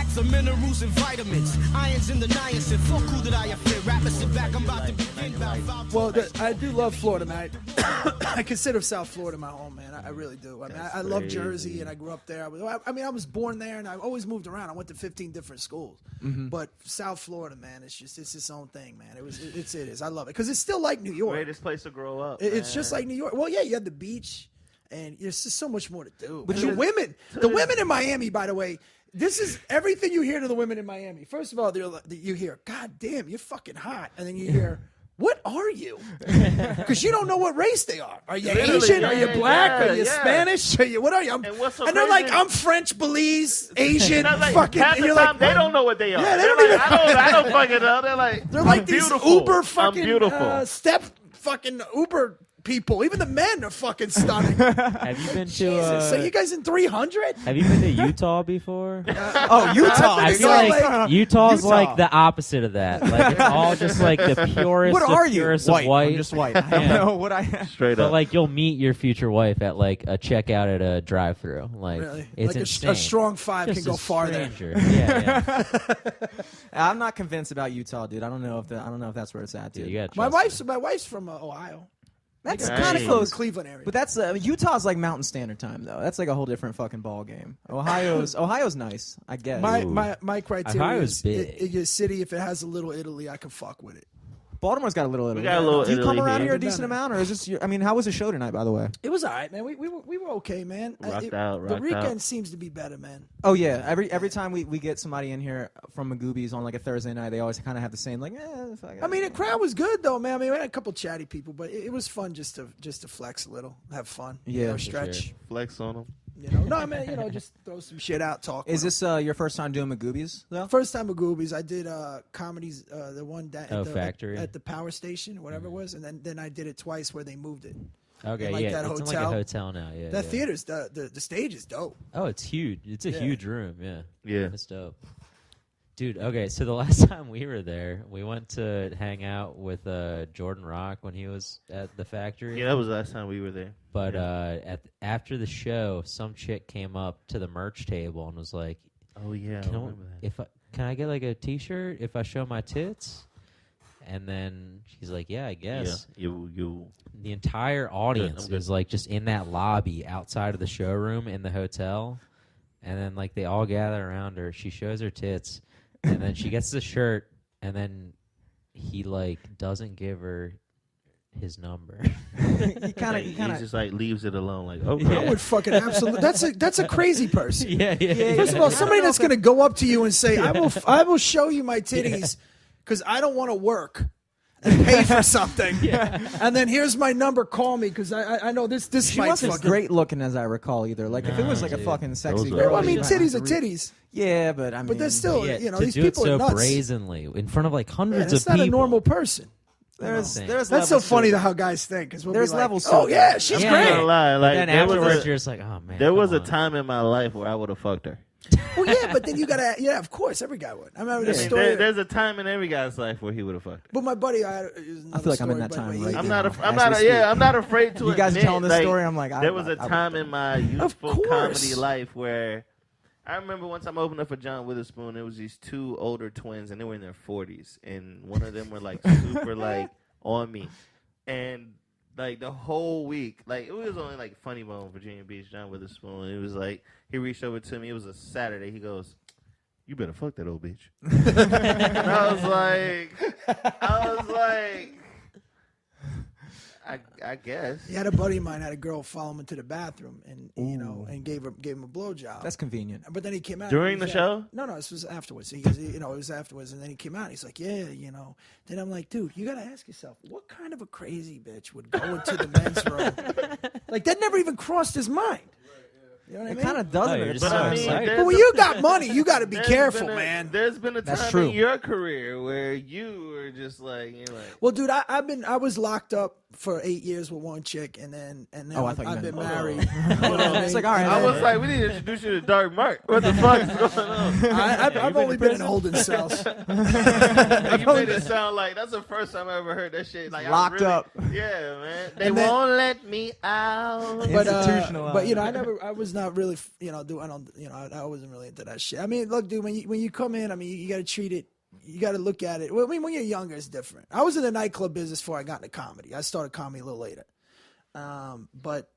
electrolytes, of minerals and vitamins, irons in the niacin. Fuck who did I offend? Rappers sit back, I'm about to begin. Well, I do love Florida, man. I consider South Florida my home, man. I really do. I mean, I love Jersey, and I grew up there. I was born there, and I always moved around. I went to 15 different schools. But South Florida, man, it's its own thing, man. It is. I love it because it's still like New York. Greatest place to grow up. It's just like New York. Well, yeah, you have the beach, and there's just so much more to do. But the women in Miami, by the way. This is everything you hear to the women in Miami. First of all, you hear, God damn, you're fucking hot. And then you hear, what are you? Because you don't know what race they are. Are you Asian? Are you black? Are you Spanish? What are you? And they're like, I'm French, Belize, Asian, fucking. Half the time, they don't know what they are. Yeah, I don't fucking know. They're like these beautiful. Uber fucking step fucking Uber people. Even the men are fucking stunning. Have you been to? So you guys in 300? Have you been to Utah before? Utah. I feel like Utah's like the opposite of that. Like it's all just like the purest. What are you? Purest White. Of white. I'm just white. I don't know what I am. Straight But up. like you'll meet your future wife at like a checkout at a drive-through. Like Really? it's Like insane. a strong five Just can go a farther. stranger. Yeah. I'm not convinced about Utah, dude. I don't know if that's where it's at, dude. Dude, you gotta My trust wife's from Ohio. That's Nice. kind of close. Cleveland area. But that's Utah's like Mountain Standard Time though. That's like a whole different fucking ball game. Ohio's nice, I guess. My criteria Ohio's is big. your city. If it has a little Italy, I can fuck with it. Baltimore's got a little Italy. got a little Do you come Italy around here. here a decent amount, or is this? I mean, how was the show tonight, by the way? It was all right, man. We were okay, man. Rocked The out. weekend seems to be better, man. Oh yeah, every time we get somebody in here from Magoobies on like a Thursday night, they always kind of have the same like. Fuck it. I mean, the crowd was good though, man. I mean, we had a couple chatty people, but it was fun just to flex a little, have fun, Yeah, for stretch. sure. Flex on them. No, I mean, just throw some shit out, talk. Is with this your first time doing Magoobies though? First time with Goobies, I did comedies, the one Factory at the power station, whatever it was, and then I did it twice where they moved it. Okay, like yeah, that it's in hotel. like a hotel now. Yeah, That yeah. theater's the stage is dope. Oh, it's huge. It's a huge room. Yeah. Yeah. It's dope. Dude, okay, so the last time we were there, we went to hang out with Jordan Rock when he was at the factory. Yeah, that was the last time we were there. But after the show, some chick came up to the merch table and was like, Oh yeah, I remember that. can I get like a T-shirt if I show my tits? And then she's like, yeah, I guess. Yeah, you. The entire audience I'm good. is like just in that lobby outside of the showroom in the hotel. And then like they all gather around her. She shows her tits. And then she gets the shirt. And then he like doesn't give her his number. He kind He of. just like leaves it alone. Like, okay. Yeah. I would fucking absolutely. That's a crazy person. yeah. First of all, somebody that's going to go up to you and say, I will show you my titties because I don't want to work and pay for something. And then here's my number. Call me because I know this She might wasn't fucking. great looking, as I recall, either. Like if it was like a fucking sexy Those are- girl. Well, I mean, you'd titties are have to titties. Yeah, but I mean, But there's still, Yeah, you know, to these do people it are so nuts. brazenly in front of like Yeah, hundreds that's of not people. a normal person. there's That's levels so to funny it. how guys think. Cause we'll There's be like, levels to Oh it. yeah, she's Yeah, I'm not great. gonna lie. Like Then there was afterwards, a- you're just like, oh man. There was come a on. time in my life where I would have fucked her. Well, yeah, but then you gotta. Yeah, of course, every guy would. I remember this story. There's a time in every guy's life where he would have fucked her. But my buddy, I feel like I'm in that time right I'm now. not. as we speak. I'm not afraid to. You guys are admit, telling this like, story. I'm like, there was a time in my youthful course. comedy life where I remember one time I opened up for John Witherspoon. There was these two older twins, and they were in their 40s, and one of them were like super like on me, and like the whole week, like it was only like Funny Bone, Virginia Beach, John Witherspoon. It was like he reached over to me. It was a Saturday. He goes, "You better fuck that old bitch." And I was like, I guess. He had a buddy of mine had a girl follow him into the bathroom and and gave him a blowjob. That's convenient. But then he came out During and the he show? No, this was afterwards. He goes, it was afterwards, and then he came out. And he's like, yeah, Then I'm like, dude, you gotta ask yourself, what kind of a crazy bitch would go into the men's room? Like that never even crossed his mind. You know what I It mean? kind of doesn't. Oh, you're It's just But so I mean, excited. But when you got money, you got to be there's careful, been man. There's been a That's time true. in your career where you were just like, Well, dude, I was locked up for 8 years with one chick, and now I thought you I've meant- been married. It's like, all right, I was like, we need to introduce you to Dark Mark. What the fuck is going on? I've only been in holding cells. You made it sound like that's the first time I ever heard that shit. Like Locked up. Yeah, man. They And then- won't let me out. But Institutionalized. I was not really, I wasn't really into that shit. I mean, look, dude, when you come in, I mean, you got to treat it. You got to look at it. Well, I mean, when you're younger, it's different. I was in the nightclub business before I got into comedy. I started comedy a little later. But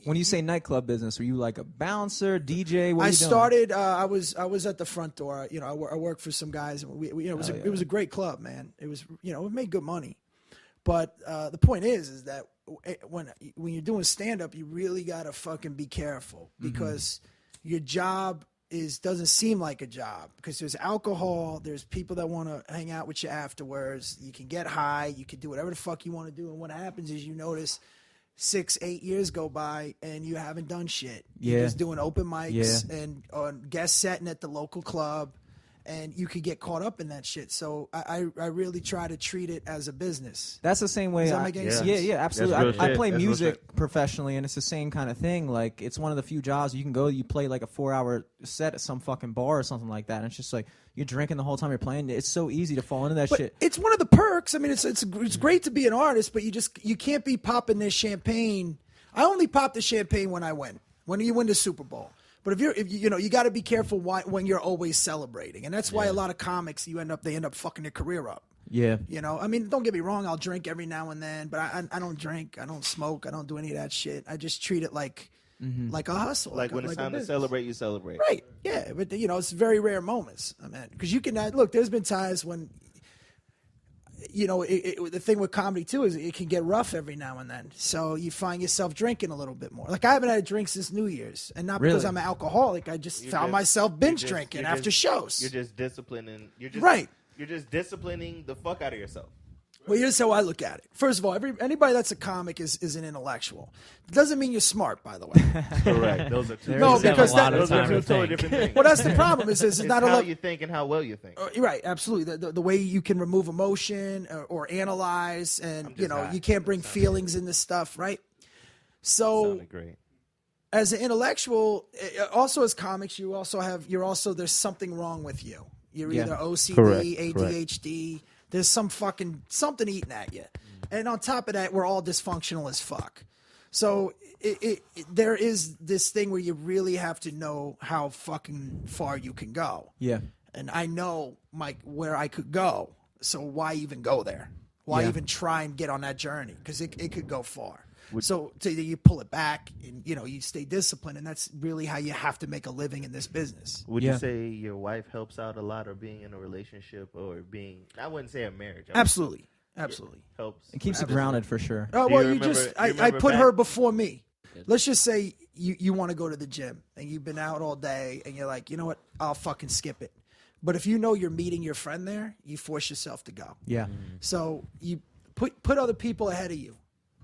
When you say nightclub business, were you like a bouncer, DJ? What were I you doing? started. I was at the front door. I worked for some guys. And it was a great club, man. It was, it made good money. But the point is that when you're doing stand up, you really gotta fucking be careful because your job doesn't seem like a job because there's alcohol, there's people that want to hang out with you afterwards. You can get high, you can do whatever the fuck you want to do, and what happens is you notice 6-8 years go by and you haven't done shit. You're just doing open mics and on guest setting at the local club, and you could get caught up in that shit. So I really try to treat it as a business. That's the same way. Does that make any sense? Yeah, absolutely. That's real I shit. play That's real music shit. professionally, and it's the same kind of thing. Like, it's one of the few jobs you can go, you play like a 4-hour set at some fucking bar or something like that, and it's just like you're drinking the whole time you're playing. It's so easy to fall into that But shit. it's one of the perks. I mean, it's great to be an artist, but you can't be popping this champagne. I only pop the champagne when I win. When you win the Super Bowl. But if you got to be careful when you're always celebrating, and that's why a lot of comics they end up fucking their career up. Yeah. I mean, don't get me wrong, I'll drink every now and then, but I don't drink, I don't smoke, I don't do any of that shit. I just treat it like a hustle. Like when it's time to celebrate, you celebrate. Right, yeah, but it's very rare moments. I mean, because you can look. There's been times when the thing with comedy too is it can get rough every now and then. So you find yourself drinking a little bit more. Like I haven't had a drink since New Year's, and not because Really? I'm an alcoholic. I just found myself binge drinking after shows. You're just disciplining. Right. You're just disciplining the fuck out of yourself. Well, here's how I look at it. First of all, anybody that's a comic is an intellectual. It doesn't mean you're smart, by the way. Correct. Those are two. No, Just have because a lot of those are time two to totally think. different things. Well, that's the problem. Is it's It's not a how lot. you think and how well you think. Right, absolutely. The way you can remove emotion or analyze, and high. you can't bring feelings in this stuff, right? So Sounded great. as an intellectual, also as comics, there's something wrong with you. You're either OCD, Correct, ADHD. There's something eating at you, and on top of that, we're all dysfunctional as fuck. So there is this thing where you really have to know how fucking far you can go. Yeah. And I know where I could go. So why even go there? Why Yeah. even try and get on that journey? Because it could go far. So you pull it back and you stay disciplined, and that's really how you have to make a living in this business. Would Yeah. you say your wife helps out a lot, or being in a relationship, or being? I wouldn't say a marriage. Absolutely. Helps. It keeps you grounded for sure. Oh, Do well, you you just remember- I you remember put back- her before me. Let's just say you want to go to the gym and you've been out all day and you're like, you know what? I'll fucking skip it. But if you know you're meeting your friend there, you force yourself to go. Yeah. So you put other people ahead of you,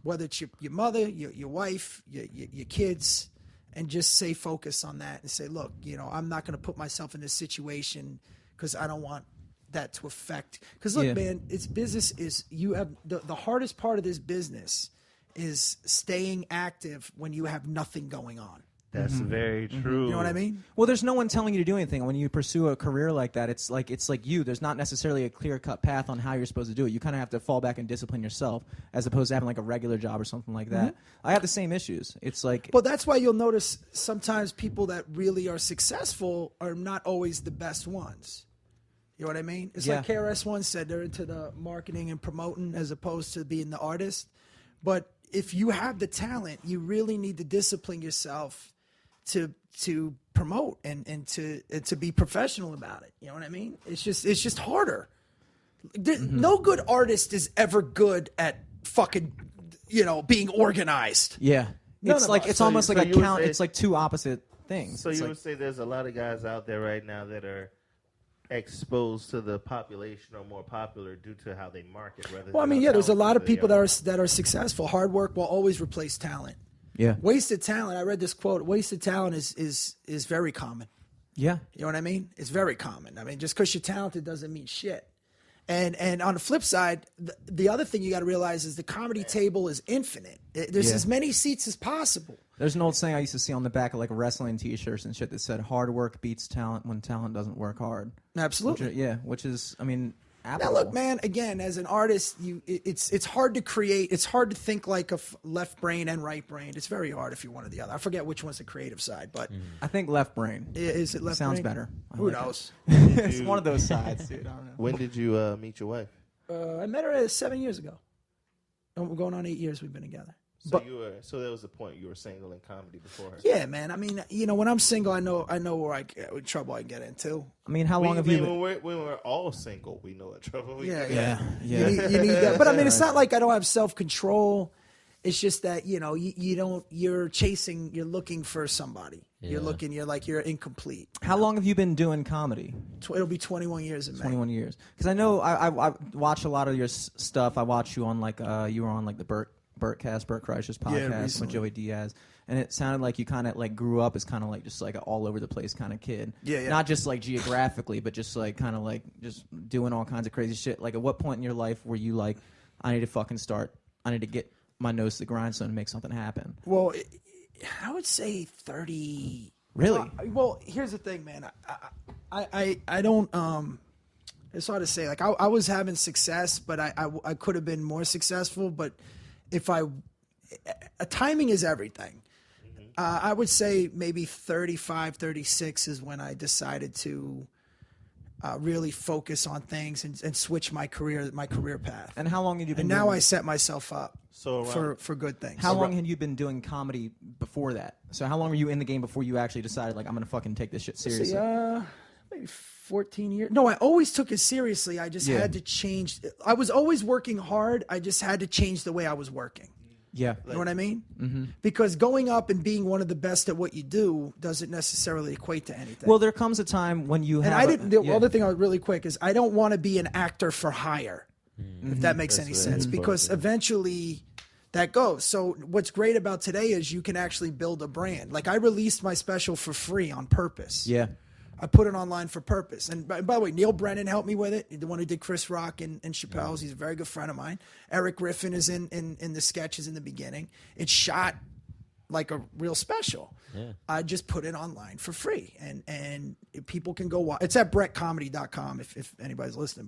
whether it's your mother, your wife, your kids, and just stay focused on that and say, look, I'm not going to put myself in this situation because I don't want that to affect. Because look, Yeah. man, it's business is you have the hardest part of this business is staying active when you have nothing going on. That's very true. You know what I mean? Well, there's no one telling you to do anything. When you pursue a career like that, it's like you. There's not necessarily a clear-cut path on how you're supposed to do it. You kind of have to fall back and discipline yourself, as opposed to having like a regular job or something like that. I have the same issues. It's like, Well, that's why you'll notice sometimes people that really are successful are not always the best ones. You know what I mean? It's like KRS One said, they're into the marketing and promoting as opposed to being the artist. But if you have the talent, you really need to discipline yourself to promote and to be professional about it. You know what I mean? It's just harder. No good artist is ever good at fucking being organized. yeah, None it's of like us. it's So almost you- like so a you would count. say- It's like two opposite things. So It's you like- would say there's a lot of guys out there right now that are exposed to the population or more popular due to how they market. Rather Well, I than mean, how yeah, there's a lot of talented they people that are successful. Hard work will always replace talent. yeah, Wasted talent. I read this quote. Wasted talent is very common. yeah, You know what I mean? It's very common. I mean, just because you're talented doesn't mean shit. And on the flip side, the other thing you got to realize is the comedy table is infinite. There's as many seats as possible. There's an old saying I used to see on the back of like wrestling T-shirts and shit that said, "Hard work beats talent when talent doesn't work hard." Absolutely. Which is, I mean, Now applicable. look, man. Again, as an artist, it's hard to create. It's hard to think like a left brain and right brain. It's very hard if you're one or the other. I forget which one's the creative side, but I think left brain. is it left Sounds brain? better. I Who like it. knows? It's one of those sides, dude. I don't know. When did you meet your wife? I met her 7 years ago. And we're going on 8 years we've been together. So so that was the point. You were single in comedy before her. Yeah, man. I mean, when I'm single, I know where what trouble I get into. I mean, how long have you been? When we're all single, we know what trouble we get. Yeah. You need that. But I mean, it's not like I don't have self-control. It's just that, you're looking for somebody. Yeah. You're incomplete. How long have you been doing comedy? It'll be 21 years in May. 21 years. Because I know I watch a lot of your stuff. I watch you on like you were on like the Bert Kreischer's podcast recently. with Joey Diaz, and it sounded like you kind of like grew up as kind of like just like an all over the place kind of kid. Yeah. Not just like geographically, but just like kind of like just doing all kinds of crazy shit. Like, at what point in your life were you like, I need to get my nose to the grindstone and make something happen? Well, I would say 30. Really? Well, here's the thing, man. I don't. It's hard to say. Like I was having success, but I could have been more successful. But timing is everything. I would say maybe 35, 36 is when I decided to really focus on things and switch my career path. And how long had you been? And now doing I set myself up for good things. How long had you been doing comedy before that? So how long were you in the game before you actually decided, like, I'm going to fucking take this shit seriously? Maybe 14 years. No, I always took it seriously. I just had to change. I was always working hard. I just had to change the way I was working. Yeah. You know what I mean? Mm-hmm. Because going up and being one of the best at what you do doesn't necessarily equate to anything. Well, there comes a time when you have. And I didn't. The other thing, really quick, is I don't want to be an actor for hire. If that makes any sense, because eventually that goes. So what's great about today is you can actually build a brand. Like I released my special for free on purpose. Yeah. I put it online for purpose. And by the way, Neil Brennan helped me with it. The one who did Chris Rock and Chappelle's. He's a very good friend of mine. Eric Griffin is in the sketches in the beginning. It's shot like a real special. Yeah. I just put it online for free. And people can go watch. It's at brettcomedy.com if anybody's listening.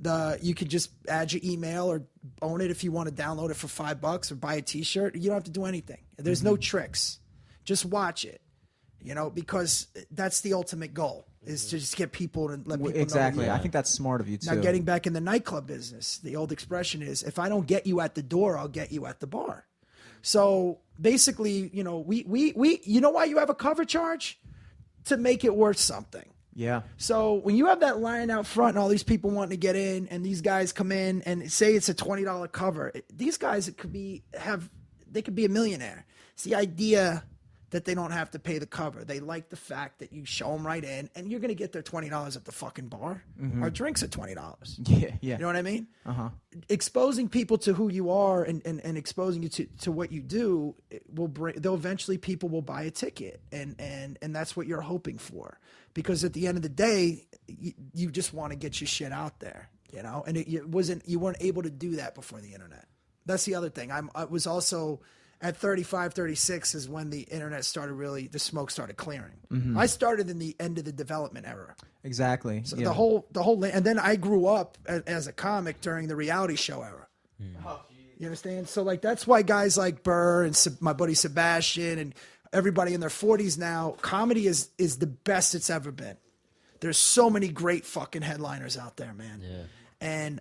But you could just add your email or own it if you want to download it for $5 or buy a T-shirt. You don't have to do anything. There's no tricks. Just watch it. Because that's the ultimate goal is to just get people to let people know. Exactly. I think that's smart of you too. Now, getting back in the nightclub business, the old expression is, if I don't get you at the door, I'll get you at the bar. So basically, we you know why you have a cover charge? To make it worth something. Yeah. So when you have that line out front and all these people wanting to get in and these guys come in and say it's a $20 cover, these guys they could be a millionaire. It's the idea that they don't have to pay the cover. They like the fact that you show them right in, and you're going to get their $20 at the fucking bar. Our drinks are $20. Yeah. You know what I mean? Uh-huh. Exposing people to who you are and exposing you to what you do they'll eventually people will buy a ticket, and that's what you're hoping for. Because at the end of the day, you just want to get your shit out there, and you weren't able to do that before the internet. That's the other thing. I was also at 35, 36 is when the internet started the smoke started clearing. Mm-hmm. I started in the end of the development era. Exactly. So the whole, and then I grew up as a comic during the reality show era. You understand? So that's why guys like Burr and my buddy Sebastian and everybody in their 40s now, comedy is the best it's ever been. There's so many great fucking headliners out there, man. Yeah. And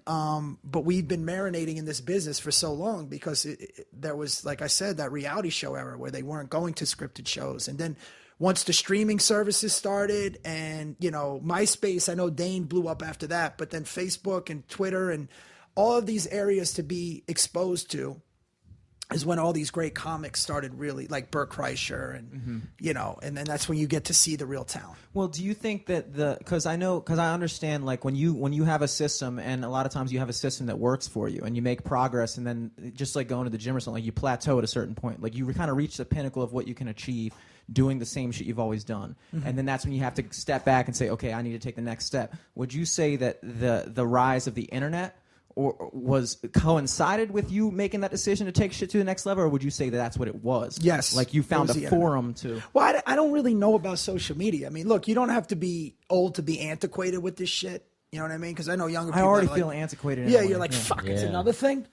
but we've been marinating in this business for so long because there was, like I said, that reality show era where they weren't going to scripted shows. And then once the streaming services started and, MySpace, I know Dane blew up after that, but then Facebook and Twitter and all of these areas to be exposed to is when all these great comics started really, like Bert Kreischer and, and then that's when you get to see the real talent. Well, do you think that because I understand, like, when you have a system, and a lot of times you have a system that works for you and you make progress, and then just like going to the gym or something, like you plateau at a certain point, like you kind of reach the pinnacle of what you can achieve. doing the same shit you've always done. And then that's when you have to step back and say, okay, I need to take the next step. Would you say that the rise of the internet or was coincided with you making that decision to take shit to the next level, or would you say that that's what it was? Yes. Like you found a forum to... Well, I don't really know about social media. I mean, look, you don't have to be old to be antiquated with this shit. You know what I mean? Because I know younger people. I already are feel like, antiquated. Yeah, you're like, fuck, it's another thing.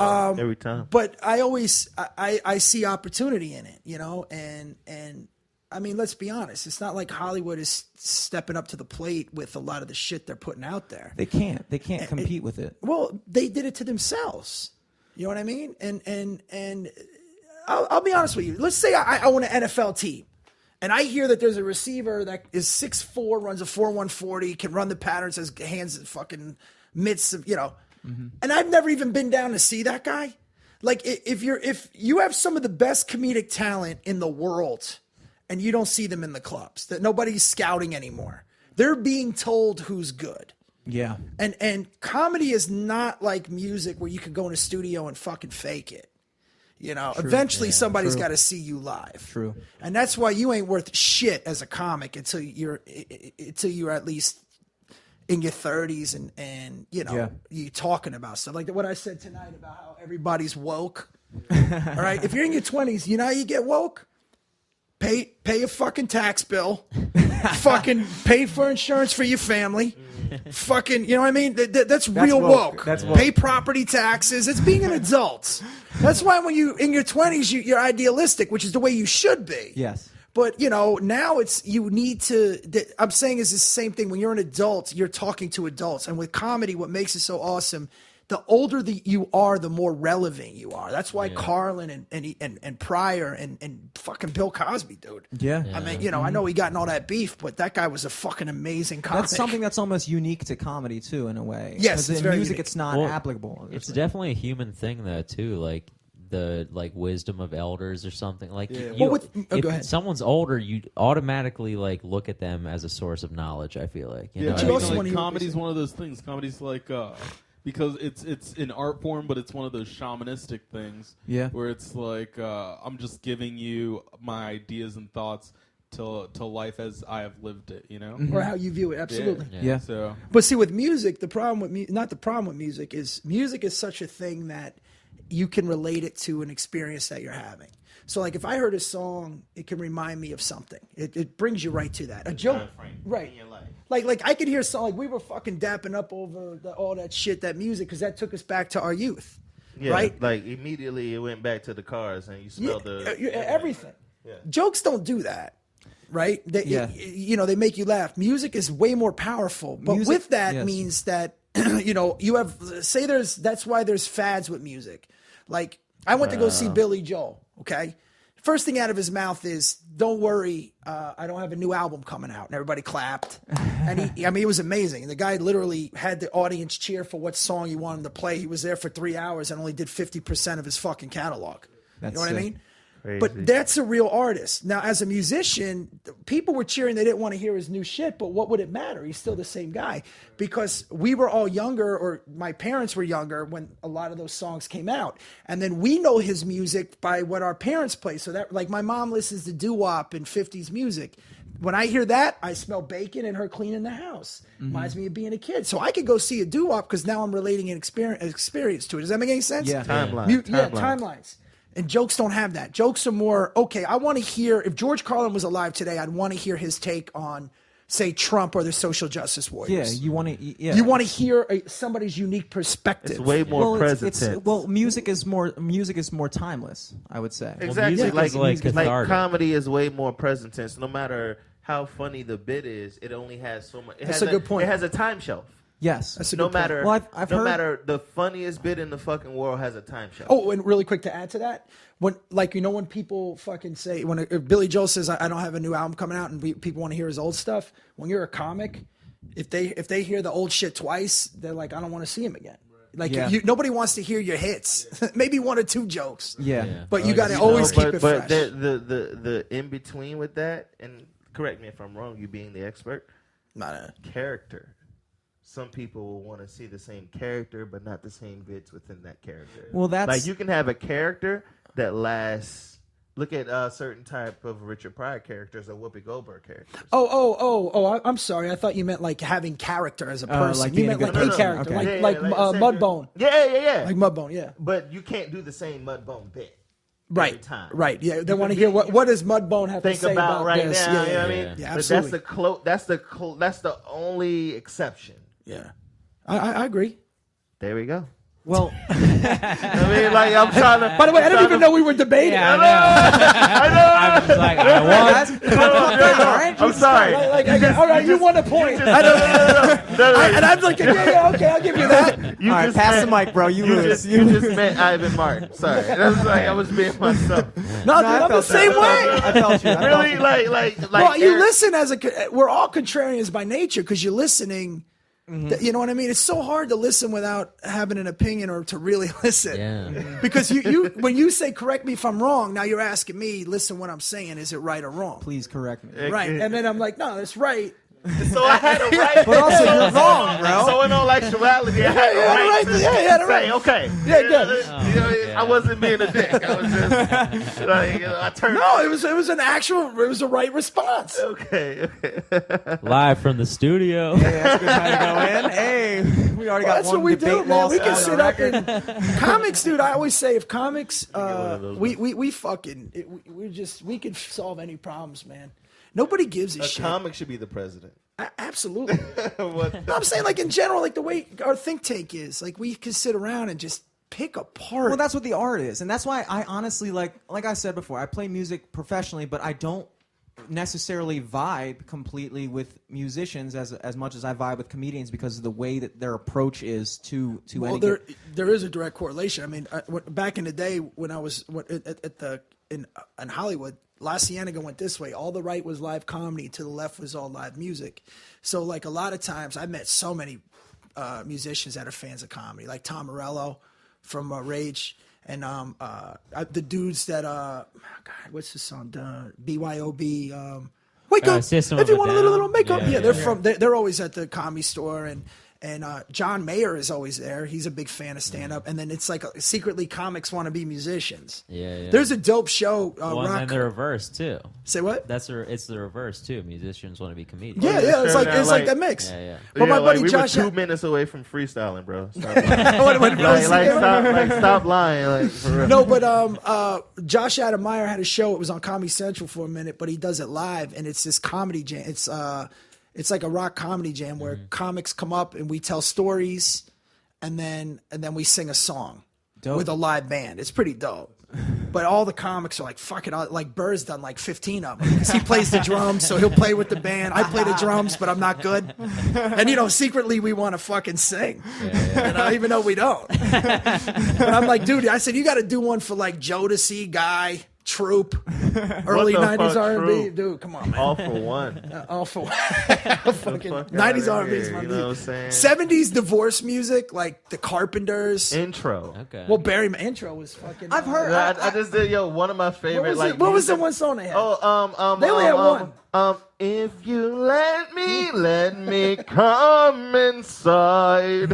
Every time. But I always, I see opportunity in it, you know, and I mean, let's be honest. It's not like Hollywood is stepping up to the plate with a lot of the shit they're putting out there. They can't compete with it. Well, they did it to themselves. You know what I mean? And I'll be honest with you. Let's say I own an NFL team, and I hear that there's a receiver that is 6'4", runs a 4.140, can run the patterns, has hands at fucking mitts of, you know. And I've never even been down to see that guy. Like if you have some of the best comedic talent in the world, and you don't see them in the clubs, that nobody's scouting anymore. They're being told who's good. Yeah. And comedy is not like music where you can go in a studio and fucking fake it. You know, eventually somebody's got to see you live. True. And that's why you ain't worth shit as a comic until you're at least in your 30s and you know, you talking about stuff like what I said tonight about how everybody's woke. All right, if you're in your 20s, you know how you get woke? Pay a fucking tax bill, fucking pay for insurance for your family, fucking, you know what I mean? That's real woke. That's woke. Pay property taxes. It's being an adult. That's why when you in your 20s, you're idealistic, which is the way you should be. Yes. But you know, now you need to. I'm saying is the same thing. When you're an adult, you're talking to adults, and with comedy, what makes it so awesome. The older you are, the more relevant you are. That's why Carlin and Pryor and fucking Bill Cosby, dude. Yeah. I mean, you know, I know he got in all that beef, but that guy was a fucking amazing comic. That's something that's almost unique to comedy too, in a way. Yes, it's in very music, unique. it's not applicable. It's definitely a human thing though too, like the wisdom of elders or something. Like go if ahead. someone's older, you automatically like look at them as a source of knowledge. I feel like Yeah, But you I mean, also like, wanna hear what comedy's they say. one of those things. Comedy's like because it's an art form, but it's one of those shamanistic things. Yeah. Where it's like I'm just giving you my ideas and thoughts to life as I have lived it. You know. or how you view it. Absolutely. Yeah. So But see, with music, the problem with not the problem with music is such a thing that you can relate it to an experience that you're having. So, like, if I heard a song, it can remind me of something. It brings you right to that. A joke, right? in your life. Like I could hear a song. Like we were fucking dapping up over all that shit, that music, because that took us back to our youth, Yeah, right? like immediately it went back to the cars and you smelled everything. Yeah. Jokes don't do that, right? You know, they make you laugh. Music is way more powerful. But Music- with that yes. means that, you know, you have, that's why there's fads with music. Like, I went to go see Billy Joel, okay? First thing out of his mouth is, don't worry, I don't have a new album coming out. And everybody clapped. And it was amazing. And the guy literally had the audience cheer for what song he wanted to play. He was there for 3 hours and only did 50% of his fucking catalog. You know what I mean? Crazy. But that's a real artist. Now, as a musician, people were cheering. They didn't want to hear his new shit, but what would it matter? He's still the same guy. Because we were all younger, or my parents were younger when a lot of those songs came out. And then we know his music by what our parents play. So that, like, my mom listens to doo-wop and 50s music. When I hear that, I smell bacon and her cleaning the house. Reminds me of being a kid. So I could go see a doo-wop because now I'm relating an experience to it. Does that make any sense? Yeah. Timelines. And jokes don't have that. Jokes are more, okay, I want to hear, if George Carlin was alive today, I'd want to hear his take on, say, Trump or the social justice Yeah, warriors. you want to. Yeah. You want to hear somebody's unique perspective. It's way more present tense. Music is more timeless, I would say. Exactly. music like, is like cathartic. comedy is way more present tense. No matter how funny the bit is, it only has so much. That's a good point. It has a time shelf. Yes. That's a No good point. matter, Well, I've no heard- matter the funniest bit in the fucking world has a time shelf. Oh, and really quick to add to that, when people fucking say, if Billy Joel says, I don't have a new album coming out, and people want to hear his old stuff, when you're a comic, if they hear the old shit twice, they're like, I don't want to see him again. Like, nobody wants to hear your hits. Maybe one or two jokes. Yeah. But you got to always keep it fresh. But the in between with that, and correct me if I'm wrong, you being the expert, character. Some people will want to see the same character, but not the same bits within that character. Well, that's like you can have a character that lasts Look at certain type of Richard Pryor characters or Whoopi Goldberg characters. I'm sorry. I thought you meant like having character as a person. like you being meant a like good a person. character, Okay. like Mudbone. Yeah. Like Mudbone, yeah. But you can't do the same Mudbone bit. Right. Every time. Right. Yeah. They want to hear what does Mudbone have to Think say about right this? now. Yeah, You know what I yeah, mean? yeah, But absolutely. that's the only exception. Yeah. I agree. There we go. Well, I mean, like I'm trying to. By the way, I didn't even know we were debating. Yeah, I know. I'm just like, I won. I'm sorry. All right, you won a point. No. And I'm like, yeah, okay, I'll give you that. You all right, just pass the meant- mic, bro. You lose. You just meant Ivan Martin. Sorry, that's like I was being myself. No, dude, I'm the same way. I felt you. Really, like. Well, you Eric- listen we're all contrarians by nature because you're listening. You know what I mean? It's so hard to listen without having an opinion or to really listen. Yeah. Because you when you say correct me if I'm wrong, now you're asking me, listen what I'm saying, is it right or wrong? Please correct me. Right. And then I'm like, no, that's right. So I had a right. But also, you're wrong, bro. So in all actuality, I had a right to say, okay. Yeah, good. You know, I wasn't being a dick. I was just like, I turned. No, it was a right response. Okay. Live from the studio. Hey, that's a good time to go in. Hey, we already got That's one what we debate do, man. lost We can on sit the up record. and comics, dude. I always say if comics, we fucking we can solve any problems, man. Nobody gives a A shit. comic should be the president. Absolutely. What? No, I'm saying like in general, like the way our think tank is, like we can sit around and just pick apart. Well, that's what the art is, and that's why I honestly like I said before, I play music professionally, but I don't necessarily vibe completely with musicians as much as I vibe with comedians because of the way that their approach is to well, any. there is a direct correlation. I mean, back in the day when I was in Hollywood, La Cienega went this way. All the right was live comedy, to the left was all live music. So, like a lot of times, I met so many musicians that are fans of comedy, like Tom Morello from Rage, and the dudes that God, what's the song? BYOB. Wake up! System If of you a want a Down. little makeup, Yeah, they're yeah. from. They're always at the Comedy Store, and John Mayer is always there. He's a big fan of stand up, and then it's like secretly comics want to be musicians. Yeah. There's a dope show. Well, rock. and then the reverse too. Say what? It's the reverse too. Musicians want to be comedians. Yeah, yeah, it's sure, like now, it's like like- that mix. Yeah. But my buddy we Josh, were 2 minutes away from freestyling, bro. Stop When Rosie came out? stop lying, like for real. No, but Josh Adam Meyer had a show. It was on Comedy Central for a minute, but he does it live, and it's this comedy jam. It's like a rock comedy jam where comics come up and we tell stories, and then we sing a song with a live band. It's pretty dope. But all the comics are like, fuck it. Like Burr's done like 15 of them because he plays the drums, so he'll play with the band. I play the drums, but I'm not good. And secretly we want to fucking sing, even though we don't. But I'm like, dude, I said you got to do one for like Jodeci, Guy, Troop, early the 90s fuck, R&B, Troop? dude. Come on, man. All for one. All for fucking fuck 90s outta R&B is here, my you know music. what I'm saying? 70s divorce music, like the Carpenters. Intro. Okay. Well, Barry, my intro was fucking. I've heard. I just did one of my favorite What was the music- one song they had? They only had one. If you let me come inside.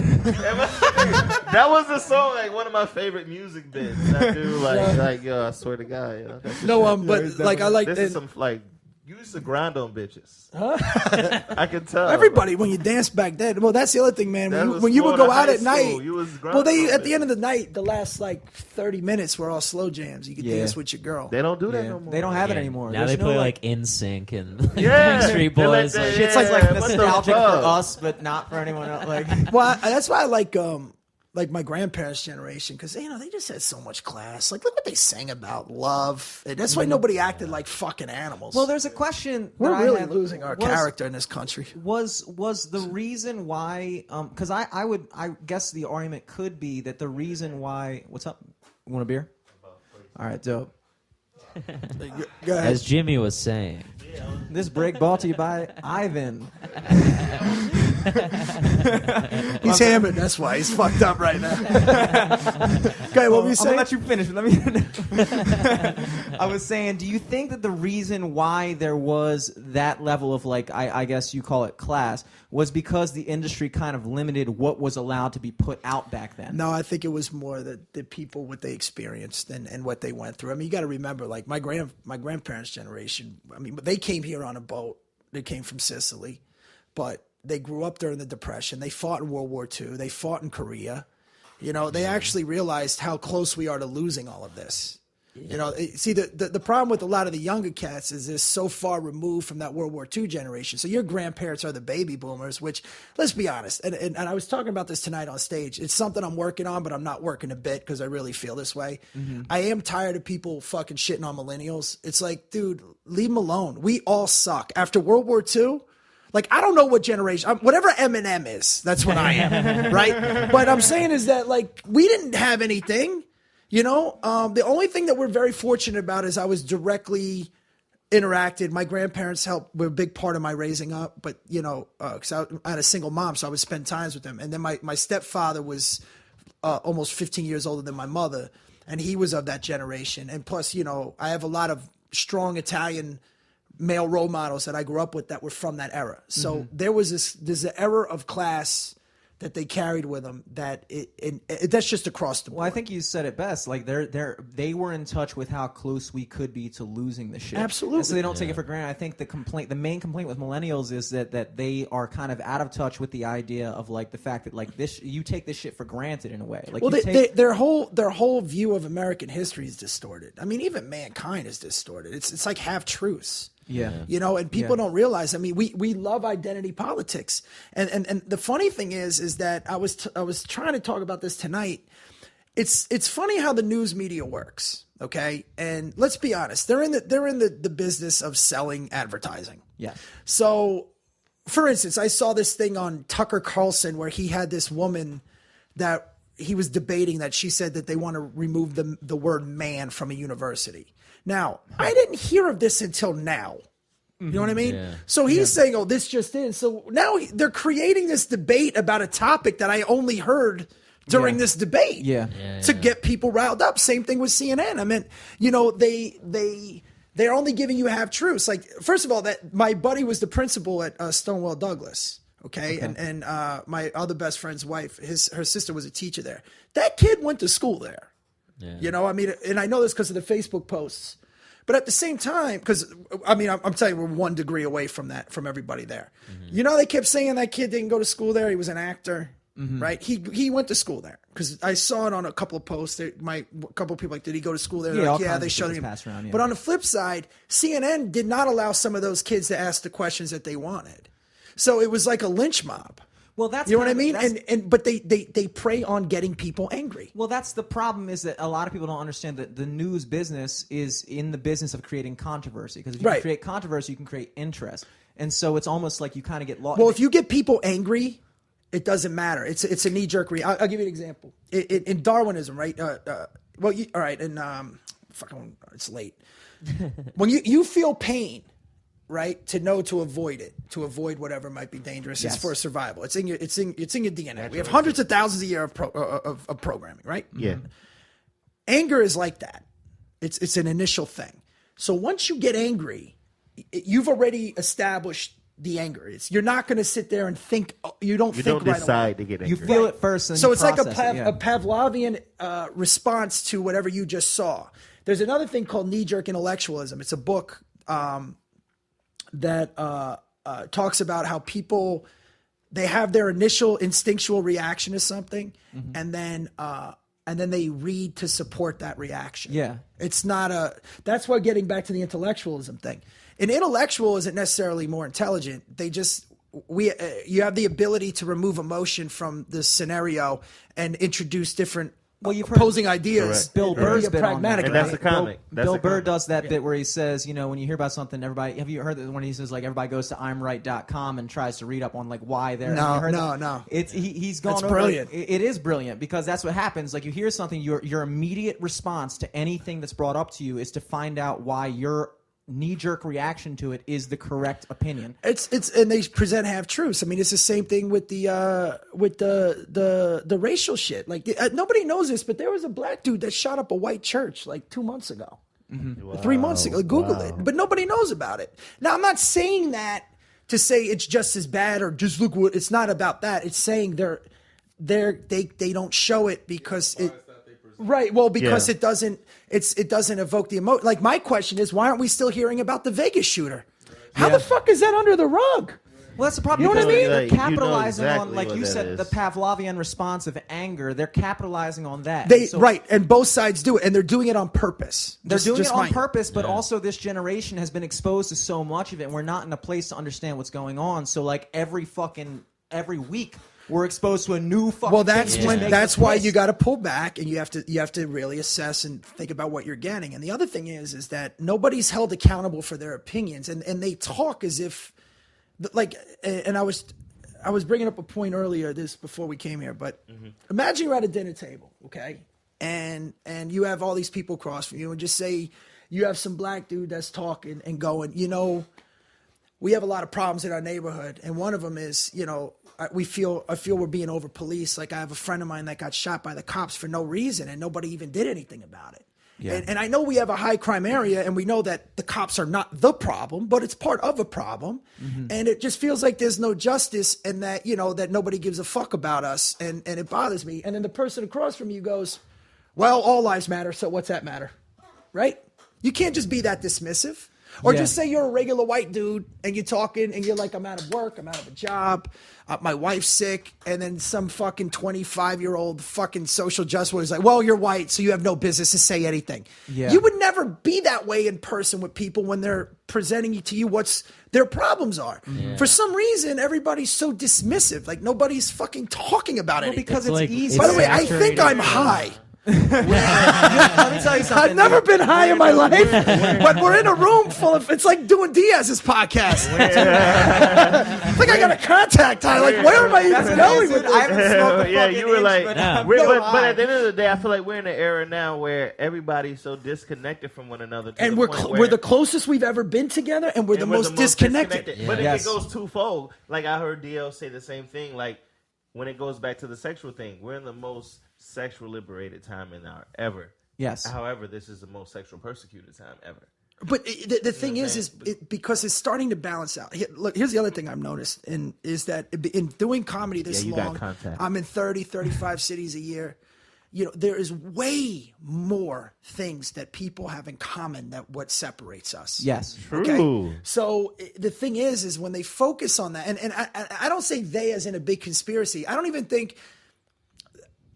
That was the song, like one of my favorite music bits. That dude, like yo, I swear to God, yo, that's the No, shit. but like I like This that. is some like you used to grind on bitches. I can tell. Everybody, when you dance back then, well, that's the other thing, man. That When was when you would Florida go out high at night, school. You was well, grinding on at the it. end of the night, the last like 30 minutes were all slow jams. You could Yeah. dance with your girl. They don't do that Yeah, no more. they don't have it Yeah, anymore. Now There's they no, play like NSYNC and like, Yeah. Backstreet They let Boys. that- Like, Shit's like Yeah, what the nostalgic for fuck? us, but not for anyone else. Like, Well, that's why I like my grandparents' generation because they just had so much class. Like, look what they sang about love. And that's why nobody acted like fucking animals. well, there's a question. we're that I really had. losing our character in this country. Was the reason why? Because I guess the argument could be that the reason why. What's up? You want a beer? All right, dope. Go ahead. as Jimmy was saying. This break brought to you by Ivan. He's hammered. That's why he's fucked up right now. Okay, what were you I'm saying? gonna let you finish. Let me. I was saying, do you think that the reason why there was that level of like, I guess you call it class, was because the industry kind of limited what was allowed to be put out back then? No, I think it was more the people, what they experienced and what they went through. I mean, you got to remember, like my grandparents' generation. I mean, they came here on a boat. They came from Sicily, but they grew up during the Depression. They fought in World War II. They fought in Korea. You know, they actually realized how close we are to losing all of this. You know, see, the problem with a lot of the younger cats is they're so far removed from that World War II generation. So your grandparents are the baby boomers, which, let's be honest, and I was talking about this tonight on stage. It's something I'm working on, but I'm not working a bit because I really feel this way. I am tired of people fucking shitting on millennials. It's like, dude, leave them alone. We all suck. After World War II, like, I don't know what generation, whatever Eminem is, that's what I am, right? But I'm saying is that, like, we didn't have anything. You know, the only thing that we're very fortunate about is I was directly interacted. My grandparents were a big part of my raising up, but, you know, because I had a single mom, so I would spend times with them. And then my stepfather was almost 15 years older than my mother, and he was of that generation. And plus, you know, I have a lot of strong Italian male role models that I grew up with that were from that era. So there's an era of class that they carried with them that that's just across the board. Well, I think you said it best. Like they were in touch with how close we could be to losing the shit. Absolutely. And so they don't take it for granted. I think the main complaint with millennials is that they are kind of out of touch with the idea of like the fact that like this, you take this shit for granted in a way. Like, well, their whole view of American history is distorted. I mean, even mankind is distorted. It's like half truths. Yeah. You know, and people don't realize, I mean, we love identity politics. And the funny thing is that I was trying to talk about this tonight. It's funny how the news media works. Okay. And let's be honest, they're in the business of selling advertising. Yeah. So for instance, I saw this thing on Tucker Carlson where he had this woman that he was debating that she said that they want to remove the word man from a university. Now, I didn't hear of this until now. You know what I mean? Yeah. So he's saying, oh, this just in. So now they're creating this debate about a topic that I only heard during this debate to get people riled up. Same thing with CNN. I mean, you know, they're only giving you half truths. Like, first of all, that my buddy was the principal at Stonewall Douglas. Okay. And my other best friend's wife, her sister was a teacher there. That kid went to school there. Yeah. You know, I mean, and I know this because of the Facebook posts, but at the same time, because I mean, I'm telling you, we're 1 degree away from that, from everybody there. Mm-hmm. You know, they kept saying that kid didn't go to school there. He was an actor, right? He went to school there because I saw it on a couple of posts. A couple of people like, did he go to school there? Yeah, like, they showed him. Around, But on the flip side, CNN did not allow some of those kids to ask the questions that they wanted. So it was like a lynch mob. Well, that's you know what I mean, but they prey on getting people angry. Well, that's the problem, is that a lot of people don't understand that the news business is in the business of creating controversy. Because if you can create controversy, you can create interest, and so it's almost like you kind of get lost. Well, if you get people angry, it doesn't matter. It's a knee jerk reaction. I'll give you an example. In Darwinism, right? All right, and it's late. When you feel pain, right, to avoid it, to avoid whatever might be dangerous, it's for survival. It's in your DNA. We have hundreds of thousands a year of programming, right? Yeah. Anger is like that. It's an initial thing. So once you get angry, you've already established the anger. You're not going to sit there and think. You don't decide to get angry. You feel it first, and so it's like a Pavlovian response to whatever you just saw. There's another thing called knee-jerk intellectualism. It's a book that talks about how people, they have their initial instinctual reaction to something, and then they read to support that reaction. Yeah, it's not that's why, getting back to the intellectualism thing, an intellectual isn't necessarily more intelligent. You have the ability to remove emotion from the scenario and introduce different opposing ideas. Bill Burr's been pragmatic, and that's a comic. Bill Burr does that bit where he says, you know, when you hear about something, everybody, have you heard that when he says like everybody goes to imright.com and tries to read up on like why they're no. He's gone that's over. Brilliant. It is brilliant, because that's what happens. Like, you hear something, your immediate response to anything that's brought up to you is to find out why your knee-jerk reaction to it is the correct opinion. It's and they present half truths. I mean, it's the same thing with the racial shit. Like nobody knows this, but there was a black dude that shot up a white church like 2 months ago, 3 months ago. Google it, but nobody knows about it. Now, I'm not saying that to say it's just as bad or just look what. It's not about that. It's saying they don't show it because it. Right. Well, because it doesn't evoke the emotion. Like my question is, why aren't we still hearing about the Vegas shooter? How the fuck is that under the rug? Well, that's the problem. You know what I mean? They're Like, you know capitalizing exactly on, like what you that said, the is. Pavlovian response of anger. They're capitalizing on that. Right, and both sides do it, and they're doing it on purpose. They're doing it on mind you. purpose, but also this generation has been exposed to so much of it, and we're not in a place to understand what's going on. So, like, every week, we're exposed to a new fucking Well, that's thing. that's why you got to pull back, and you have to really assess and think about what you're getting. And the other thing is that nobody's held accountable for their opinions, and they talk as if, like, and I was bringing up a point earlier this before we came here, but imagine you're at a dinner table, okay, and you have all these people across from you, and just say you have some black dude that's talking and going, we have a lot of problems in our neighborhood, and one of them is, I feel we're being over policed. Like I have a friend of mine that got shot by the cops for no reason, and nobody even did anything about it. Yeah. And I know we have a high crime area, and we know that the cops are not the problem, but it's part of a problem. And it just feels like there's no justice, and that that nobody gives a fuck about us, and it bothers me. And then the person across from you goes, "Well, all lives matter, so what's that matter?" Right? You can't just be that dismissive. Or just say you're a regular white dude and you're talking and you're like, I'm out of work, I'm out of a job, my wife's sick, and then some fucking 25-year-old fucking social justice is like, well, you're white, so you have no business to say anything. Yeah. You would never be that way in person with people when they're presenting to you what's their problems are. Yeah. For some reason, everybody's so dismissive. Like nobody's fucking talking about it. Because it's easy. By the way, I think I'm high. Let me tell you something. I've never been high in my life, but we're in a room full of. It's like doing Diaz's podcast. It's like I got a contact high. Like, where am I even going with this? I haven't smoked a You were like, but at the end of the day, I feel like we're in an era now where everybody's so discwe're from one another, and we're the closest we've ever been together, and we're the most disconnected. But if it goes twofold, like I heard DL say the same thing, like when it goes back to the sexual thing, we're in the most sexual liberated time in our ever. Yes. However, this is the most sexual persecuted time ever. But the thing is because it's starting to balance out. Look, here's the other thing I've noticed, and is that in doing comedy this long, I'm in 30, 35 cities a year. There is way more things that people have in common than what separates us. Yes. True. Okay? So the thing is when they focus on that, and I don't say they as in a big conspiracy. I don't even think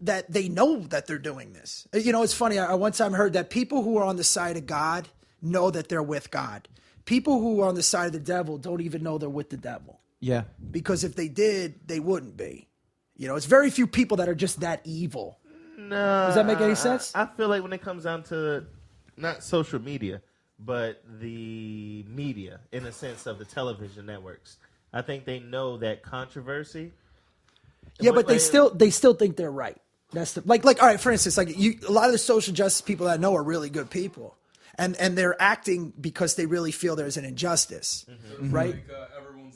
that they know that they're doing this. It's funny. I one time heard that people who are on the side of God know that they're with God. People who are on the side of the devil don't even know they're with the devil. Yeah. Because if they did, they wouldn't be. It's very few people that are just that evil. No. Does that make any sense? I feel like when it comes down to not social media, but the media, in the sense of the television networks, I think they know that controversy. Yeah, but they still think they're right. That's like all right. For instance, like a lot of the social justice people that I know are really good people, and they're acting because they really feel there's an injustice, right?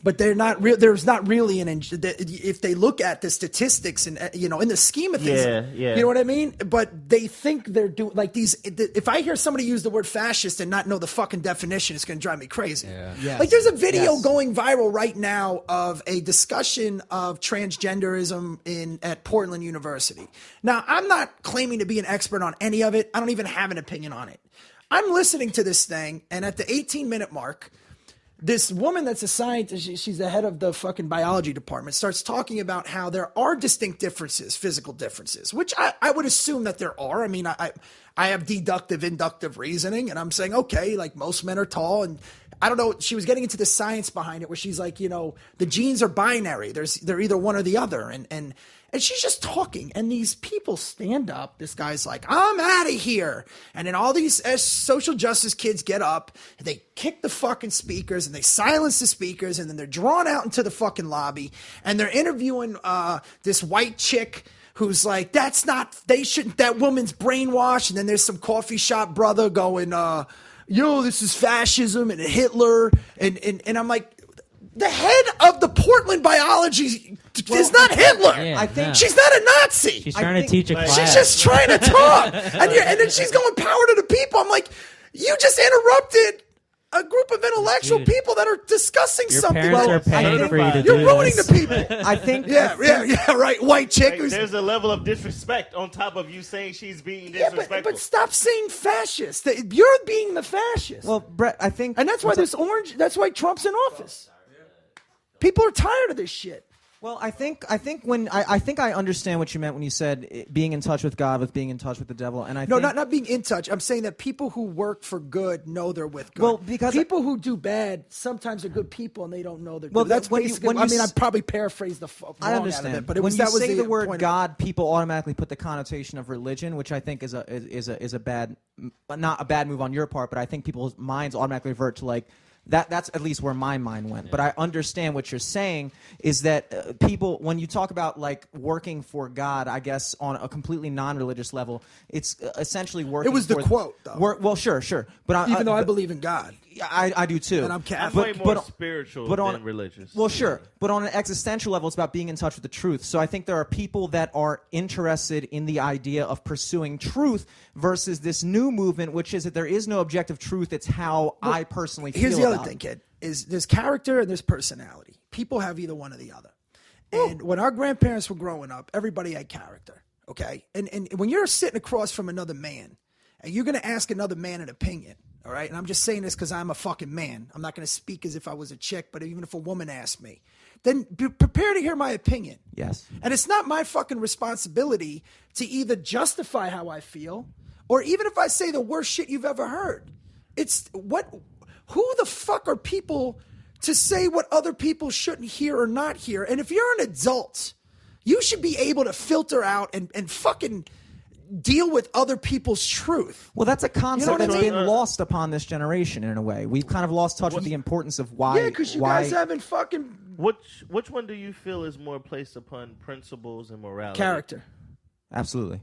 But they're not real. There's not really an if they look at the statistics and in the scheme of things, you know what I mean. But they think they're doing like these. If I hear somebody use the word fascist and not know the fucking definition, it's going to drive me crazy. Yeah. Yes. Like there's a video going viral right now of a discussion of transgenderism at Portland University. Now I'm not claiming to be an expert on any of it. I don't even have an opinion on it. I'm listening to this thing, and at the 18-minute mark, this woman that's a scientist, she's the head of the fucking biology department, starts talking about how there are distinct differences, physical differences, which I would assume that there are. I mean, I have deductive, inductive reasoning, and I'm saying, okay, like most men are tall, and I don't know. She was getting into the science behind it, where she's like, the genes are binary. They're either one or the other, and she's just talking, and these people stand up. This guy's like, I'm out of here. And then all these social justice kids get up, and they kick the fucking speakers, and they silence the speakers, and then they're drawn out into the fucking lobby, and they're interviewing this white chick who's like, that woman's brainwashed. And then there's some coffee shop brother going, this is fascism and Hitler. And I'm like, the head of the Portland biology is not Hitler. Yeah, I think- no. She's not a Nazi. She's trying to teach a class. She's just trying to talk. And then she's going power to the people. I'm like, you just interrupted a group of intellectual Dude. people that are discussing Your something. parents Well, are paying for you to you're do ruining this. the people. I think. Yeah, right. White chick. Like, who's, there's a level of disrespect on top of you saying she's being yeah, disrespectful. but stop saying fascist. You're being the fascist. Well, Brett, I think, and that's why this orange. That's why Trump's in office. People are tired of this shit. Well, I think I understand what you meant when you said being in touch with God with being in touch with the devil, and I No, think, not being in touch. I'm saying that people who work for good know they're with good. Well, because people who do bad sometimes are good people and they don't know they're good. Well, That's when you- basically. when I you mean, I s- probably paraphrased the wrong I out understand. of it, but it when was you that was say the word point. God, people automatically put the connotation of religion, which I think is a bad, not a bad move on your part, but I think people's minds automatically revert to like. That's at least where my mind went. But I understand what you're saying is that people, when you talk about like working for God, I guess on a completely non-religious level, it's essentially working. It was the for quote, though. Well, sure. But Even though I believe in God, I do too. and I'm I'm Catholic. way more spiritual than religious. Well, sure, but on an existential level, it's about being in touch with the truth. So I think there are people that are interested in the idea of pursuing truth versus this new movement, which is that there is no objective truth. It's how I personally feel. Here's the other about thing, it. kid, is there's character and there's personality. People have either one or the other. And when our grandparents were growing up, everybody had character, okay? And when you're sitting across from another man and you're going to ask another man an opinion, all right? And I'm just saying this because I'm a fucking man. I'm not going to speak as if I was a chick, but even if a woman asked me, then be prepared to hear my opinion. Yes. And it's not my fucking responsibility to either justify how I feel or even if I say the worst shit you've ever heard. It's who the fuck are people to say what other people shouldn't hear or not hear? And if you're an adult, you should be able to filter out and fucking deal with other people's truth. Well, that's a concept what I that's mean? been lost upon this generation in a way. We've kind of lost touch with the importance of why. Yeah, because you guys haven't fucking Which one do you feel is more placed upon principles and morality? character. Absolutely.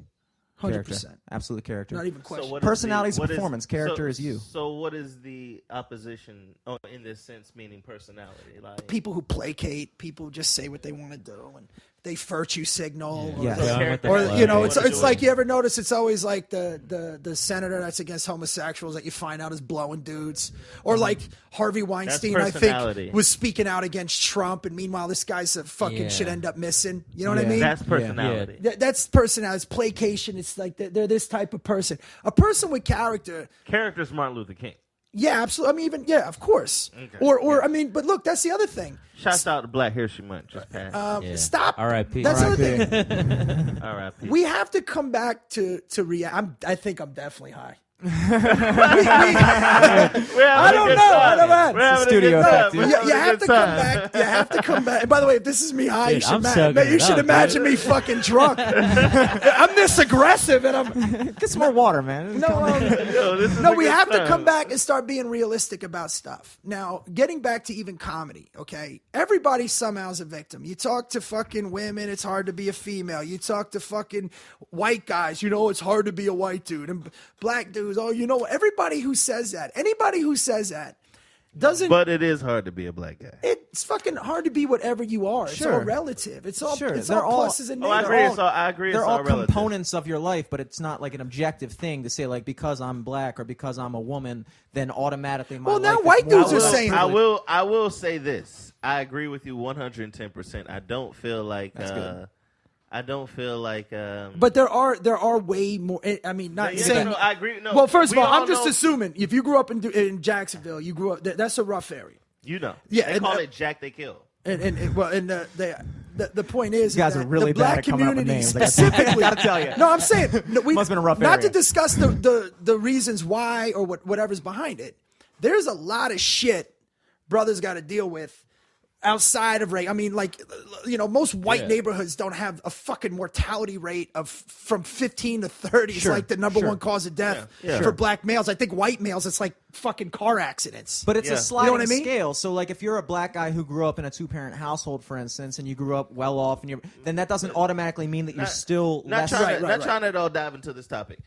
100%. Character. Absolute character. Not even question. what is Personality is what performance. Character is you. So what is the opposition in this sense, meaning personality? Like People who placate, people who just say what they want to do, and they virtue signal. Yeah. Or, Yeah. Going with the or flow. you know, What it's are you it's like doing? you ever notice it's always like the senator that's against homosexuals that you find out is blowing dudes, or like Harvey Weinstein, I personality. think, was speaking out against Trump, and meanwhile this guy's a fucking Yeah. should end up missing. You know what I Yeah. mean? that's personality. That's personality. It's placation. It's like they're this type of person. A person with character. Character's Martin Luther King. Yeah, absolutely. I mean, of course. Okay. Or I mean, but look, that's the other thing. Shouts out to Black History Month. Just passed. Yeah. Stop. R.I.P. That's the other R.I.P. thing. R.I.P. We have to come back to reality. I think I'm definitely high. I don't know. I don't know. We're having a Studio good time. effect, We're dude. having You a have good to come time. back. You have to come back. And by the way, if this is me high, Dude, you should, I'm soaking you it should up, imagine dude. me fucking drunk. I'm this aggressive, and I'm Get some more water, man. no. Yo, this is No, a we good have to time. come back and start being realistic about stuff. Now, getting back to even comedy, okay? Everybody somehow is a victim. You talk to fucking women, it's hard to be a female. You talk to fucking white guys, it's hard to be a white dude. And black dudes, everybody who says that, anybody who says that, doesn't. But it is hard to be a black guy. It's fucking hard to be whatever you are. It's all Sure. relative. It's all Sure. it's They're all all- pluses and Oh, I negatives. agree. I agree. They're It's all relative. components of your life, but it's not like an objective thing to say like because I'm black or because I'm a woman, then automatically my Well, now life is white more dudes are well saying- privileged. I will say this. I agree with you 110%. I don't feel like good. I don't feel like But there are way more. I mean, not yeah, saying. no, I agree. No, Well, first of we all, all I'm just know- assuming if you grew up in Jacksonville, you grew up. That's a rough area. Yeah, Yeah, they and, call it Jack they kill. And the point is, You guys that are really the bad black at coming up with community names. I gotta- specifically. gotta tell you. No, I'm saying we Must've been a rough not area. to discuss the reasons why or whatever's behind it. There's a lot of shit brothers got to deal with outside of race. I mean, like, most white neighborhoods don't have a fucking mortality rate of from 15 to 30. It's Sure, like the number sure. one cause of death Yeah. for black males. I think white males, it's like fucking car accidents. But it's Yeah. a sliding You know what I mean? scale. So, like, if you're a black guy who grew up in a two-parent household, for instance, and you grew up well off, and then that doesn't automatically mean that you're still Not less. trying to right. not trying to all dive into this topic.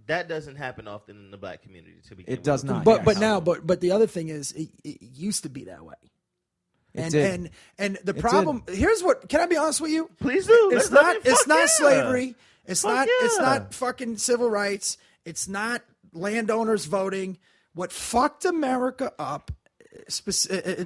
That doesn't happen often in the black community. To begin It does with. not. But the other thing is, it used to be that way. And the problem here's what. Can I be honest with you? Please do. It's not slavery. It's not fucking civil rights. It's not landowners voting. What fucked America up,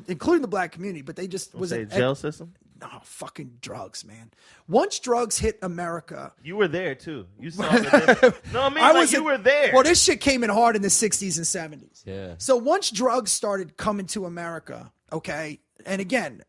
including the black community, but they just was a jail system. No, fucking drugs, man. Once drugs hit America, you were there too. You saw the No, I mean, you were there. Well, this shit came in hard in the 60s and 70s. Yeah. So once drugs started coming to America, okay, and again,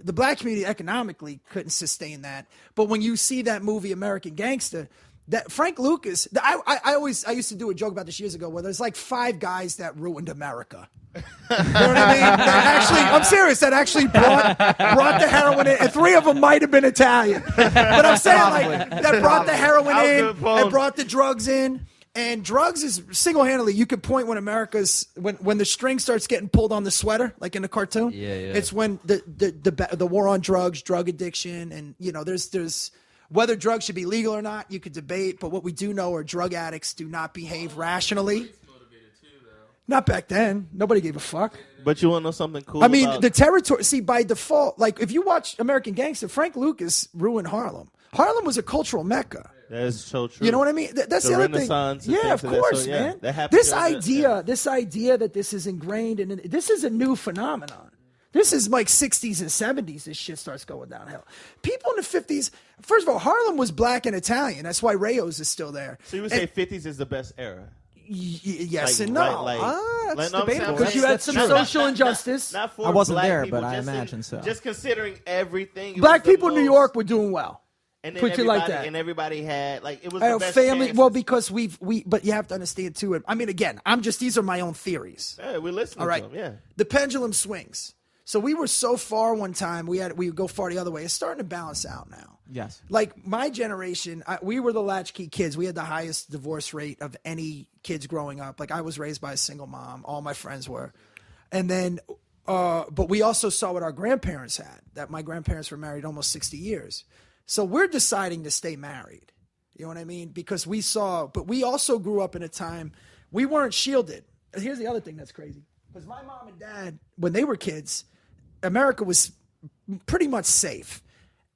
the black community economically couldn't sustain that. But when you see that movie American Gangster, that Frank Lucas, I used to do a joke about this years ago, where there's like 5 guys that ruined America. You know what I mean? That actually, I'm serious. That actually brought the heroin in, and 3 of them might have been Italian. But I'm saying like that brought the heroin in and brought the drugs in. And drugs is single-handedly, you could point when America's when the string starts getting pulled on the sweater, like in the cartoon. Yeah. It's when the war on drugs, drug addiction, and there's whether drugs should be legal or not, you could debate. But what we do know are drug addicts do not behave rationally. Not back then. Nobody gave a fuck. But you want to know something cool? I mean, the territory. See, by default, like if you watch American Gangster, Frank Lucas ruined Harlem. Harlem was a cultural mecca. That is so true. You know what I mean? That's the other thing. Renaissance. Yeah, of course, so, yeah, man. That happened This idea that this is ingrained in this is a new phenomenon. This is like 60s and 70s. This shit starts going downhill. People in the 50s. First of all, Harlem was black and Italian. That's why Rayo's is still there. So you would say 50s is the best era. Yes like, and no. That's no, debatable. Because you had some social injustice. Not for I wasn't black there, people, but I just imagine so. Just considering everything. Black people in New York were doing well. And then Put you like that. And everybody had it was the best family. chances. Well, because but you have to understand too. I mean, again, these are my own theories. Yeah, we're listening. All right. To them, yeah. The pendulum swings. So we were so far one time. We would go far the other way. It's starting to balance out now. Yes. Like my generation, we were the latchkey kids. We had the highest divorce rate of any kids growing up. Like I was raised by a single mom. All my friends were. And then, but we also saw what our grandparents had. That my grandparents were married almost 60 years. So we're deciding to stay married. You know what I mean? Because but we also grew up in a time we weren't shielded. And here's the other thing that's crazy. Because my mom and dad, when they were kids, America was pretty much safe.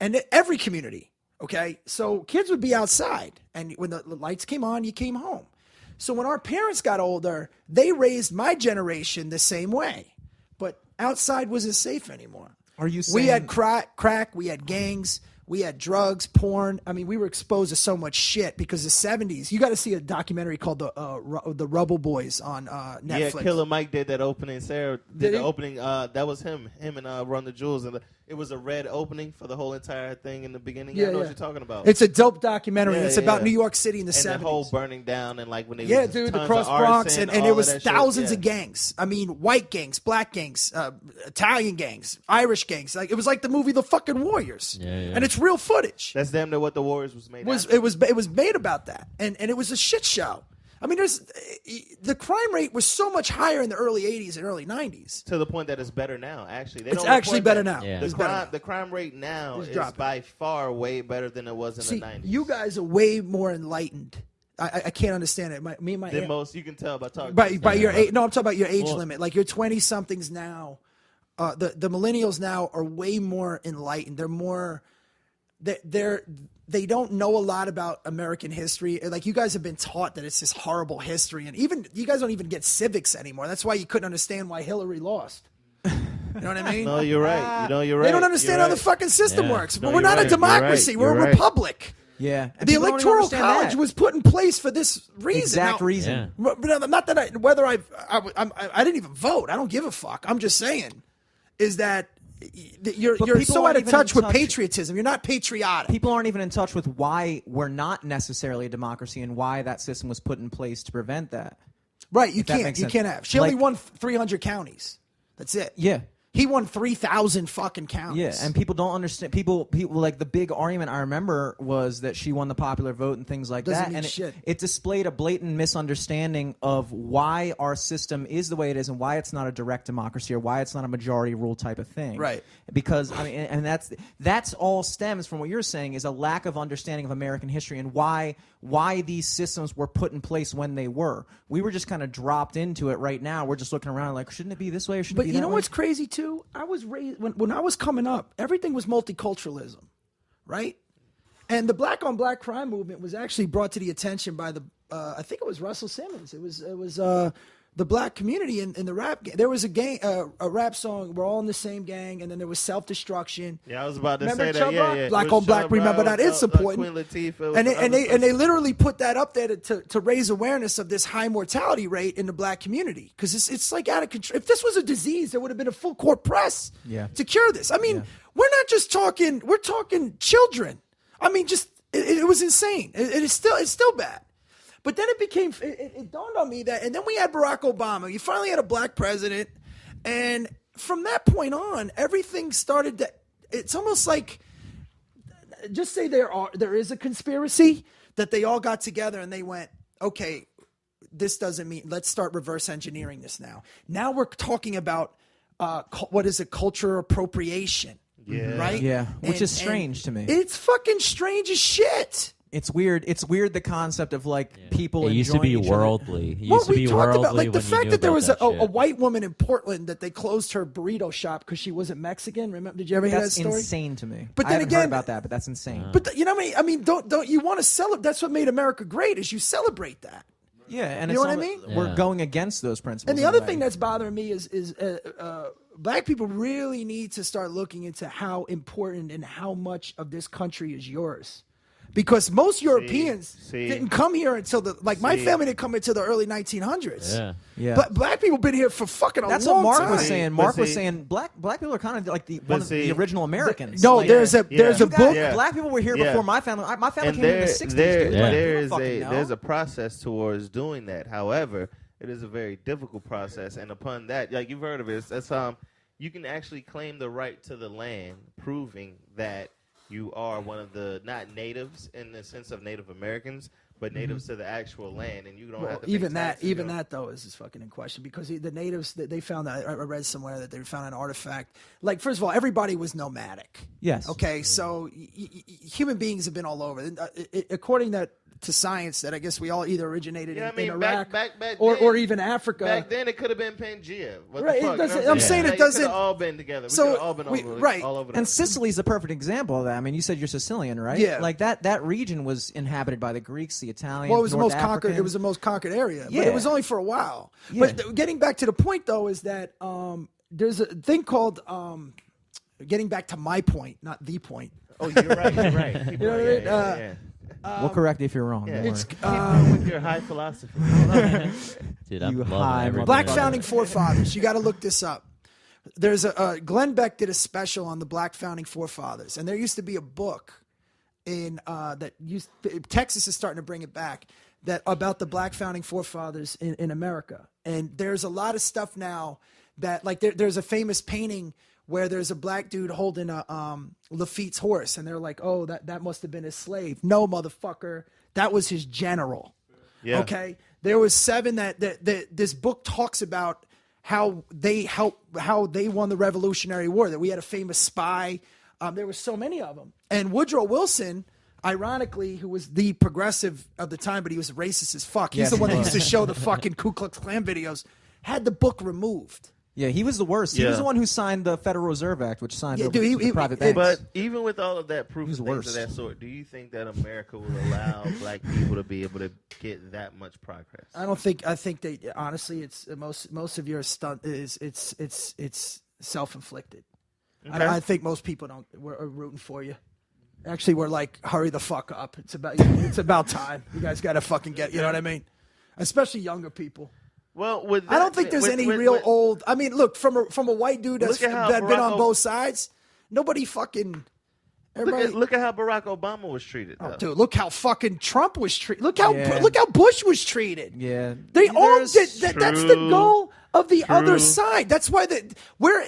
And every community, okay? So kids would be outside. And when the lights came on, you came home. So when our parents got older, they raised my generation the same way. But outside wasn't safe anymore. Are you saying... We had crack, we had gangs, we had drugs, porn. I mean, we were exposed to so much shit because the 70s. You got to see a documentary called the Rubble Boys on Netflix. Yeah, Killer Mike did that opening. Sarah did he? the opening. That was him and Run the Jewels. And it was a red opening for the whole entire thing in the beginning. I know what you're talking about. It's a dope documentary. Yeah, it's about New York City in the 70s. And the whole burning down and like when they the cross Bronx and it was thousands of gangs. I mean, white gangs, black gangs, Italian gangs, Irish gangs. Like it was like the movie The fucking Warriors. And it's real footage. That's damn near what The Warriors was made. It was made about that, and it was a shit show. I mean, the crime rate was so much higher in the early 80s and early 90s. To the point that it's better now, actually. It's actually better now. Yeah. The crime rate now is by far way better than it was in the 90s. You guys are way more enlightened. I can't understand it. Me and my than most, you can tell by talking. By your age. No, I'm talking about your age limit. Like you're 20-somethings now. The millennials now are way more enlightened. They're more... They don't know a lot about American history. Like you guys have been taught that it's this horrible history, and even you guys don't even get civics anymore. That's why you couldn't understand why Hillary lost. You know what I mean? No, you're right. You're right. They don't understand how the fucking system works. But we're not a democracy. We're a republic. Yeah. The Electoral College was put in place for this reason. Exact reason. Yeah. Not that I didn't even vote. I don't give a fuck. I'm just saying, is that. You're so out of touch with patriotism. You're not patriotic. People aren't even in touch with why we're not necessarily a democracy and why that system was put in place to prevent that. Right. You can't have. She only won 300 counties. That's it. Yeah. He won 3,000 fucking counts. Yeah, and people don't understand. People like the big argument I remember was that she won the popular vote and things like Doesn't that. mean And shit. it displayed a blatant misunderstanding of why our system is the way it is and why it's not a direct democracy or why it's not a majority rule type of thing. Right. Because I mean, and that's all stems from what you're saying is a lack of understanding of American history and why these systems were put in place when they were. We were just kind of dropped into it right now. We're just looking around like, shouldn't it be this way or shouldn't it But be you that know way? what's crazy too? I was raised when I was coming up, everything was multiculturalism, right? And the black on black crime movement was actually brought to the attention by the I think it was Russell Simmons. It was the black community in the rap gang. There was a rap song. We're all in the same gang, and then there was self destruction. Yeah, I was about to Remember say that. Chubb Rock? Yeah. Black With on black. Chubb Remember Rock, that? It's important. Queen Latifah, And they literally put that up there to raise awareness of this high mortality rate in the black community because it's like out of control. If this was a disease, there would have been a full court press to cure this. I mean, we're not just talking. We're talking children. I mean, just it was insane. It's still bad. But then it dawned on me that, and then we had Barack Obama. You finally had a black president, and from that point on, everything started to. It's almost like, just say there is a conspiracy that they all got together and they went, okay, this doesn't mean. Let's start reverse engineering this now. Now we're talking about what is it, culture appropriation? Yeah. Right. Yeah, which is And strange to me. It's fucking strange as shit. It's weird. It's weird the concept of like people. It used to enjoying be each other. worldly. It used What to we be talked worldly about, like the when you fact knew that there about was that a shit. white woman in Portland that they closed her burrito shop because she wasn't Mexican. Remember? Did you ever hear That's that story? insane to me. But I then haven't again- heard about that, but that's insane. But you know what I mean? Don't you want to celebrate? That's what made America great. Is you celebrate that. Yeah, and You it's know what I almo- mean? We're Yeah. going against those principles. And the in a other way. thing that's bothering me is black people really need to start looking into how important and how much of this country is yours. Because most Europeans didn't come here until my family didn't come until the early 1900s. Yeah. But black people been here for fucking a That's long what Mark time. was saying. But Mark was see- saying black people are kind of like the see- original Americans. No, Like, there's a you book. guys- Yeah. Black people were here Yeah. before my family. My family And came here in the 60s. dude. Like, you don't fucking know. there's a process towards doing that. However, it is a very difficult process, and upon that, like you've heard of it, it's you can actually claim the right to the land, proving that you are one of the not natives in the sense of Native Americans, but natives to the actual land, and you don't have to pay Even taxes, you know? that though is fucking in question because the natives that they found that I read somewhere that they found an artifact. Like first of all, everybody was nomadic. Yes. Okay, so human beings have been all over. According to science, that I guess we all either originated Yeah, I in mean, Iraq back or then- even Africa. Back then, it could have been Pangea. What Right, it the fuck? doesn't- You know what I'm saying it Like, doesn't- could have all been together. We So, could have all been right. all over. And the Sicily's a perfect example of that. I mean, you said you're Sicilian, right? Yeah. Like that region was inhabited by the Greeks, the Italians. Well, it was the North most conquered. Africans. It was the most conquered area, but Yeah. it was only for a while. Yeah. But getting back to the point, though, is that there's a thing called getting back to my point, not the point. Oh, you're right. You're right. You know what I mean? Yeah. We'll correct you if you're wrong. Yeah. Don't It's worry. With your high philosophy. Dude, I'm You loving high everything. Black motherfucker. founding forefathers. You got to look this up. There's Glenn Beck did a special on the Black founding forefathers, and there used to be a book in Texas is starting to bring it back that about the Black founding forefathers in America, and there's a lot of stuff now that like there's a famous painting where there's a black dude holding a Lafitte's horse, and they're like, oh, that must have been his slave. No, motherfucker, that was his general. Yeah. Okay, there was 7 that this book talks about how they won the Revolutionary War. That we had a famous spy. There were so many of them. And Woodrow Wilson, ironically, who was the progressive of the time, but he was racist as fuck. He's Yes, the one he that was. used to show the fucking Ku Klux Klan videos. Had the book removed. Yeah, he was the worst. He was Yeah. the one who signed the Federal Reserve Act, which signed Yeah, over dude, to the he- private it- banks. But even with all of that proof He's and things worse. of that sort, do you think that America will allow black people to be able to get that much progress? I don't think. I think they honestly, it's most of your stunt is it's self-inflicted. Okay. I think most people are rooting for you. Actually, we're like, hurry the fuck up. It's about time. You guys got to fucking get. You know what I mean? Especially younger people. Well, with I don't think there's any real old. I mean, look from a white dude that's Look at how that been Barack on both sides. Nobody fucking. Look at how Barack Obama was treated. Oh, though. dude, look how fucking Trump was treated. Look how Bush was treated. Yeah. They all did. That's the True. goal of the True. other side. That's why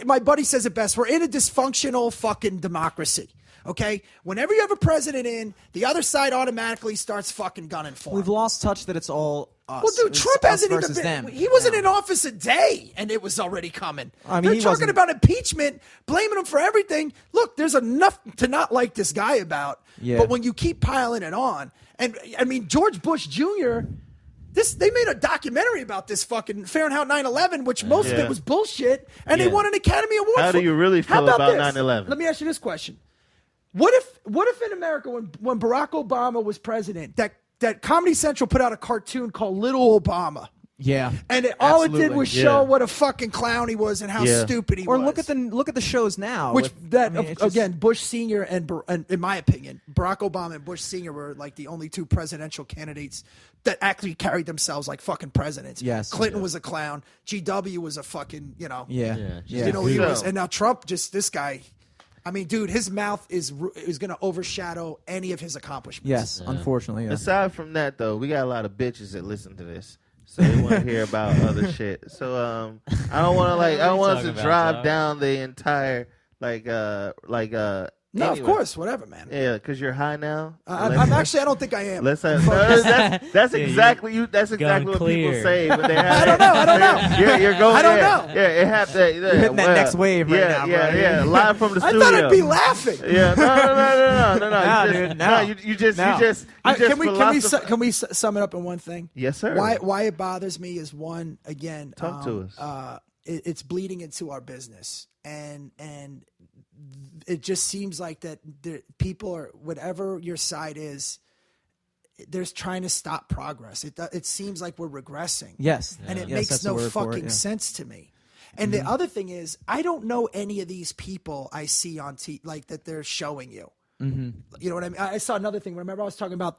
my buddy says it best. We're in a dysfunctional fucking democracy. Okay? Whenever you have a president in, the other side automatically starts fucking gunning for him. We've lost touch that it's all us. Well, dude, It's Trump us hasn't even versus been. them. He wasn't in office a day, and it was already coming. I mean, They're he talking wasn't- about impeachment, blaming him for everything. Look, there's enough to not like this guy about. Yeah. But when you keep piling it on, and I mean, George Bush Jr., they made a documentary about this fucking Fahrenheit 9/11, which most of Yeah. it was bullshit, and they Yeah. won an Academy Award. How do you really How feel about this? 9/11? Let me ask you this question: What if in America, when Barack Obama was president, that Comedy Central put out a cartoon called Little Obama? Yeah. And all it did Absolutely. was show Yeah. what a fucking clown he was and how Yeah. stupid he Or was. look at the shows now. Which it's just- again, Bush Senior and in my opinion, Barack Obama and Bush Senior were like the only two presidential candidates that actually carried themselves like fucking presidents. Yes. Clinton was a clown. GW was a fucking Yeah. Yeah. Yeah. you know he So- was, and now Trump, just this guy. I mean, dude, his mouth is going to overshadow any of his accomplishments. Yes, unfortunately. Yeah. Aside from that, though, we got a lot of bitches that listen to this, so they want to hear about other shit. So I don't want to I don't want us to talking about, drive dog? down the entire No, of anyway. course, whatever, man. Yeah, because you're high now. I'm actually, I don't think I am. Let's have, that's exactly you. That's exactly what people clear. say. But they have, I don't know. You're going. I don't yeah, know. Yeah, it have to. You're hitting that next wave right now, Yeah, bro. yeah. Live from the I studio. thought I'd be laughing. Yeah, no. No, You dude, just, no. you just Can we sum it up in one thing? Yes, sir. Why it bothers me is one, again, Talk to us. It's bleeding into our business, and it just seems like that people are, whatever your side is, they're trying to stop progress. It seems like we're regressing. Yes. And it Yes, makes that's the no word for it, fucking yeah. sense to me. And the other thing is, I don't know any of these people I see on like that they're showing you. You know what I mean? I saw another thing. Remember, I was talking about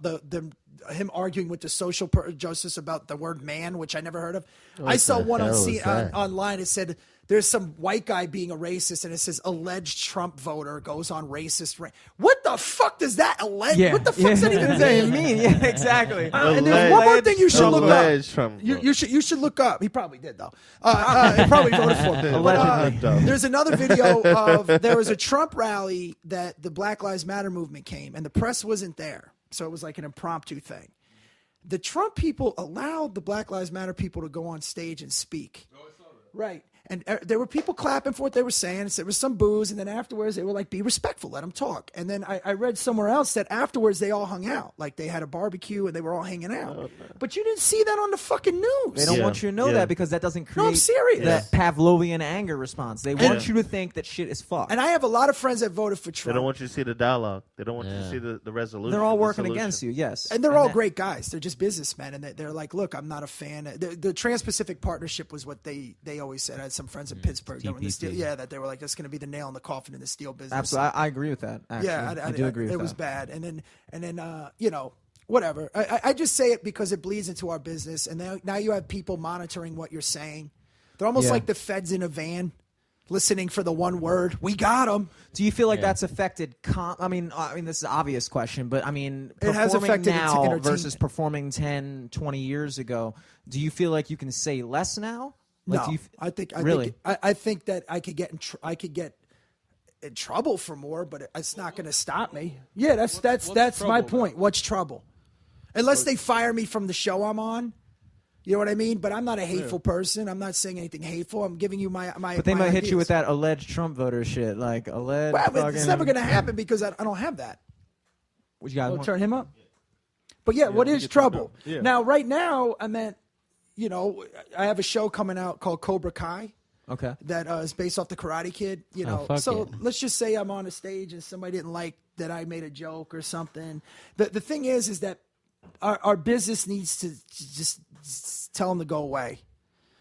him arguing with the social justice about the word "man," which I never heard of. I saw the one hell is that? online. It said there's some white guy being a racist, and it says alleged Trump voter goes on racist. What the fuck does that allege? Yeah. What the fuck does that even What does that mean? mean? Yeah, exactly. And there's one more thing you should look up. Alleged Trump You should look up. He probably did though. He probably voted for him. Allegedly. There's another video of there was a Trump rally that the Black Lives Matter movement came, and the press wasn't there, so it was like an impromptu thing. The Trump people allowed the Black Lives Matter people to go on stage and speak. Oh, I saw that. Right. And there were people clapping for what they were saying. So there was some boos. And then afterwards, they were like, be respectful, let them talk. And then I read somewhere else that afterwards they all hung out. Like they had a barbecue and they were all hanging out. But you didn't see that on the fucking news. They don't Yeah. want you to know Yeah. that because that doesn't create No, I'm serious. that Pavlovian anger response. They want you to think that shit is fucked. And I have a lot of friends that voted for They Trump. don't want you to see the dialogue. They don't want you to see the resolution. They're all the working solution. against you, yes. And they're all that- great guys. They're just businessmen, and they're like, "Look, I'm not a fan." The Trans-Pacific Partnership was what they always said. I had some friends in Pittsburgh that were in the steel, TPP. that they were like, "That's going to be the nail in the coffin in the steel business." Absolutely. I agree with that, actually. Yeah, I do agree with it that. was bad, and then you know, whatever. I just say it because it bleeds into our business, and now you have people monitoring what you're saying. They're almost Yeah. like the feds in a van, listening for the one word. We got them. Do you feel like that's affected? I mean, this is an obvious question, but I mean, It has performing affected now entertainment. versus performing 10, 20 years ago. Do you feel like you can say less now? Like, No, do you I think really? I think that I could get in trouble for more, but it's not going to stop me. Yeah, that's my trouble, point. What's trouble? Unless they fire me from the show I'm on. You know what I mean? But I'm not a hateful person. I'm not saying anything hateful. I'm giving you my. But they my might hit you ideas. with that alleged Trump voter shit, like alleged. Well, but it's fucking- never going to happen because I don't have that. What you got? I'll turn him up. But yeah, what is trouble? Yeah. Now, right now, I meant, you know, I have a show coming out called Cobra Kai. Okay. That is based off the Karate Kid, you know. fuck So yeah. let's just say I'm on a stage and somebody didn't like that I made a joke or something. The thing is that our business needs to just tell them to go away.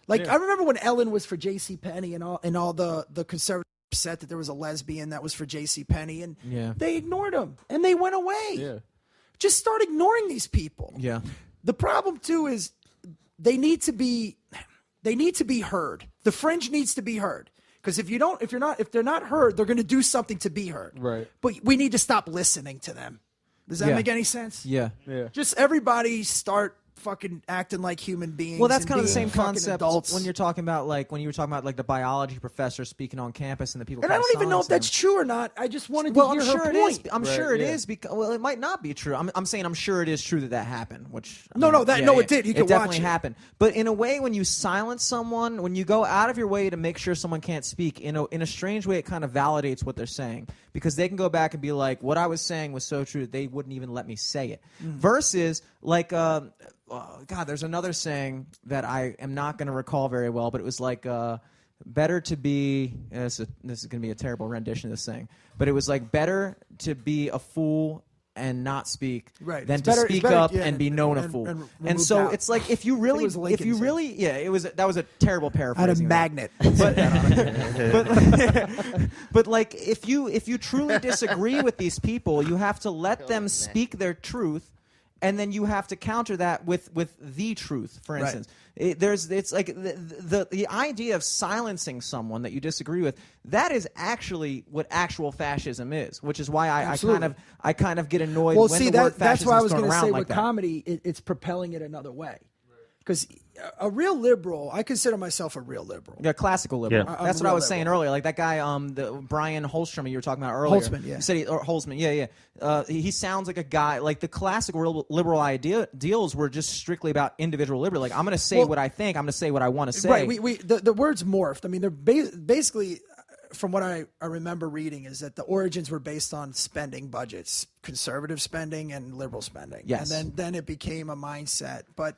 Like I remember when Ellen was for J.C. Penney and all the conservatives upset that there was a lesbian that was for J.C. Penney, and they ignored them and they went away. Yeah. Just start ignoring these people. Yeah. The problem too is they need to be heard. The fringe needs to be heard. Because if they're not heard, they're going to do something to be heard. Right. But we need to stop listening to them. Does that Yeah. make any sense? Yeah. Just everybody start fucking acting like human beings. Well, that's and kind of the being same fucking concept adults. when you were talking about like the biology professor speaking on campus and the people. And I kinda don't even know if silence that's him. true or not. I just wanted Well, to hear I'm sure her it is. point. I'm Right, sure it yeah. is because well, it might not be true. I'm saying I'm sure it is true that happened. Which it did. You it can definitely watch it. happened. But in a way, when you silence someone, when you go out of your way to make sure someone can't speak, in a strange way, it kind of validates what they're saying because they can go back and be like, "What I was saying was so true that they wouldn't even let me say it." Versus like. God, there's another saying that I am not going to recall very well, but it was like better to be. This is going to be a terrible rendition of this saying, but it was like better to be a fool and not speak Right. than It's to better- speak it's better- up yeah, and be known a and- fool. and And remove so doubt. it's like if you I think really, it was Lincoln that was a terrible Out of paraphrasing. magnet. But like if you truly disagree with these people, you have to let them speak their truth, and then you have to counter that with the truth. For Right. instance, it's like the idea of silencing someone that you disagree with. That is actually what actual fascism is, which is why I kind of get annoyed. Well, when see, the word that's why I fascism was is thrown going to around say like with that. comedy, it's propelling it another way. Because a real liberal, I consider myself a real liberal. Yeah, classical liberal. Yeah. I'm That's a what I real was saying liberal. earlier. Like that guy, the Brian Holstrom you were talking about earlier. Holtzman, yeah. You said Holtzman, yeah. He sounds like a guy like the classical liberal ideals were just strictly about individual liberty. Like I'm going to say what I think. I'm going to say what I want to say. Right. The words morphed. I mean, they're basically, from what I remember reading, is that the origins were based on spending budgets, conservative spending and liberal spending. Yes. And then it became a mindset. But,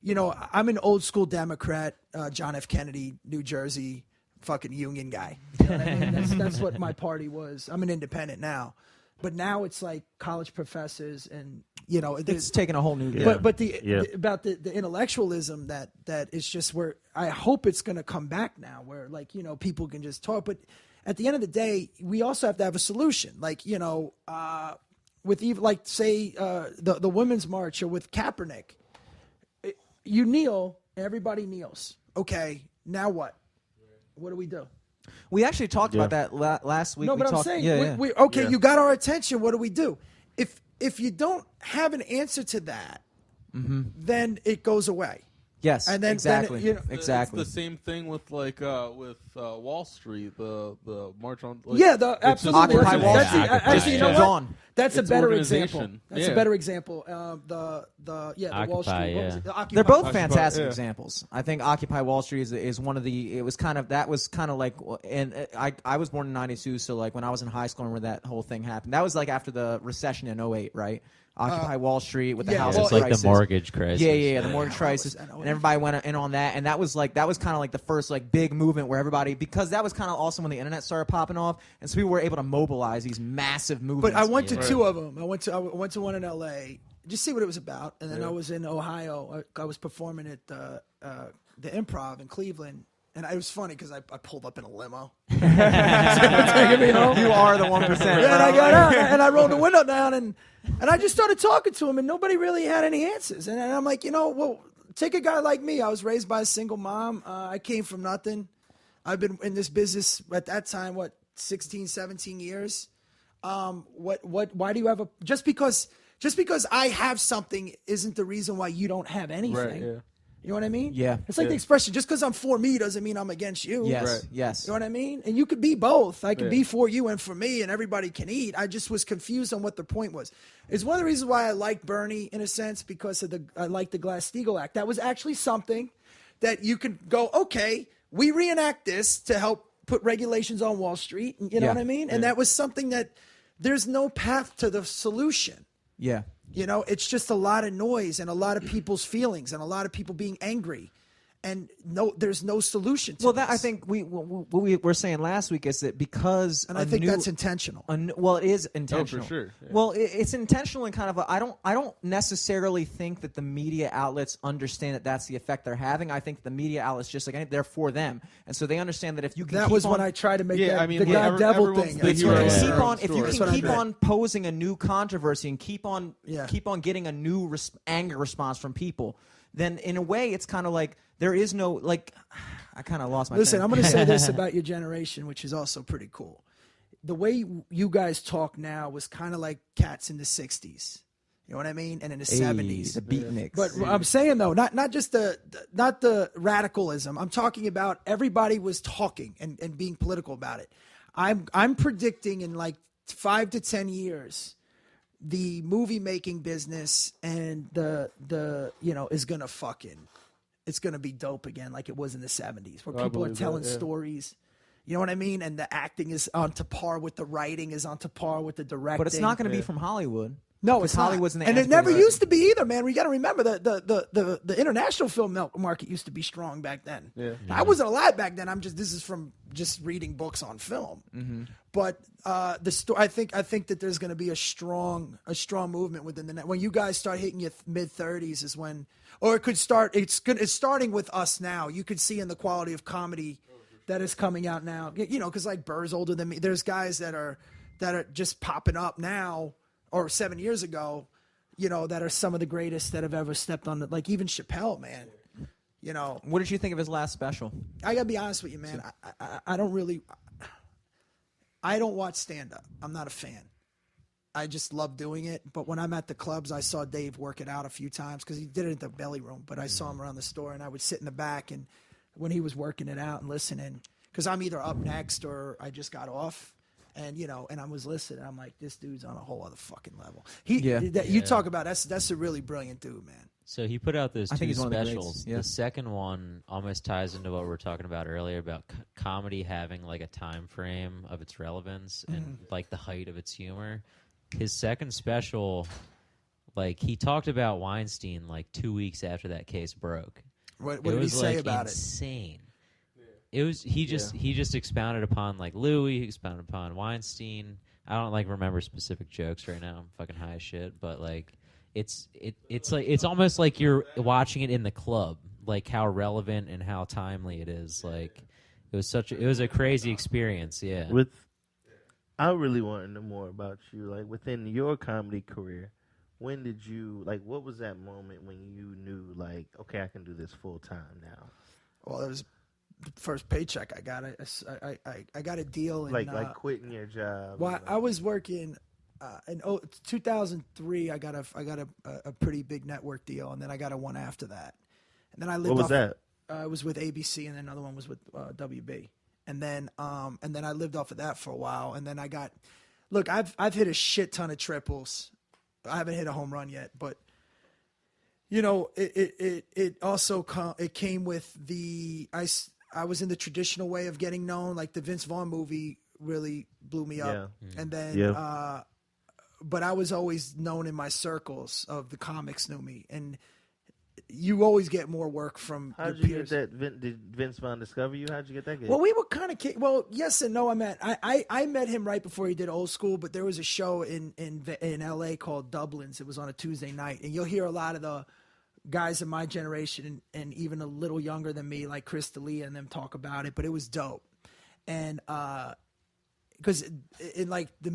you know, I'm an old school Democrat, John F. Kennedy, New Jersey, fucking union guy. You know what I mean? That's what my party was. I'm an independent now. But now it's like college professors and, you know, It's taken a whole new. But about the intellectualism that is just where I hope it's going to come back now, where like, you know, people can just talk. But at the end of the day, we also have to have a solution. Like, you know, with even like say the Women's March or with Kaepernick, you kneel, everybody kneels. Okay, now what? What do we do? We actually talked about that last week. No, we but I'm talked, saying, okay, you got our attention. What do we do? If you don't have an answer to that, then it goes away. Yes, And then exactly. you know, exactly. It's the same thing with like Wall Street, the march on. Like, Yeah, it's absolutely. just Occupy Wall That's Street. actually, Just you know goes what? on. That's a It's better organization. example. That's Yeah. a better example. The Wall Street. Occupy, What was yeah. it? The Occupy They're both Wall fantastic yeah. examples. I think Occupy Wall Street is one of the. It was kind of that was kind of like, and I was born in '92, so like when I was in high school and where that whole thing happened, that was like after the recession in '08, right? Occupy Wall Street with the yeah, housing well, It's like crisis. the mortgage crisis. Yeah, the mortgage crisis, that and everybody went in on that, and that was kind of like the first like big movement where everybody, because that was kind of also when the internet started popping off, and so people were able to mobilize these massive movements. But I went to Yeah. two of them. I went to one in L.A. just see what it was about, and then I was in Ohio. I was performing at the Improv in Cleveland. And it was funny because I pulled up in a limo. Taking me home. You are the 1%. Yeah, and I got out and I rolled the window down and I just started talking to him and nobody really had any answers. And I'm like, you know, well, take a guy like me. I was raised by a single mom. I came from nothing. I've been in this business at that time, 16, 17 years. Why do you have just because I have something isn't the reason why you don't have anything. Right, yeah. You know what I mean? Yeah. It's like the expression, just because I'm for me doesn't mean I'm against you. Yes, Right. yes. You know what I mean? And you could be both. I could be for you and for me, and everybody can eat. I just was confused on what the point was. It's one of the reasons why I like Bernie, in a sense, because I like the Glass-Steagall Act. That was actually something that you could go, okay, we reenact this to help put regulations on Wall Street. You know Yeah. what I mean? And that was something that there's no path to the solution. Yeah. You know, it's just a lot of noise and a lot of people's feelings and a lot of people being angry. And there's no solution to Well, this. I think what we were saying last week is that because And I think that's intentional. Well, it is intentional. sure, yeah. Well, it's intentional and kind of. I don't necessarily think that the media outlets understand that that's the effect they're having. I think the media outlets just like they're for them, and so they understand that if you can. That keep was on, when I tried to make Yeah, that I mean, the yeah, God devil everyone's thing. the That's hero what I of said. their keep own on if you story. That's can what I keep meant. on posing a new controversy and keep on Yeah. keep on getting a new anger response from people, then in a way it's kind of like there is no like. I kind of lost my. Listen, train. I'm going to say this about your generation, which is also pretty cool. The way you guys talk now was kind of like cats in the '60s. You know what I mean? And in the '70s, the beatniks. But I'm saying though, not just not the radicalism. I'm talking about everybody was talking and being political about it. I'm predicting in like 5 to 10 years, the movie making business and the is gonna it's gonna be dope again, like it was in the '70s, where people are telling stories. You know what I mean? And the acting is on to par with the writing, is on to par with the directing. But it's not going to be from Hollywood. No, it's Hollywood's not. in the And it ass never for used to be either, man. We got to remember that the international film market used to be strong back then. Yeah. I wasn't alive back then. This is from just reading books on film. Mm-hmm. But I think that there's going to be a strong movement within the net. When you guys start hitting your mid-30s is when, or it could start. It's starting with us now. You could see in the quality of comedy that is coming out now. You know, because like Burr's older than me. There's guys that are just popping up now, or 7 years ago, you know, that are some of the greatest that have ever stepped on like even Chappelle, man. You know, What did you think of his last special? I gotta be honest with you, man. I don't watch stand up. I'm not a fan. I just love doing it. But when I'm at the clubs, I saw Dave work it out a few times because he did it at the Belly Room. But I saw him around the store, and I would sit in the back and when he was working it out and listening, because I'm either up next or I just got off. And and I was listening. I'm like, this dude's on a whole other fucking level. You talk about that's a really brilliant dude, man. So he put out those I think two he's one of the specials. greats, yeah. The second one almost ties into what we were talking about earlier about comedy having like a time frame of its relevance and like the height of its humor. His second special, like he talked about Weinstein like 2 weeks after that case broke. What did he say about insane. It was he just expounded upon like Louis, he expounded upon Weinstein. I don't like remember specific jokes right now. I'm fucking high as shit, but like it's like it's almost like you're watching it in the club, like how relevant and how timely it is. Like it was a crazy experience. Yeah. I really want to know more about you. Like within your comedy career, when did you what was that moment when you knew like, okay, I can do this full time now? Well, it was the first paycheck I got. I got a deal in, like quitting your job. Well, I was working in 2003. I got a pretty big network deal, and then I got a one after that. And then I lived. What was that? It was with ABC, and then another one was with WB. And then I lived off of that for a while. And then I've hit a shit ton of triples. I haven't hit a home run yet, but it also came with I was in the traditional way of getting known. Like the Vince Vaughn movie really blew me up. Yeah. And then, but I was always known in my circles of the comics knew me. And you always get more work from How'd your you peers. get that? Did Vince Vaughn discover you? How'd you get that gig? Well, we were kind of well, yes and no. I met him right before he did Old School, but there was a show in L.A. called Dublin's. It was on a Tuesday night, and you'll hear a lot of the guys in my generation and even a little younger than me, like Chris D'Elia and them, talk about it. But it was dope, and because in like the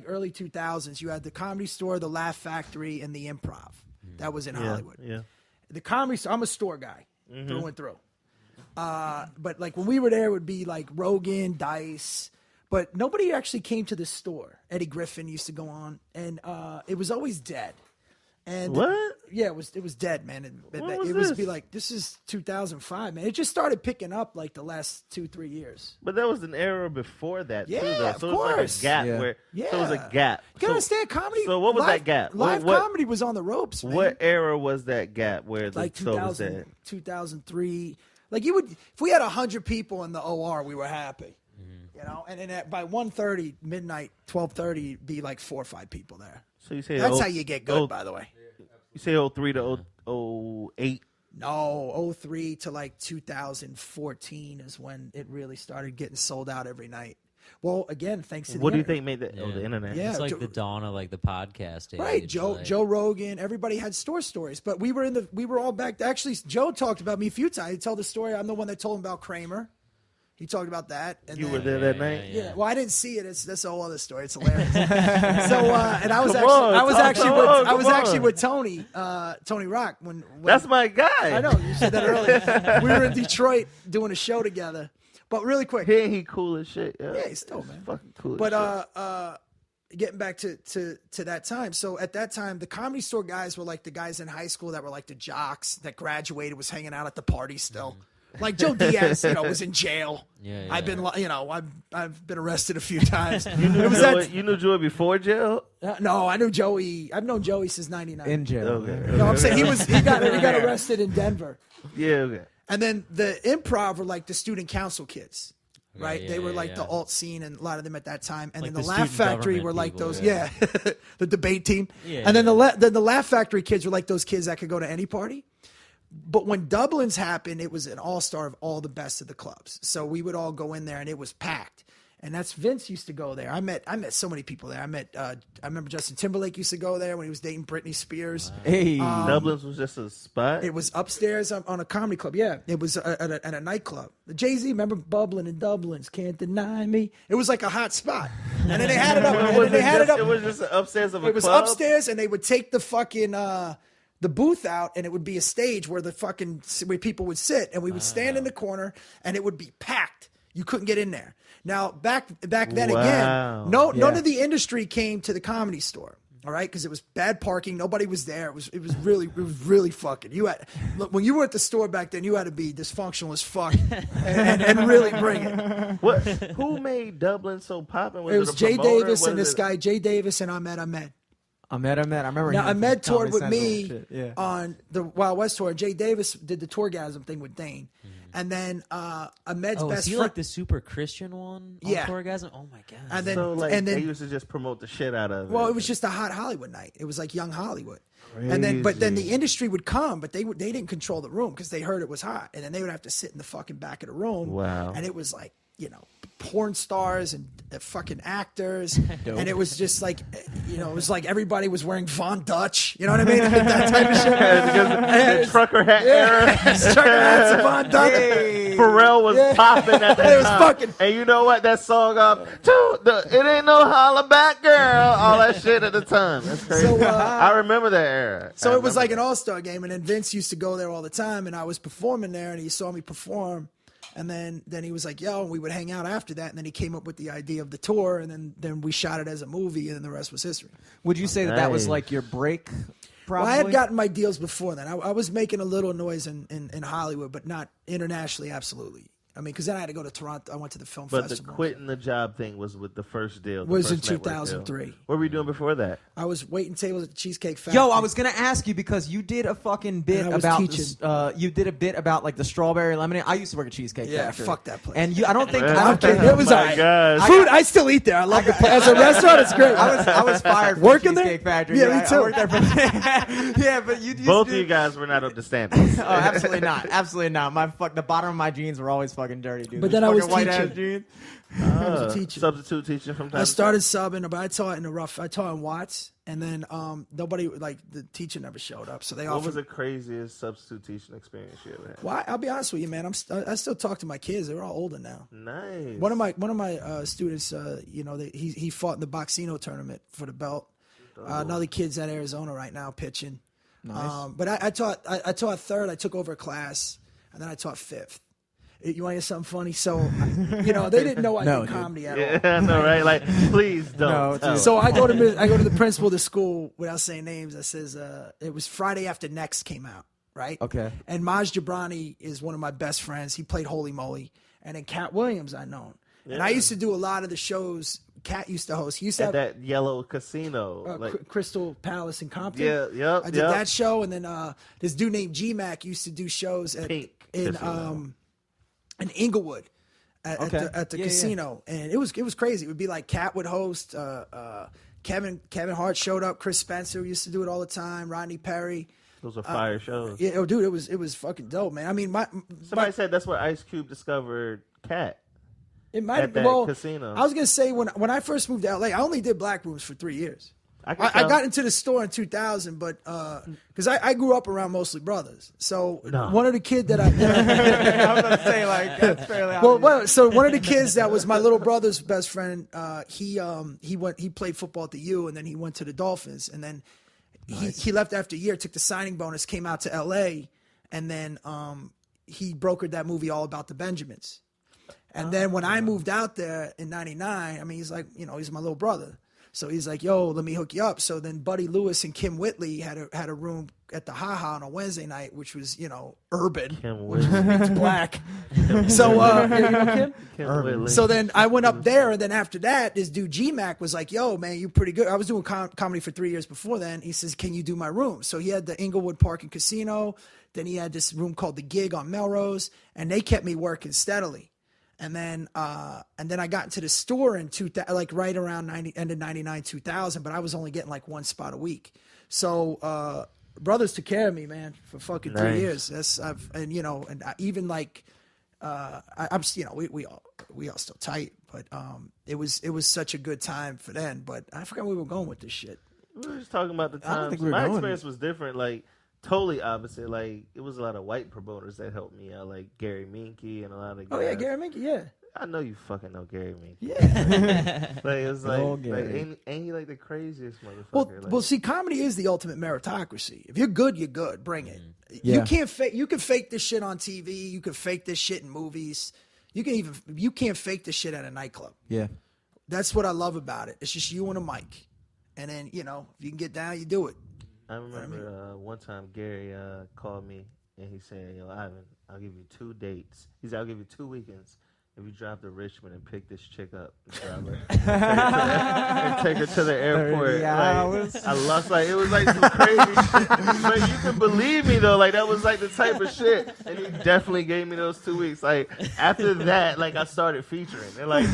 early 2000s, you had the Comedy Store, the Laugh Factory, and the Improv. That was in Hollywood. Yeah. The Comedy Store, I'm a store guy through and through. But like when we were there, it would be like Rogan, Dice, but nobody actually came to the store. Eddie Griffin used to go on, and it was always dead. And what? Yeah, it was dead, man. It was be like, this is 2005, man. It just started picking up like the last 2-3 years. But that was an era before that, too, though. Yeah, So of course. it was like a gap Yeah. so it was a gap. You gotta understand, comedy. So what was that gap? Live What- comedy was on the ropes, man. What era was that gap where Like the soul was dead? 2003. Like if we had 100 people in the OR, we were happy. And then by 1:30, midnight, 12:30, be like 4 or 5 people there. So you say That's how you get good, by the way. You say 03 to 08. No, 03 to like 2014 is when it really started getting sold out every night. Well, again, thanks to What do you internet. think made that? Oh, the internet. Yeah. It's like the dawn of like the podcast age. Right, Joe like- Joe Rogan, everybody had store stories, but we were all back. Actually, Joe talked about me a few times. He told the story. I'm the one that told him about Kramer. He talked about that. And You then, were there that night. Yeah. Well, I didn't see it. That's a whole other story. It's hilarious. So, and I was actually with Tony, Tony Rock when That's my guy. I know you said that earlier. We were in Detroit doing a show together. But really quick, He cool as shit. yeah, he's dope, man. Fucking cool. But as shit. getting back to that time. So at that time, the Comedy Store guys were like the guys in high school that were like the jocks that graduated, was hanging out at the party still. Like Joe Diaz, was in jail. Yeah, I've been, I've been arrested a few times. You knew Joey before jail? No, I knew Joey. I've known Joey since '99. In jail. Okay. No, I'm saying he got arrested in Denver. Yeah, okay. And then the Improv were like the student council kids. Right, Yeah, they were yeah, like yeah. the alt scene, and a lot of them at that time. And Like then the the Laugh student Factory government were like people, those, yeah. the debate team. Yeah, and then yeah. the Laugh Factory kids were like those kids that could go to any party. But when Dublin's happened, it was an all-star of all the best of the clubs. So we would all go in there, and it was packed. And that's Vince used to go there. I met so many people there. I remember Justin Timberlake used to go there when he was dating Britney Spears. Hey. Dublin's was just a spot. It was upstairs on a comedy club. Yeah, it was at a nightclub. The Jay-Z, remember Bubbling in Dublin's, Can't Deny Me. It was like a hot spot. And then they had it up. It was just upstairs of a club. It was upstairs, and they would take the fucking the booth out, and it would be a stage where where people would sit, and we would stand in the corner, and it would be packed. You couldn't get in there. Now back then Wow. again, none of the industry came to the Comedy Store. All right, because it was bad parking. Nobody was there. It was really fucking. When you were at the store back then, you had to be dysfunctional as fuck and really bring it. What? Who made Dublin so poppin'? It was a Jay promoter? Davis Was and this it- guy, Jay Davis and Ahmed. I met. I remember. Now, him from Ahmed toured Comedy with Central me and shit. Yeah. on the Wild West tour. Jay Davis did the Tourgasm thing with Dane. And then Ahmed's Oh, best is he friend. like the super Christian one? Yeah. On Tourgasm? Oh my god. And then, So like and they then used to just promote the shit out of it. well, it was just a hot Hollywood night. It was like young Hollywood. And then, but then the industry would come, but they didn't control the room because they heard it was hot, and then they would have to sit in the fucking back of the room. Wow. And it was like, porn stars and fucking actors, and it was just like, it was like everybody was wearing Von Dutch. You know what I mean? That type of shit. the trucker hat era. Trucker hats and Von Dutch. Pharrell was popping at that It was time. fucking- And you know what? That song it ain't no holla back girl. All that shit at the time. That's crazy. So, I remember that era. So it was like an all-star game, and then Vince used to go there all the time, and I was performing there, and he saw me perform, and then he was like, yo, and we would hang out after that, and then he came up with the idea of the tour, and then we shot it as a movie, and then the rest was history. Would you say that was Nice. like your break? Probably. Well, I had gotten my deals before then. I was making a little noise in Hollywood, but not internationally, absolutely. I mean, because then I had to go to Toronto. I went to the film But the festival. quitting the job thing was with the first deal. the Was in first network deal. 2003. What were you doing before that? I was waiting tables at the Cheesecake Factory. Yo, I was gonna ask you because you did a fucking bit And I was about teaching. this, you did a bit about like the strawberry lemonade. I used to work at Cheesecake Yeah, Factory. fuck that place. And I don't think I'm kidding. It was Oh all my right. God. Food, I still eat there. I love the place. As a restaurant, it's great. I was fired from Working there? Cheesecake Factory. Yeah, me I too. worked there for yeah, but you Both do, of you guys were not up to standards. Oh, absolutely not. Absolutely not. The bottom of my jeans were always fucking dirty, dude. But Those then I was fucking white-ass teaching. jeans. I was a teacher. Substitute teaching from time I to started subbing, but I taught I taught in Watts, and then nobody, like the teacher never showed up, so they time. What was offered. the craziest substitute teaching experience you ever had? Well, I'll be honest with you, man. I still talk to my kids. They're all older now. Nice. One of my students, he fought in the Boxino tournament for the belt. Another kid's at Arizona right now pitching. Nice. But I taught third. I took over a class, and then I taught fifth. You want to hear something funny? So, they didn't know I No, did dude. comedy at all. Yeah, I know, right? Like, please don't. No, tell. So I go to the principal of the school without saying names. I says it was Friday after Next came out, right? Okay. And Maj Jabrani is one of my best friends. He played Holy Moly, and then Cat Williams I known, and I used to do a lot of the shows Cat used to host. He used to at have that yellow casino. Crystal Palace in Compton. Yeah, yep, I did yep. that show, and then this dude named G-Mac used to do shows at Pink in Casino. in Inglewood at Okay. the Yeah, casino, and it was crazy. It would be like Cat would host, Kevin Hart showed up, Chris Spencer used to do it all the time, Rodney Perry. Those are fire shows. Yeah, oh, dude, it was fucking dope, man. I mean, Somebody said that's where Ice Cube discovered Cat. it might at have that well, casino. I was gonna say when I first moved to LA, I only did black rooms for 3 years. I I got into the store in 2000, but because I grew up around mostly brothers. So one of the kid that I was about to say, like, that's fairly obvious. so one of the kids that was my little brother's best friend, he played football at the U, and then he went to the Dolphins, and then he left after a year, took the signing bonus, came out to L.A., and then he brokered that movie All About the Benjamins. And then when I moved out there in '99, I mean, he's like, he's my little brother. So he's like, yo, let me hook you up. So then Buddy Lewis and Kim Whitley had a room at the Ha Ha on a Wednesday night, which was, urban. Kim Which Whitley. means black. So, Kim? Kim Whitley. So then I went up there, and then after that, this dude G-Mac was like, yo, man, you're pretty good. I was doing comedy for 3 years before then. He says, can you do my room? So he had the Inglewood Park and Casino. Then he had this room called The Gig on Melrose, and they kept me working steadily. And then I got into the store in right around end of '99, 2000. But I was only getting like one spot a week. So brothers took care of me, man, for fucking 3 years. Even like I'm we all still tight, but it was such a good time for then. But I forgot where we were going with this shit. We were just talking about the I don't times. think we were My going. experience was different. Like totally opposite. Like it was a lot of white promoters that helped me out, like Gary Minke and a lot of guys. Oh yeah, Gary Minke, yeah. I know you fucking know Gary Minke. Yeah. Like it's old like Gary. ain't he like the craziest motherfucker? Well, see, comedy is the ultimate meritocracy. If you're good, you're good. Bring it. Yeah. You can't fake. You can fake this shit on TV. You can fake this shit in movies. You can't fake this shit at a nightclub. Yeah. That's what I love about it. It's just you and a mic, and then if you can get down, you do it. I remember one time Gary called me and he said, "Yo, Ivan, I'll give you 2 dates." He said, "I'll give you 2 weekends if you drive to Richmond and pick this chick up and take her to the airport." 30 hours. Like, I lost it was like some crazy shit. But you can believe me though, like that was like the type of shit. And he definitely gave me those 2 weeks. Like after that, like I started featuring. And like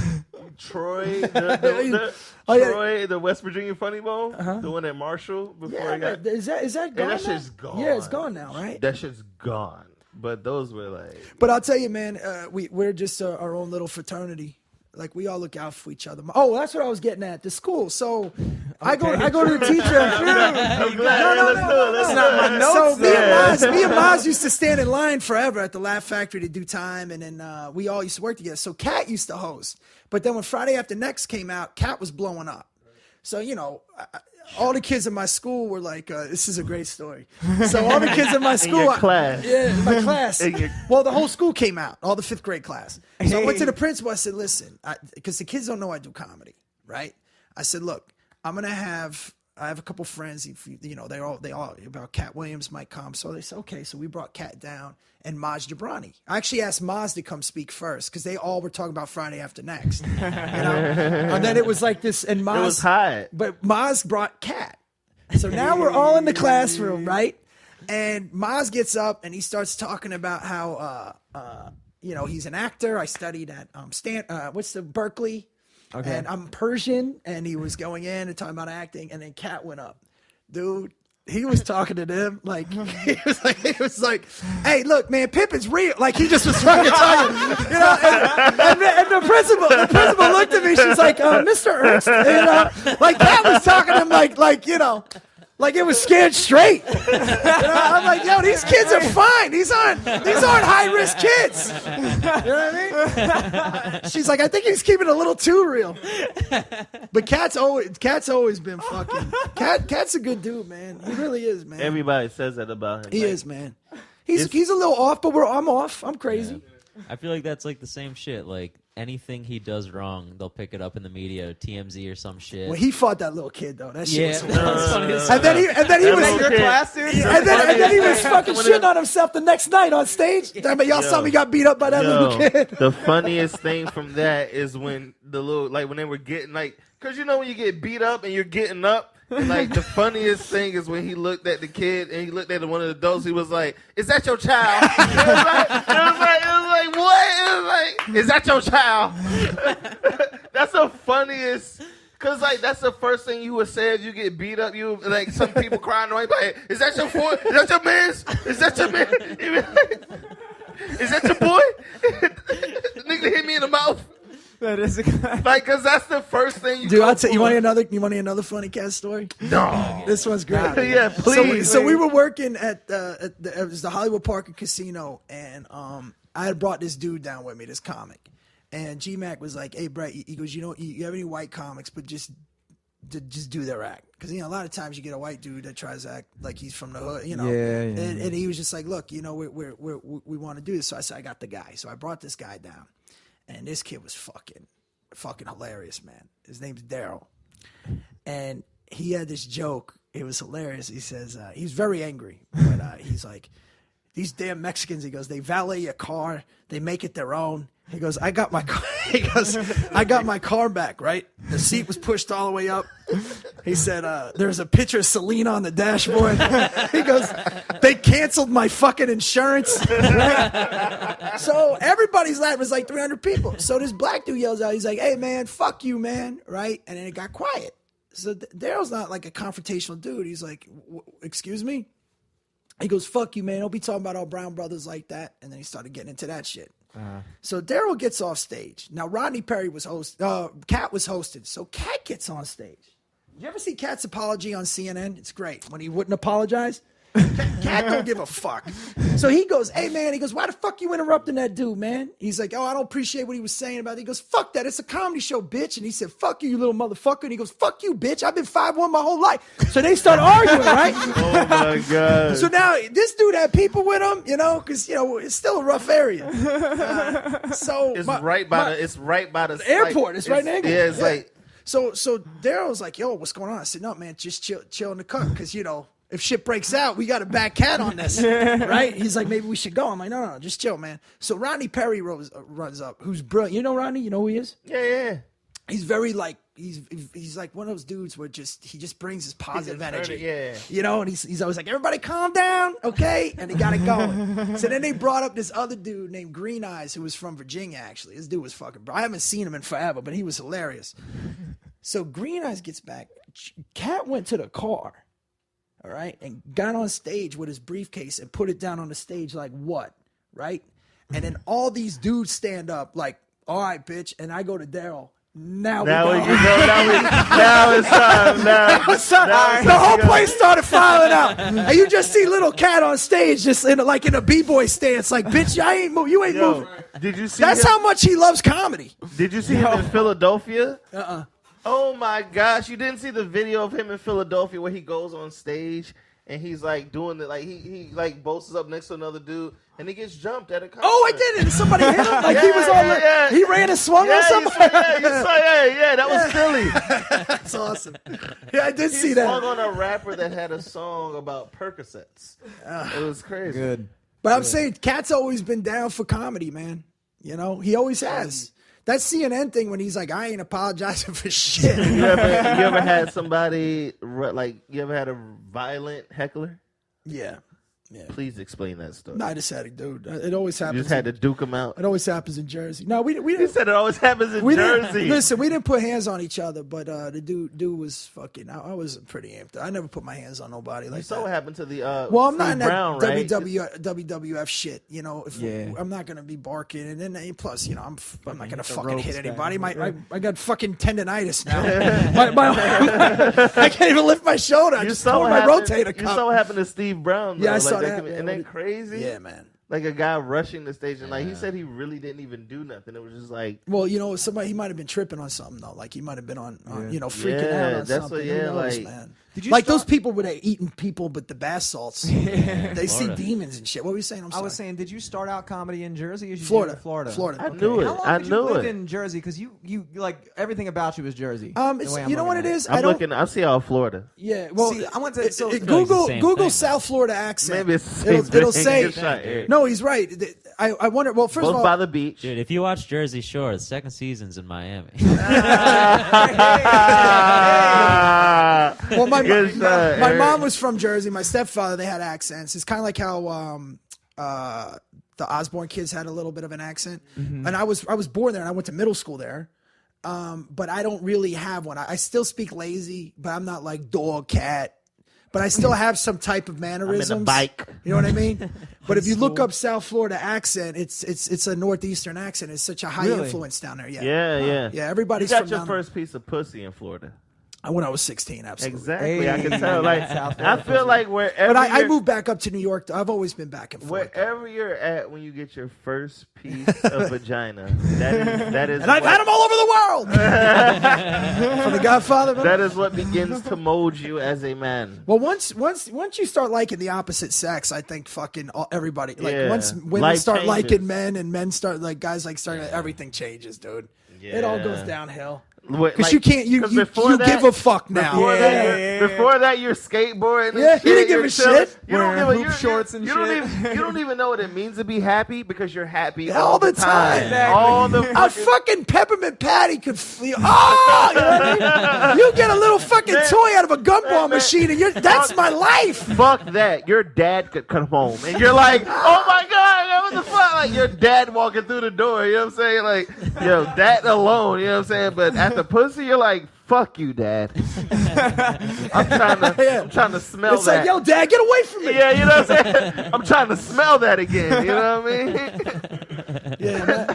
Troy, the West Virginia Funny Bone, the one at Marshall before he got. Is that gone? that now? shit's gone. Yeah, it's gone now, right? That shit's gone. But those were like. But I'll tell you, man, we're just our own little fraternity. Like we all look out for each other. Oh, that's what I was getting at. The school. So I go to the teacher. I'm glad. Let's do it. So me and Maz used to stand in line forever at the Laugh Factory to do time, and then we all used to work together. So Kat used to host, but then when Friday After Next came out, Kat was blowing up. So all the kids in my school were like, this is a great story. So all the kids in my school, your class. in my class. Well, the whole school came out, all the 5th grade class. So I went to the principal. I said, listen, because the kids don't know I do comedy, right? I said, look, I have a couple friends. They all about Cat Williams might come. So they said, okay. So we brought Cat down and Maz Jabrani. I actually asked Maz to come speak first because they all were talking about Friday After Next. And then it was like this, and Maz. It was hot. But Maz brought Cat. So now we're all in the classroom, right? And Maz gets up and he starts talking about how he's an actor. I studied at Berkeley. Okay. And I'm Persian, and he was going in and talking about acting, and then Cat went up. Dude, he was talking to them like he was like, hey, look, man, Pippin's real. Like he just was trying to tell you, and the principal looked at me. She's like, Mr. Ernst, like Cat was talking to him like it was Scared Straight. I'm like, yo, these kids are fine. These aren't high risk kids. You know what I mean? She's like, I think he's keeping it a little too real. But Cat's always been fucking. Cat's a good dude, man. He really is, man. Everybody says that about him. He is, man. He's a little off, but I'm off. I'm crazy. Yeah. I feel like that's like the same shit. Like anything he does wrong, they'll pick it up in the media, TMZ or some shit. Well, he fought that little kid though. That shit was funny. And then he was your class, dude? and then he was fucking shitting on himself the next night on stage. Y'all saw me got beat up by that little kid. The funniest thing from that is when when they were getting because when you get beat up and you're getting up. And the funniest thing is when he looked at the kid and he looked at one of the adults. He was like, "Is that your child?" It was like, what? It was like, "Is that your child?" That's the funniest. Cause that's the first thing you would say if you get beat up. You some people crying away, like, "Is that your boy? Is that your man's? Is that your man? Is that your boy?" Nigga hit me in the mouth. That is Like, cause that's the first thing you. Dude, go I'll tell you. for. You want another funny cat story? No. This one's great. Yeah, please. So we were working at it was the Hollywood Parker Casino, and I had brought this dude down with me, this comic, and G-Mac was like, "Hey, Brett," he goes, you have any white comics, but just do their act, because a lot of times you get a white dude that tries to act like he's from the hood, Yeah. And he was just like, look, we want to do this. So I said, I got the guy. So I brought this guy down, and this kid was fucking hilarious, man. His name's Daryl, and he had this joke. It was hilarious. He says he's very angry, but he's like, these damn Mexicans. He goes, they valet your car, they make it their own. He goes, I got my car. He goes, I got my car back, right? The seat was pushed all the way up. He said, there's a picture of Selena on the dashboard. He goes, they canceled my fucking insurance. So everybody's laughing. It was like 300 people. So this black dude yells out, he's like, hey, man, fuck you, man, right? And then it got quiet. So Daryl's not like a confrontational dude. He's like, excuse me? He goes, fuck you, man. Don't be talking about all brown brothers like that. And then he started getting into that shit. So Daryl gets off stage. Now Rodney Perry was Cat was hosted. So Cat gets on stage. Did you ever see Cat's apology on CNN? It's great. When he wouldn't apologize. Cat don't give a fuck. So he goes, hey, man, he goes, why the fuck you interrupting that dude, man? He's like, oh, I don't appreciate what he was saying about it. He goes, fuck that. It's a comedy show, bitch. And he said, fuck you, you little motherfucker. And he goes, fuck you, bitch. I've been 5'1" my whole life. So they start arguing, right? Oh, my God. So now this dude had people with him, because, it's still a rough area. So It's right by the airport. It's right in England. Yeah, it's like. So Daryl's like, yo, what's going on? I said, no, man, just chill in the cut, because, if shit breaks out, we got to back Cat on this, right? He's like, maybe we should go. I'm like, no, just chill, man. So Rodney Perry runs up, who's brilliant. You know Rodney? You know who he is? Yeah. He's very like he's like one of those dudes where he just brings his positive energy. And he's always like, everybody calm down, okay? And they got it going. So then they brought up this other dude named Green Eyes, who was from Virginia, actually. This dude was fucking bro. I haven't seen him in forever, but he was hilarious. So Green Eyes gets back. Cat went to the car. All right, and got on stage with his briefcase and put it down on the stage like what, right? And then all these dudes stand up like, all right, bitch. And I go to Daryl. Now it's time. The whole place started filing out, and you just see little Cat on stage, just in a b-boy stance, like, bitch, you ain't moving. Did you see? That's how much he loves comedy. Did you see him in Philadelphia? Oh my gosh, you didn't see the video of him in Philadelphia where he goes on stage and he's like doing it, like he like boasts up next to another dude and he gets jumped at a concert. Oh, I did it. Somebody hit him. Like he was on he ran and swung on somebody. That was Philly. That's awesome. Yeah, I did see He that. swung on a rapper that had a song about Percocets. It was crazy. Good. But I'm saying Cat's always been down for comedy, man. He always has. That CNN thing when he's like, I ain't apologizing for shit. You ever had somebody, like, you ever had a violent heckler? Yeah. Please explain that story. No, I just had a dude. It always happens. You just had to duke him out. It always happens in Jersey. No, we He didn't. said it always happens in Jersey. Listen, we didn't put hands on each other, but the dude was fucking. I was pretty amped. I never put my hands on nobody like You saw that. what happened to the Well, I'm not in that Brown, right? WWF shit. I'm not gonna be barking, and then plus, I'm not gonna fucking hit anybody. I got fucking tendonitis now. I can't even lift my shoulder. I just tore my rotator cuff. You saw what happened to Steve Brown, though. Yeah, I saw that. And then crazy. Yeah, man. Like a guy rushing the stage, and he said he really didn't even do nothing. It was just like, well, he might have been tripping on something though. Like he might have been on freaking out on that's something. What, Who knows, like, man. Those people were eating people with the bath salts. They see demons and shit. What were you saying? I was saying, did you start out comedy in Jersey? Or Florida. Okay. I knew it. How long did you live in Jersey? Because you like everything about you is Jersey. You know what it is? I see all Florida. Yeah. Well, see, I went to Google South Florida accent. Maybe it's the same it'll thing. say. No, he's right. I wonder. Well, first Both of all, by the beach. Dude, if you watch Jersey Shore, the second season's in Miami. Well, my mom was from Jersey. My stepfather, they had accents. It's kind of like how the Osborne kids had a little bit of an accent. Mm-hmm. And I was born there, and I went to middle school there. But I don't really have one. I still speak lazy, but I'm not like dog, cat. but I still have some type of mannerisms. I'm in a bike. You know what I mean? But if you look up South Florida accent, it's a northeastern accent. It's such a high influence down there. Yeah. Everybody's You got from your down there. first piece of pussy in Florida. When I was 16, absolutely. Exactly. I Hey. can tell. Like, I feel like wherever. But I you're- moved back up to New York. I've always been back and forth. Wherever you're at when you get your first piece of vagina, that is. And I've had them all over the world. For the Godfather. Man. That is what begins to mold you as a man. Well, once you start liking the opposite sex, I think fucking everybody Yeah. once women Life start changes. liking men and men start like guys like starting everything changes, dude. It all goes downhill. Because you can't you give a fuck now. Before that, you're skateboarding. And Yeah, shit, you didn't give you're a chilling. shit. You don't give Wearing a hoop shorts and you shit. You don't even know what it means to be happy because you're happy All all the the time. time. All the A fucking peppermint patty could feel. Oh, you know what I mean? You get a little fucking toy out of a gumball machine, and that's my life. Fuck that. Your dad could come home and you're like, oh my God, what the fuck? Like your dad walking through the door, you know what I'm saying? Like, yo, that alone, you know what I'm saying? But at the pussy, you're like, fuck you, Dad. I'm trying to smell It's that. like, yo, Dad, get away from me. Yeah, you know what I'm saying? I'm trying to smell that again. You know what I mean? Yeah, man.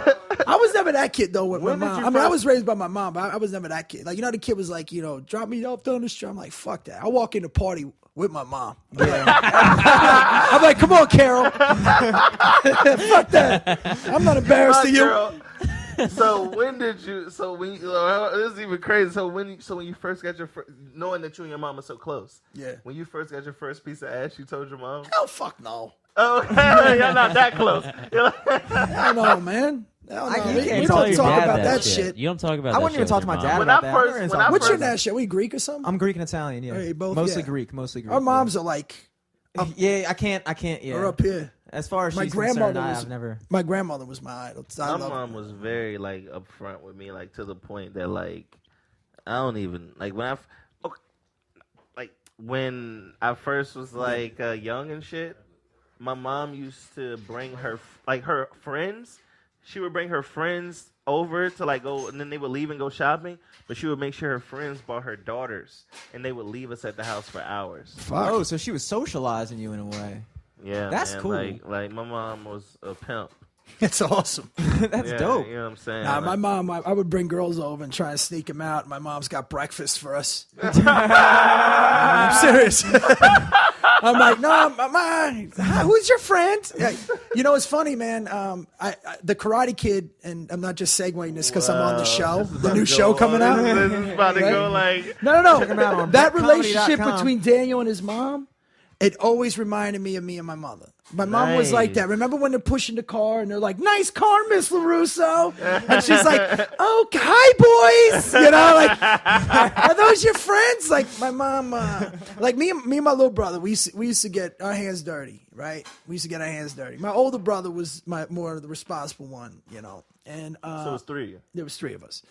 I was never that kid though with When my did mom. you I mean, I first- was raised by my mom, but I was never that kid. Like, you know, the kid was like, you know, drop me off down the street. I'm like, fuck that. I walk in the party with my mom. I'm like, come on, Carol. Fuck that. I'm not embarrassed My of you. girl. So when did you? So when this is even crazy. So when you first got your knowing that you and your mom are so close. Yeah. When you first got your first piece of ass, you told your mom. Hell, fuck no. Oh, you're not that close. Hell no, man. Hell no. You We can't don't tell your talk dad about that that shit. You don't talk about I that wouldn't even shit talk with to my your dad mom. When about I that. first- I don't when even I talk What's about your that. national? We Greek or something? I'm Greek and Italian. Yeah, Hey, both, mostly yeah. Greek. Mostly Greek. Our moms are like, Yeah, I can't. Yeah. are up here. As far as My she's grandmother concerned, was I've never. My grandmother was my idol. I My love mom her. was very like upfront with me, like to the point that like I don't even like when I first was like young and shit. My mom used to bring her friends. She would bring her friends over to like go, and then they would leave and go shopping. But she would make sure her friends brought her daughters, and they would leave us at the house for hours. Fuck. Oh, so she was socializing you in a way. Yeah, That's man, cool. Like my mom was a pimp. It's awesome. That's Yeah, dope. You know what I'm saying? Nah, Like, my mom, I would bring girls over and try and sneak them out. My mom's got breakfast for us. I'm serious. I'm like, no, Mama, who's your friend? Yeah. You know, it's funny, man. The Karate Kid, and I'm not just segueing this because I'm on the show, the new show coming out. This is about to Right? go like. No. him out on That BritComedy.com. relationship between Daniel and his mom, it always reminded me of me and my mother. My mom was like that. Remember when they're pushing the car and they're like, "Nice car, Miss LaRusso," and she's like, "Oh, hi, boys." You know, like, are those your friends? Like my mom, like me and my little brother. We used to get our hands dirty, right? We used to get our hands dirty. My older brother was more of the responsible one, you know, and So it's 3 of you. there was 3 of us,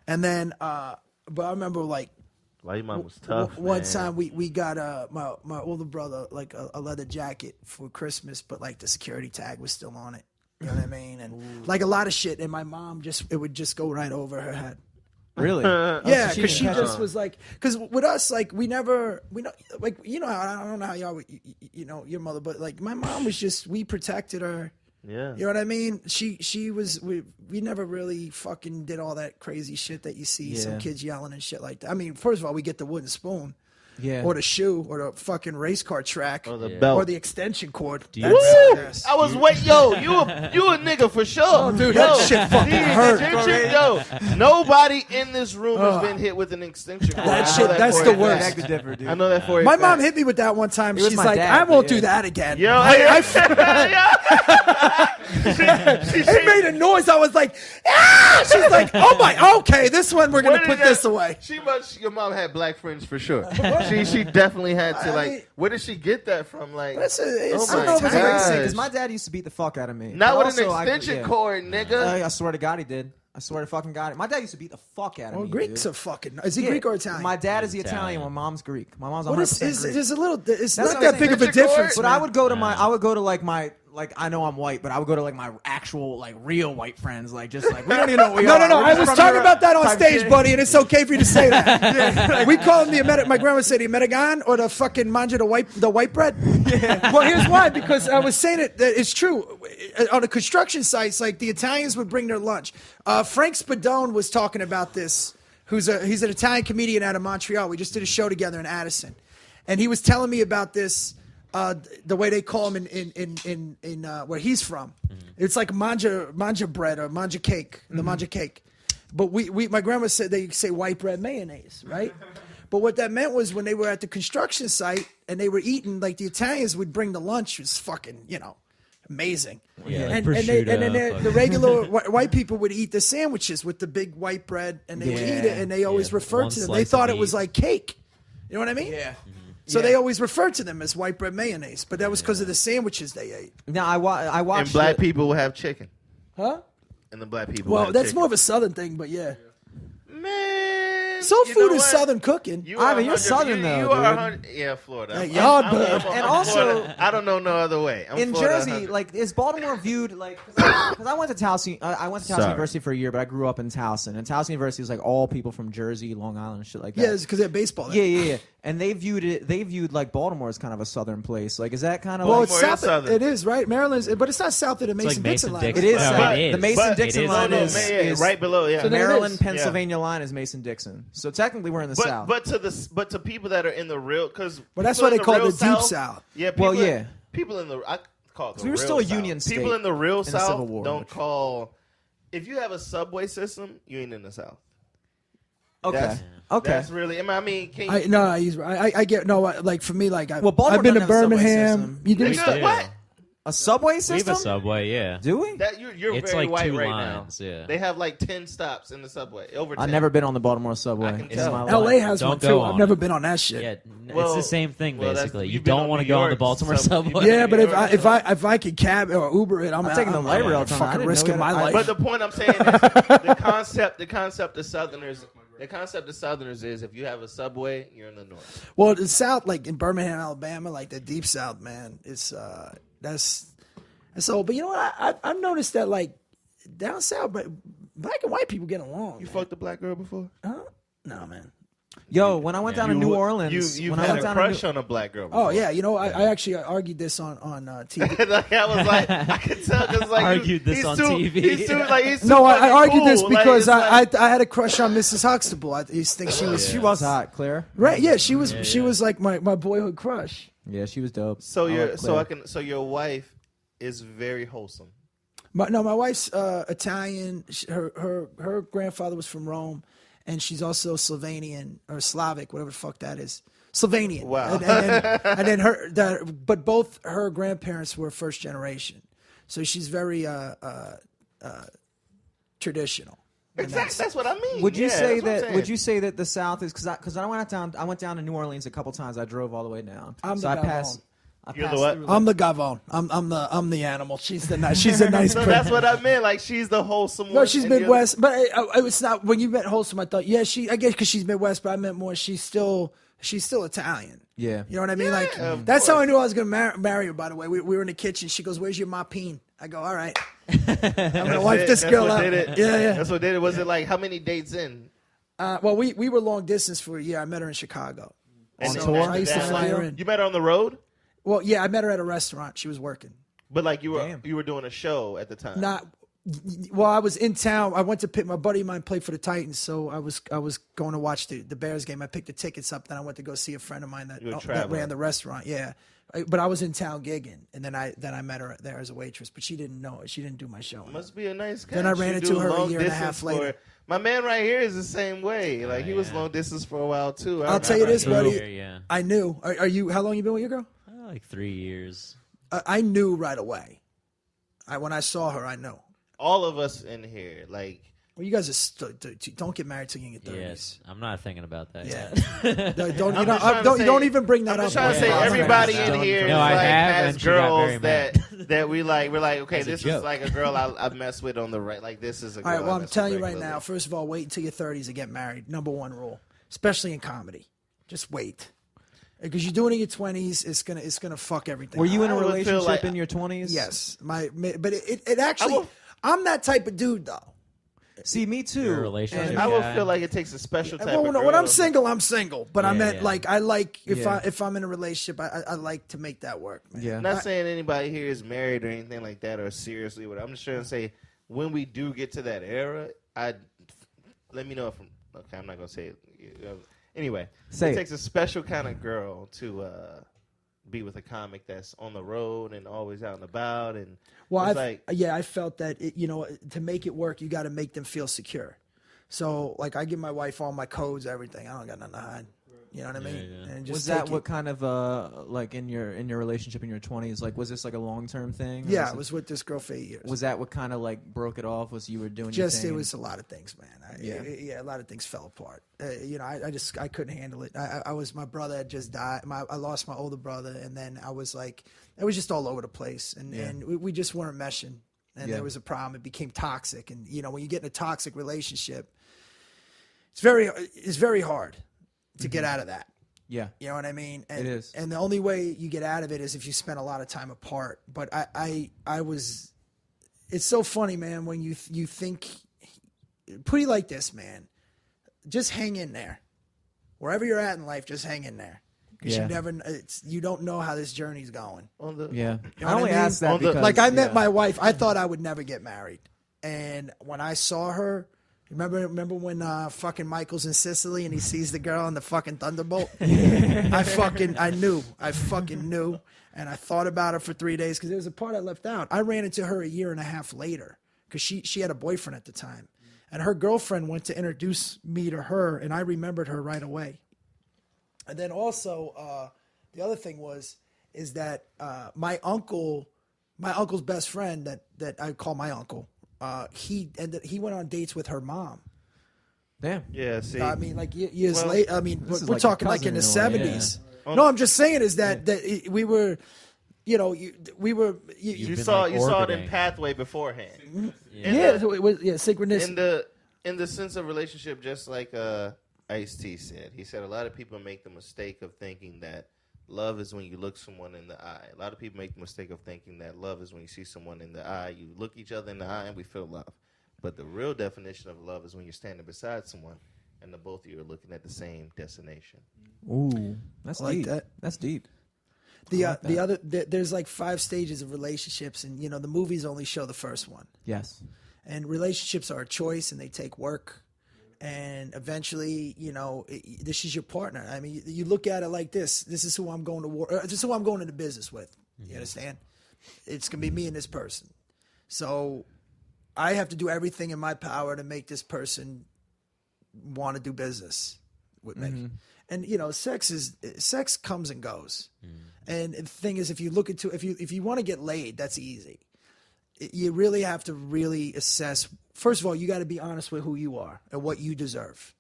and then, but I remember like. Like your mom was tough. One man. time we got my older brother like a leather jacket for Christmas, but like the security tag was still on it. You know what I mean? And like a lot of shit. And my mom it would just go right over her head. Really? Yeah, so because she didn't- just was like, because with us, like we know, like you know, I don't know how y'all, you know, your mother, but like my mom was just, we protected her. Yeah. You know what I mean? She was, we never really fucking did all that crazy shit that you see some Yeah. kids yelling and shit like that. I mean, first of all, we get the wooden spoon. Yeah. Or the shoe, or the fucking race car track, Or the belt. or the extension cord. you- That's- I was yo, you a nigga for sure. Oh, dude, that shit fucking hurt. Yo, nobody in this room has been hit with an extension cord. That I shit- know that's for the a worst. fact. Beg to differ, dude. I know that for a My fact. mom hit me with that one time. It was She's my like, dad, I won't but do that again. Yo, It made a noise. I was like, ah! She's like, oh my, okay, this one we're gonna put this away. Your mom had black friends for sure. She definitely had to I mean- where did she get that from? Like, It's oh I don't know if it's my right to say gosh. because my dad used to beat the fuck out of me. Not But with an also, extension yeah. cord, nigga. I swear to God, he did. I swear to fucking God. My dad used to beat the fuck out of Well, me. Greeks dude. are fucking. Is he Yeah, Greek or Italian? My dad is the Italian. Italian. My mom's Greek. My mom's 100% What is Greek. there's a little. It's That's not what I'm that big of a saying. difference. But man. I would go to like like I know I'm white, but I would go to like my actual like real white friends, like just like we don't even know what we No, are. no, no. We're I just was from talking Europe about that on type stage, shit. buddy, and it's okay for you to say that. We call him my grandma said the American or the fucking manja, the white bread. Well, here's why, because I was saying that it's true. On the construction sites, like the Italians would bring their lunch. Frank Spadone was talking about this, he's an Italian comedian out of Montreal. We just did a show together in Addison. And he was telling me about this, the way they call him in where he's from. It's like manja bread or manja cake, the manja cake. But my grandma said they say white bread mayonnaise, right? But what that meant was when they were at the construction site and they were eating, like the Italians would bring the lunch, it was fucking, amazing. Yeah, and like then the regular white people would eat the sandwiches with the big white bread, and they would eat it, and they always referred one to them. slice They of thought it meat. was like cake. You know what I mean? Yeah. So Yeah. they always referred to them as white bread mayonnaise, but that was because of the sandwiches they ate. Now I watched. And black people will have chicken. Huh? And the black people. Well, have that's chicken. more of a Southern thing, but yeah. Man, Soul you food know is what? Southern cooking. You Ivan, are you're 100 Southern, you, though, You are dude. 100 yeah, Florida. Hey, I'm yard I'm bird. from And also- Florida. I don't know no other way. I'm in Florida Jersey, 100. like, is Baltimore viewed like? Because I went to Towson. I went to Towson Sorry. University for a year, but I grew up in Towson, and Towson University is like all people from Jersey, Long Island, and shit like that. Yeah, it's because they have baseball there. yeah. And they viewed like Baltimore as kind of a southern place. Like, is that kind of Well, like? it's Baltimore is south. Southern. It is, right? Maryland's, but it's not south of the like Mason-Dixon line. Mason-Dixon. It is. No, south. it The is. Mason-Dixon It is. line no, is right below. Yeah. So then it Maryland, is. Pennsylvania line is Mason-Dixon. So technically, we're in the south. But to people that are in the real, because Well, that's why they call it the deep south. Yeah. People, Well, yeah. People in the I call it the We were real still a South. Union state People in the real in the South Civil War, don't which- call. If you have a subway system, you ain't in the South. okay. That's- Okay. That's really. I mean, can you, I get no. Like for me, like Well, Baltimore I've been to doesn't have a subway Birmingham. system. You did? We Nigga, do. what? A subway We have system? a subway, yeah. Do we? That you're It's very like white two right lines, now. yeah. They have like 10 stops in the subway. Over 10. I've never been on the Baltimore subway. I can in tell. my life. L.A. has Don't one go too. on I've never it. been on that shit. Yeah, Well, it's the same thing well, that's- basically. You you've been don't on want to New go on York the Baltimore sub- subway. Yeah, but New York. if I could cab or Uber it, I'm taking the light rail. I fucking didn't risking know my that. life. But the point I'm saying is the concept of Southerners is if you have a subway, you're in the north. Well, the South, like in Birmingham, Alabama, like the deep South, man, it's that's so. But you know what? I've noticed that like down south, but black and white people get along. You man. fucked a black girl before? Huh? No, man. Yo, when I went down to New Orleans, You've when I had went a down crush to on a black girl before. Oh yeah, you know I actually argued this on TV. Like, I was like, I could tell because like Argued this he's on too, TV. He's too, like, he's too No, I fucking argued this cool. Like, because it's like- I had a crush on Mrs. Huxtable. I used to think she was she was hot, Claire. right. Yeah, she was like my boyhood crush. Yeah, she was dope. so I your like so I Claire. can so your wife is very wholesome. My wife's Italian. Her grandfather was from Rome, and she's also Slovenian or Slavic, whatever the fuck that is. Slovenian. Wow. And then but both her grandparents were first generation, so she's very traditional. And Exactly. That's what I mean. Would you Yeah, say that's what I'm that? saying. Would you say that the South is because I went down to New Orleans a couple times. I drove all the way down. I'm so the I guy passed. I You're the passed what? through, I'm the gavon. I'm the animal. She's the nice. She's a nice. So person. that's what I meant. Like she's the wholesome one. No, she's and the other- Midwest, but it's not. When you met wholesome, I thought, yeah, I guess because she's Midwest, but I meant more. She's still Italian. Yeah. You know what I mean? Yeah, Like of that's how course. I knew I was gonna marry her. By the way, we were in the kitchen. She goes, "Where's your mopine?" I go, "All right, I'm gonna wipe it. this That's girl what out." did it. Yeah. That's what did it. Was it like how many dates in? Well, we were long distance for a year. I met her in Chicago. And So then I used to after fly that, her in. You met her on the road, Well, yeah, I met her at a restaurant. She was working. but like you Damn. were doing a show at the time. Not. Well, I was in town. I went to pick my buddy of mine played for the Titans, so I was going to watch the Bears game. I picked the tickets up, then I went to go see a friend of mine You were that traveling. ran the restaurant. Yeah, but I was in town gigging, and then I met her there as a waitress, but she didn't know it. She didn't do my show. Must be a nice guy. Then I ran She into do her a long year and a half distance later. My man right here is the same way. Like he was long distance for a while too. I I'll tell you remember. this, buddy. Yeah. I knew. Are you? How long you been with your girl? Like 3 years. I knew right away. When I saw her, I knew. All of us in here, like Well, you guys are don't get married till you get 30s. Yes, I'm not thinking about that Yeah. yet. Don't I'm just trying to say- don't even bring that I'm up. just trying to say Yeah. everybody Yeah. in here No, I like, have, has and she got very girls mad. that we like. We're like, okay, As a this is joke. like a girl I mess with on the right. Like this is a girl. All right, well, I I'm mess telling with you right regularly. now, first of all, wait until your 30s to get married. Number one rule, especially in comedy. Just wait. because you're doing it in your 20s. It's gonna fuck everything. Were you in a I would feel relationship like- in your 20s? Yes, but it actually. I'm that type of dude though. See, me too. Your relationship And- I would guy. feel like it takes a special type Well, of no, girl. when I'm single, I'm single. But I Yeah, meant yeah. like I like Yeah. if I'm in a relationship, I like to make that work. Man. Yeah. I'm not saying anybody here is married or anything like that or seriously. But I'm just trying to say when we do get to that era, let me know if okay. I'm not gonna say it. Anyway, Say it it. takes a special kind of girl to be with a comic that's on the road and always out and about. And Well, it's I felt that to make it work, you got to make them feel secure. So, like, I give my wife all my codes, everything. I don't got nothing to hide. You know what I mean? yeah. And just Was that take what it. kind of like in your relationship in your 20s? Like, was this like a long term thing? or Yeah, I it- was with this girl for 8 years. Was that what kind of like broke it off? Was you were doing Just your it thing? was a lot of things, man. Yeah. A lot of things fell apart. I couldn't handle it. I was my brother had just died. I lost my older brother, and then I was like, it was just all over the place, and we just weren't meshing, and Yeah. there was a problem. It became toxic, and when you get in a toxic relationship, it's very hard to get out of that. Yeah. You know what I mean? And, It is. And the only way you get out of it is if you spend a lot of time apart. But I was. It's so funny, man. When you think, put it like this, man. Just hang in there. Wherever you're at in life, just hang in there. Because Yeah. you don't know how this journey's going. on the Yeah. know I what only I mean? asked that On the- because Like I met yeah. my wife. I thought I would never get married, and when I saw her, remember when fucking Michael's in Sicily and he sees the girl in the fucking Thunderbolt? I fucking knew, and I thought about her for 3 days because there was a part I left out. I ran into her a year and a half later because she had a boyfriend at the time, and her girlfriend went to introduce me to her, and I remembered her right away. And then also the other thing is that my uncle's best friend that I call my uncle, he went on dates with her mom. Damn. yeah. See, I mean, like years Well, later. I mean, this is we're like a talking like in the cousin in a way, '70s. yeah. No, I'm just saying is that we were, we were. you been, saw like, it in orbiting. pathway beforehand. Yeah, so it was synchronicity. In the sense of relationship, just like Ice-T said, he said a lot of people make the mistake of thinking that love is when you look someone in the eye. A lot of people make the mistake of thinking that love is when you see someone in the eye, you look each other in the eye, and we feel love. But the real definition of love is when you're standing beside someone, and the both of you are looking at the same destination. Ooh, that's I like deep. that. That's deep. There's like 5 stages of relationships, and the movies only show the first one. Yes. And relationships are a choice, and they take work. And eventually, this is your partner. I mean, you look at it like this. This is who I'm going to war. This is who I'm going into business with. You understand? It's going to be me and this person. So I have to do everything in my power to make this person want to do business with me. And sex comes and goes. And the thing is, if you want to get laid, that's easy. You really have to really assess. First of all, you got to be honest with who you are and what you deserve.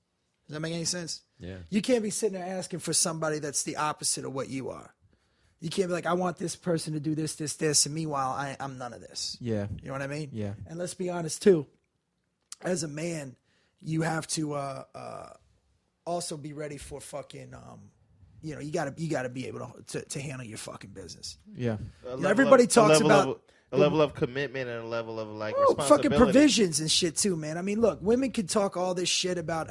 Does that make any sense? Yeah. You can't be sitting there asking for somebody that's the opposite of what you are. You can't be like, I want this person to do this, this, this, and meanwhile, I'm none of this. Yeah. You know what I mean? Yeah. And let's be honest too. As a man, you have to also be ready for fucking. You gotta be able to handle your fucking business. Yeah. Everybody talks about a level of commitment and a level of like fucking responsibility. provisions and shit too, man. I mean, look, women can talk all this shit about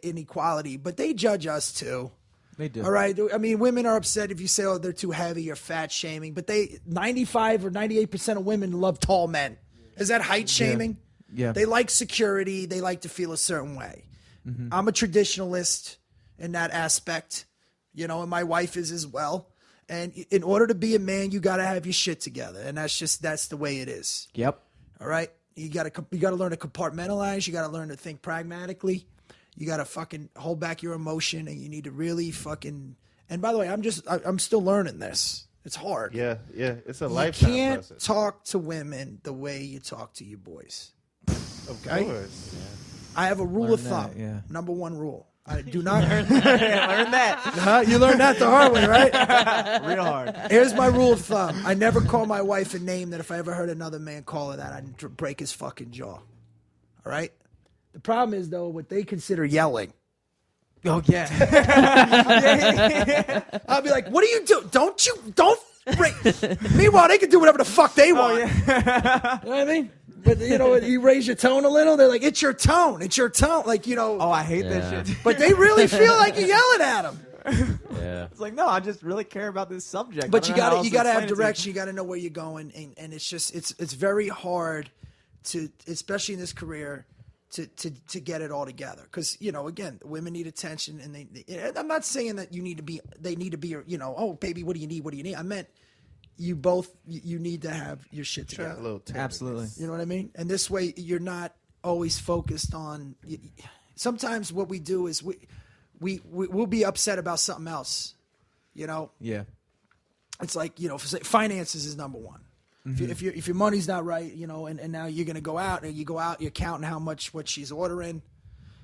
inequality, but they judge us too. They do. All right. I mean, women are upset if you say, "Oh, they're too heavy" or fat shaming, but 95 or 98% of women love tall men. Is that height shaming? Yeah. They like security. They like to feel a certain way. I'm a traditionalist in that aspect, and my wife is as well. And in order to be a man, you got to have your shit together, and that's the way it is. Yep. All right, you got to learn to compartmentalize. You got to learn to think pragmatically. You got to fucking hold back your emotion, and you need to really fucking. And by the way, I'm still learning this. It's hard. Yeah, it's a You lifetime can't process. talk to women the way you talk to your boys. Of okay? course. I have a rule Learn of that, thumb. yeah. Number 1 rule: I do not. Learn that. You learned that the hard way, right? Real hard. Here's my rule of thumb: I never call my wife a name that if I ever heard another man call her that, I'd break his fucking jaw. All right. The problem is though, what they consider yelling. Oh yeah. I'll be like, what do you do? Don't break. Meanwhile, they can do whatever the fuck they want. You know what I mean? But you raise your tone a little. They're like, it's your tone. It's your tone. Like Oh, I hate that shit. But they really feel like you're yelling at them. Yeah. It's like, no, I just really care about this subject. But you got to have direction. You got to know where you're going, and it's just it's very hard to, especially in this career, to get it all together. Because again, women need attention, and I'm not saying that they need to be oh baby, what do you need? I meant you need to have your shit together. A little tenderness. Absolutely. You know what I mean? And this way, you're not always focused on. Sometimes what we do is we'll be upset about something else. Yeah. It's like finances is number one. Mm-hmm. If your money's not right, and now you're gonna go out and you're counting what she's ordering,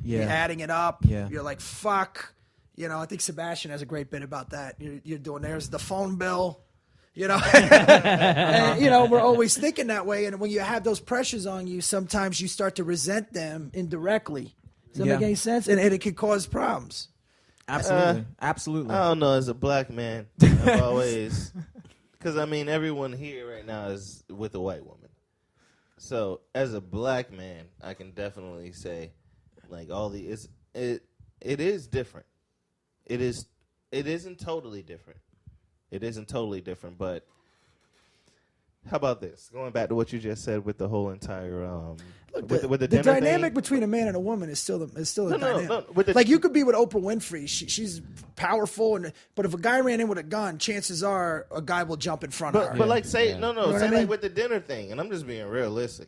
Yeah. you're adding it up. Yeah. You're like, fuck. I think Sebastian has a great bit about that. You're doing there's the phone bill. And, we're always thinking that way. And when you have those pressures on you, sometimes you start to resent them indirectly. Does that make any sense? And it can cause problems. Absolutely. Absolutely. I don't know. As a black man, I've always, because everyone here right now is with a white woman. So as a black man, I can definitely say, like it is different. It isn't totally different. It isn't totally different, but how about this? Going back to what you just said with the whole entire with the dynamic thing. between a man and a woman is still a dynamic. No. Like you could be with Oprah Winfrey, she's powerful, but if a guy ran in with a gun, chances are a guy will jump in front of her. But like say You know what say I mean? like with the dinner thing, and I'm just being realistic.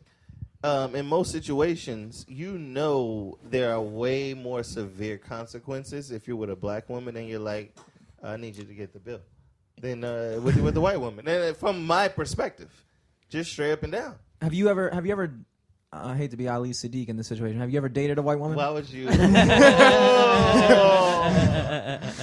In most situations, there are way more severe consequences if you're with a black woman and you're like, I need you to get the bill, than with the white woman. And from my perspective, just straight up and down. Have you ever? I hate to be Ali Sadiq in this situation. Have you ever dated a white woman? Why would you?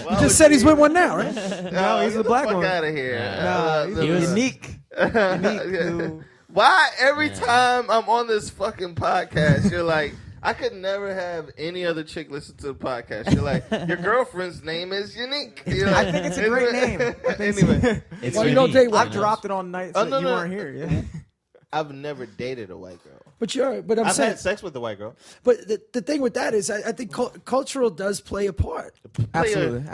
He just said he's with one now, right? No, he's a black fuck woman. out of here. Nah, he's unique. Unique. Why every time I'm on this fucking podcast, you're like, I could never have any other chick listen to the podcast. You're like, your girlfriend's name is Unique. You're like, I think it's a great name. Anyway, It's Well, you don't unique. date white I've dropped it on nights that you weren't here. Yeah. I've never dated a white girl. But I'm I've saying, had sex with a white girl. but the thing with that is, I think cultural does play a part. Absolutely.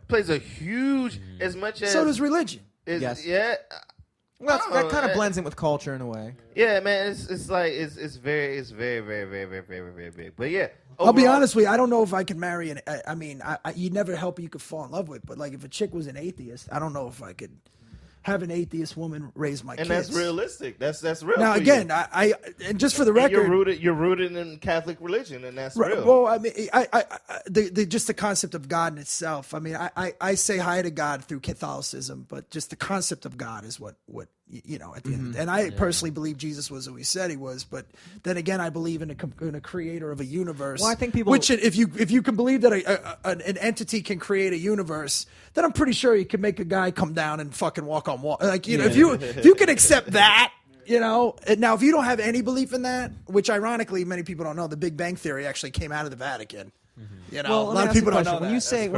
Plays a huge, as much as So does religion. Yes. Yeah. Well, that kind of Oh, blends in with culture in a way. Yeah, man, it's very, very, very, very, very, very, very big. But yeah, I'll be overall- honest with you. I don't know if I can marry you never help who you could fall in love with. But like, if a chick was an atheist, I don't know if I could have an atheist woman raise my kids. and that's realistic. That's real. Now for again, you. I and just for the And record, you're rooted in Catholic religion, and that's right, real. well, I mean, just the concept of God in itself. I mean, I say hi to God through Catholicism, but just the concept of God is what at the end. And I personally believe Jesus was who he said he was. But then again, I believe in a creator of a universe. Well, I think people- which if you can believe that an entity can create a universe, then I'm pretty sure you can make a guy come down and fucking walk on water. Like if you can accept that. Now, if you don't have any belief in that, which ironically many people don't know, the Big Bang Theory actually came out of the Vatican. Well, A lot of people don't know When that.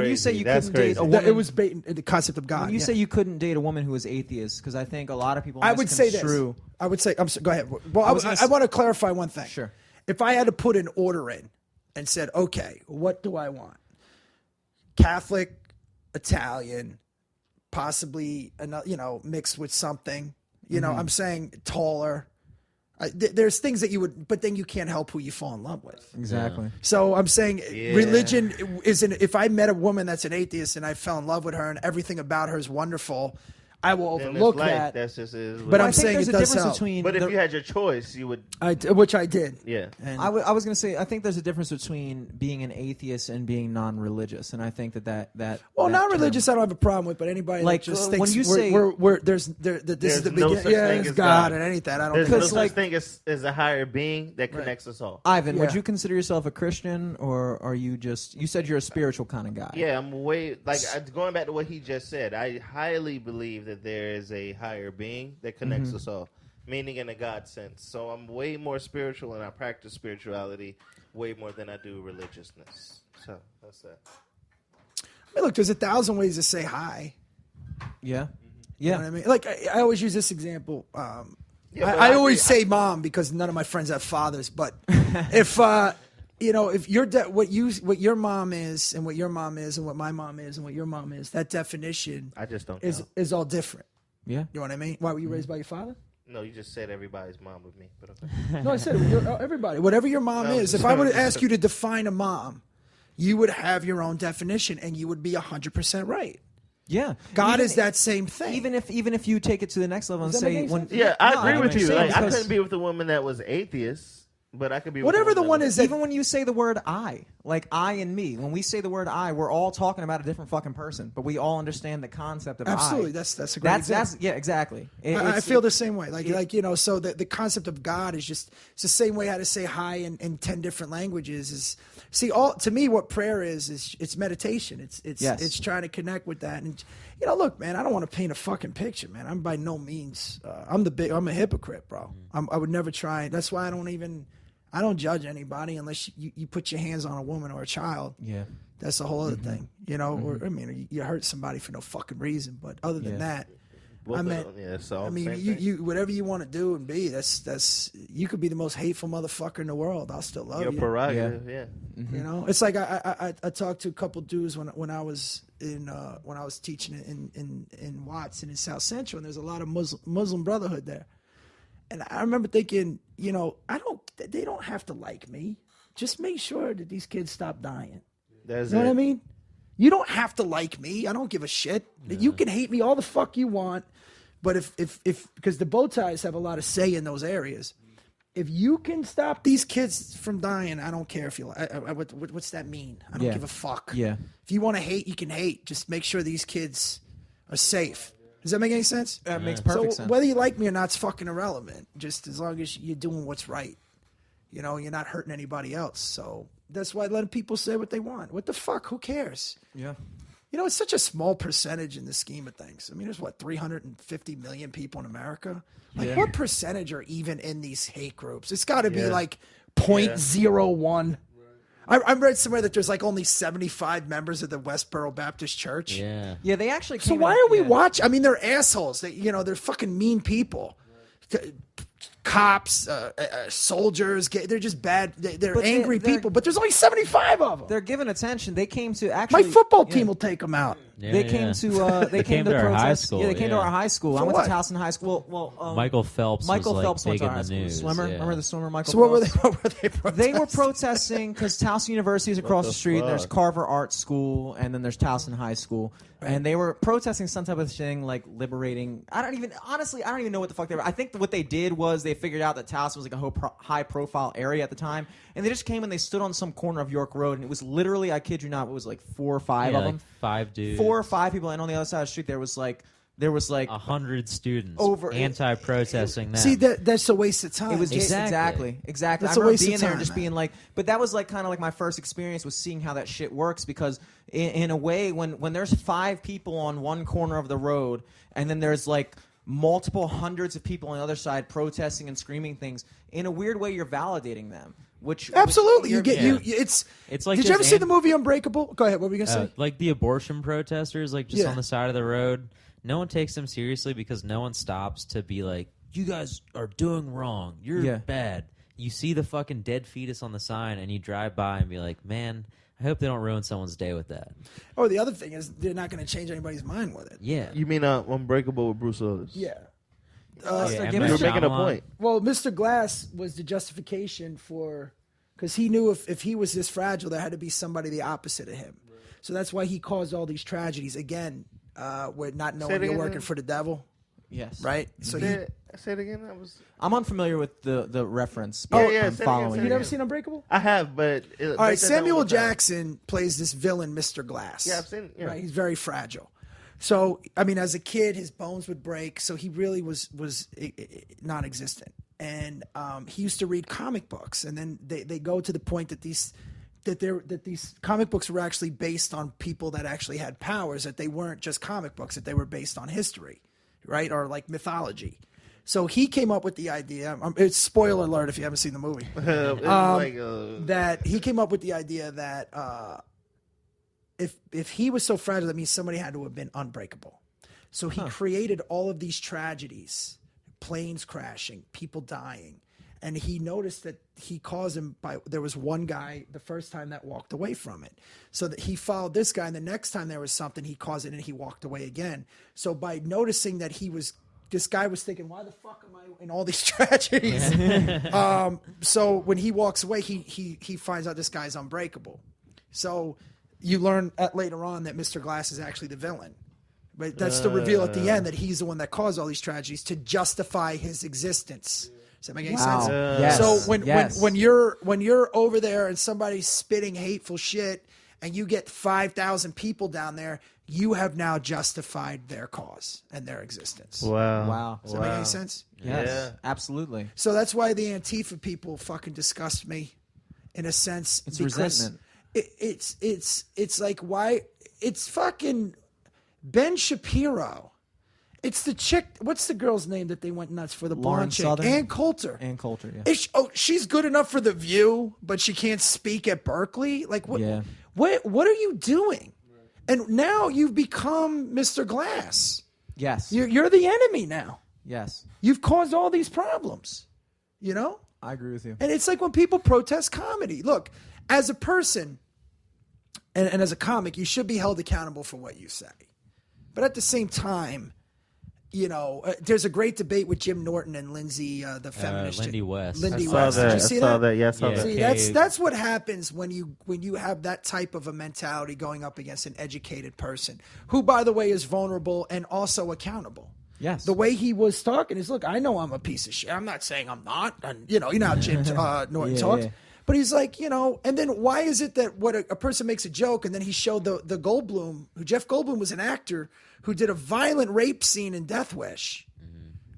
you say you That's couldn't date crazy. a woman, It was the concept of God. when you yeah. say you couldn't date a woman who was atheist, because I think a lot of people I would say this. misconstrue- I would say, go ahead. Well, I want to clarify one thing. Sure. If I had to put an order in and said, okay, what do I want? Catholic, Italian, possibly mixed with something. I'm saying taller. There's things that you would, but then you can't help who you fall in love with. Exactly. So I'm saying religion isn't. If I met a woman that's an atheist and I fell in love with her and everything about her is wonderful, I will Then overlook it's life. that. That's just is. But I I'm think saying there's it a does difference help. between. But if you had your choice, you would. Which I did. Yeah. And I was going to say, I think there's a difference between being an atheist and being non-religious, and I think that. well, that non-religious, I don't have a problem with, but anybody Like, that just when thinks you say- this is the There's beginning. no such Yeah, thing it's as God God. and anything. I don't There's think no Because, such like- thing as a higher being that connects us all. Ivan, would Yeah. you consider yourself a Christian, or are you just? You said you're a spiritual kind of guy. Yeah, I'm going back to what he just said. I highly believe that there is a higher being that connects us all. meaning in a God sense. So I'm way more spiritual, and I practice spirituality way more than I do religiousness. So that's that. I mean, look, there's 1,000 ways to say hi. Yeah. You know what I mean? Like, I always use this example. Yeah, but I I always agree. say mom because none of my friends have fathers. But if if your what your mom is and what your mom is and what my mom is and what your mom is, that definition I just don't is count. is all different. Yeah. You know what I mean? Why were you raised by your father? No, you just said everybody's mom with me. But okay. No, I said everybody. Whatever your mom No, is. If I were to ask you to define a mom, you would have your own definition, and you would be 100% right. Yeah. God Even- is that same thing. Even if you take it to the next level and Does that make say any when sense? Yeah, I No, agree with I'm you. saying Like, I because couldn't be with a woman that was atheist, but I could be with Whatever a the woman one that is that even when you say the word I, like I and me, when we say the word I, we're all talking about a different fucking person, but we all understand the concept of absolutely, I. that's a great example. Yeah, exactly. I feel the same way. So the concept of God is just it's the same way how to say hi in 10 different languages is to me what prayer is it's meditation. It's trying to connect with that. And look, man, I don't want to paint a fucking picture, man. I'm by no means I'm a hypocrite, bro. I would never try. That's why I don't judge anybody unless you put your hands on a woman or a child. Yeah. That's a whole other thing, or I mean, you hurt somebody for no fucking reason. But other than that, Well, I meant, yeah, so I mean, same thing. you whatever you want to do and be, that's you could be the most hateful motherfucker in the world. I'll still love Your you. prerogative, yeah. It's like I talked to a couple dudes when I was teaching in Watts and in South Central, and there's a lot of Muslim Brotherhood there, and I remember thinking, they don't have to like me. Just make sure that these kids stop dying. That's You know it. what I mean? You don't have to like me. I don't give a shit. You can hate me all the fuck you want, but if because the bow ties have a lot of say in those areas. If you can stop these kids from dying, I don't care if you. What's that mean? I don't give a fuck. Yeah. If you want to hate, you can hate. Just make sure these kids are safe. Does that make any sense? That makes perfect sense. Whether you like me or not, it's fucking irrelevant. Just as long as you're doing what's right. You're not hurting anybody else. So that's why letting people say what they want. What the fuck? Who cares? Yeah. It's such a small percentage in the scheme of things. I mean, there's 350 million people in America. Like, what percentage are even in these hate groups? It's got to be like 0.01. I read somewhere that there's like only 75 members of the Westboro Baptist Church. Yeah. Yeah, they actually So came why out- are we yeah. watching? I mean, they're assholes. They're fucking mean people. Cops, soldiers, they're just bad. They're But angry they're- people, but there's only 75 of them. They're given attention. They came to My actually football team will take them out. Yeah, They yeah. came to they came to our high protest. school. Yeah, they came to our high school. I For went what? to Towson High School. Well, Michael Phelps. Michael was, Phelps like, went big to our in high the school. news. Swimmer. Yeah. Remember the swimmer, Michael So what were Phelps? they protesting? They were protesting because Towson University is across the the street. And there's fuck? Carver Art School, and then there's Towson High School, and they were protesting some type of thing like liberating. I don't even know what the fuck they were. I think what they did was they figured out that Towson was like a high profile area at the time, and they just came and they stood on some corner of York Road, and it was literally, I kid you not, it was like 4 or 5 Yeah, of like them, 5 dudes. 4 or 5 people, and on the other side of the street there was like 100 students Over- anti-protesting that. See, that's a waste of time. It was Exactly. exactly. That's I a remember waste of being there time, and just man. being like, but that was like kind of like my first experience was seeing how that shit works because in a way when there's 5 people on one corner of the road and then there's like multiple hundreds of people on the other side protesting and screaming things, in a weird way you're validating them. Which Absolutely, you you're- get yeah. It's like Did you ever just see the movie Unbreakable? Go ahead. What were you gonna say? like the abortion protesters, like just Yeah. on the side of the road. No one takes them seriously because no one stops to be like, "You guys are doing wrong. You're Yeah. bad." You see the fucking dead fetus on the sign, and you drive by and be like, "Man, I hope they don't ruin someone's day with that." Oh, the other thing is they're not going to change anybody's mind with it. Yeah. You mean Unbreakable with Bruce Willis? Yeah. Yeah, Give M. it- You were Night making a Shyamalan. point. Well, Mr. Glass was the justification for because he knew if he was this fragile, there had to be somebody the opposite of him. So that's why he caused all these tragedies. Again, we're not Say knowing it you're again, working man. for the devil, Yes. right? So Say it again. I'm unfamiliar with the reference. Yeah, but yeah, I'm say it again, following. say it you never again. seen Unbreakable? I have, but All right, Samuel Jackson plays this villain, Mr. Glass. Yeah, I've seen it. Yeah. Right, he's very fragile. So, I mean, as a kid, his bones would break, so he really was non-existent. And he used to read comic books, and then they go to the point that these comic books were actually based on people that actually had powers, that they weren't just comic books, that they were based on history, right, or like mythology. So he came up with the idea. It's spoiler alert if you haven't seen the movie. That he came up with the idea that if he was so fragile, that means somebody had to have been unbreakable. So he created all of these tragedies, planes crashing, people dying. And he noticed that he caused them there was one guy the first time that walked away from it. So that he followed this guy, and the next time there was something, he caused it and he walked away again. So by noticing that this guy was thinking, why the fuck am I in all these tragedies? So when he walks away, he finds out this guy's unbreakable. So you learn later on that Mr. Glass is actually the villain. But that's the reveal at the end, that he's the one that caused all these tragedies to justify his existence. Does that make any sense? Yes. So when you're over there and somebody's spitting hateful shit and you get 5,000 people down there, you have now justified their cause and their existence. Wow. Does that make any sense? Yes, absolutely. So that's why the Antifa people fucking disgust me, in a sense. It's resentment. It's like, why? It's fucking Ben Shapiro. It's the chick. What's the girl's name that they went nuts for? The blonde chick, Ann Coulter. Ann Coulter. Yeah. She's good enough for The View, but she can't speak at Berkeley. Like what? Yeah. What are you doing? And now you've become Mr. Glass. Yes. You're the enemy now. Yes. You've caused all these problems. You know. I agree with you. And it's like when people protest comedy. Look, as a person and as a comic, you should be held accountable for what you say. But at the same time, you know, there's a great debate with Jim Norton and Lindsay, the feminist. Lindy West. Lindy I West. saw that. Did you see that? Yeah, I saw that. See, that's what happens when you have that type of a mentality going up against an educated person, who, by the way, is vulnerable and also accountable. Yes. The way he was talking is, look, I know I'm a piece of shit. I'm not saying I'm not. And, you know how Jim Norton talks. Yeah. But he's like, you know, and then why is it that a person makes a joke and then he showed the Goldblum, who Jeff Goldblum was an actor who did a violent rape scene in Death Wish.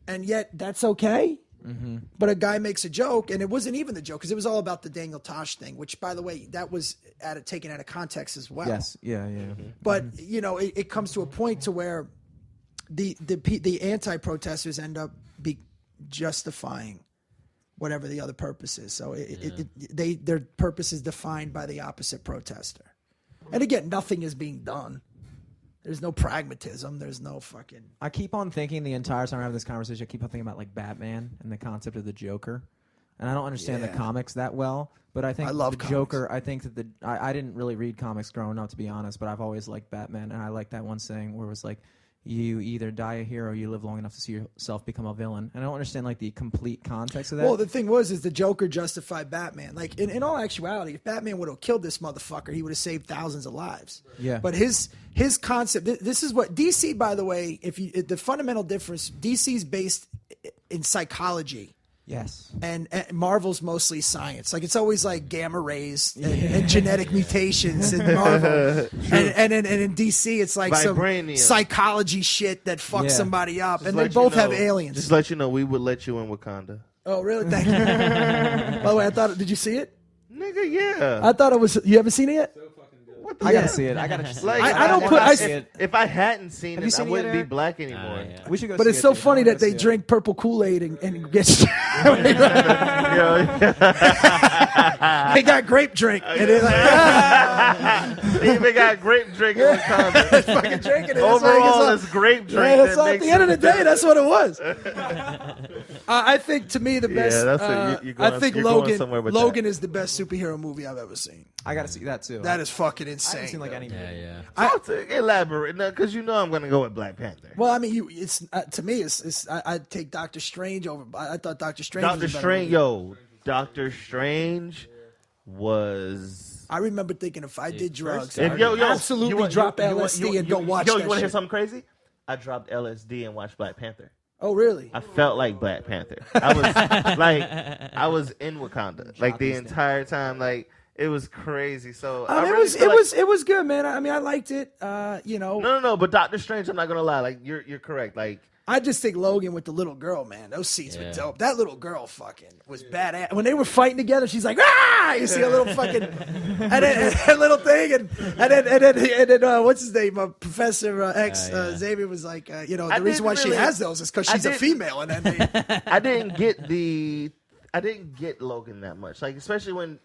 And yet that's okay. Mm-hmm. But a guy makes a joke, and it wasn't even the joke, because it was all about the Daniel Tosh thing, which, by the way, that was taken out of context as well. Yes. Yeah. Mm-hmm. But, you know, it comes to a point to where the anti-protesters end up justifying whatever the other purpose is. So their purpose is defined by the opposite protester. And again, nothing is being done. There's no pragmatism. There's no fucking... I keep on thinking the entire time I have this conversation, I keep on thinking about like Batman and the concept of the Joker. And I don't understand the comics that well, but I think the Joker, I think that I didn't really read comics growing up, to be honest, but I've always liked Batman. And I like that one saying where it was like, you either die a hero or you live long enough to see yourself become a villain. And I don't understand like the complete context of that. Well, the thing is the Joker justified Batman. Like in all actuality, if Batman would have killed this motherfucker, he would have saved thousands of lives. Yeah. But his concept, this is what DC, by the way, the fundamental difference, DC's based in psychology. Yes. And Marvel's mostly science. Like it's always like gamma rays and genetic mutations in Marvel. and in DC it's like Vibranium. Some psychology shit that fucks somebody up. Just and they both have aliens. Just let you know, we would let you in Wakanda. Oh, really? Thank you. By the way, did you see it? Nigga, yeah. I thought it was. You haven't seen it yet? What the I gotta see it. I gotta. Like, I don't put. If I hadn't seen Have you it, I seen it wouldn't yet, be black anymore. Yeah. We should go. But see it's it, so dude. funny I that wanna they see it. drink purple Kool-Aid and get. They got grape drink. And they're like, They even got grape drink in Wakanda. fucking drinking it. Overall, it's grape drink. Yeah, that's that at makes the end of the it day, that's what it was. I think to me the best. that's what you're going- I think you're going somewhere with Logan is the best superhero movie I've ever seen. I gotta see that too. That is fucking I insane. haven't seen like any. Yeah. Talk to elaborate, because you know I'm going to go with Black Panther. Well, I mean, it's to me, I'd take Doctor Strange over. I thought Doctor Strange. Doctor was a better Strange, movie. Doctor Strange was. I remember thinking if I did drugs, If, I'd absolutely drop LSD and go watch Yo, that you want to hear shit. something crazy? I dropped LSD and watched Black Panther. Oh, really? I felt like Black Panther. I was I was in Wakanda like the entire time. Like It was crazy. So it was good, man. I mean, I liked it. No. But Doctor Strange, I'm not gonna lie. Like you're correct. Like I just think Logan with the little girl, man. Those scenes were dope. That little girl fucking was badass. When they were fighting together, she's like, ah! You see a little fucking and then a little thing, and then what's his name? Professor X Xavier was like, the reason why she has those is because she's a female, and then I didn't get Logan that much, like especially when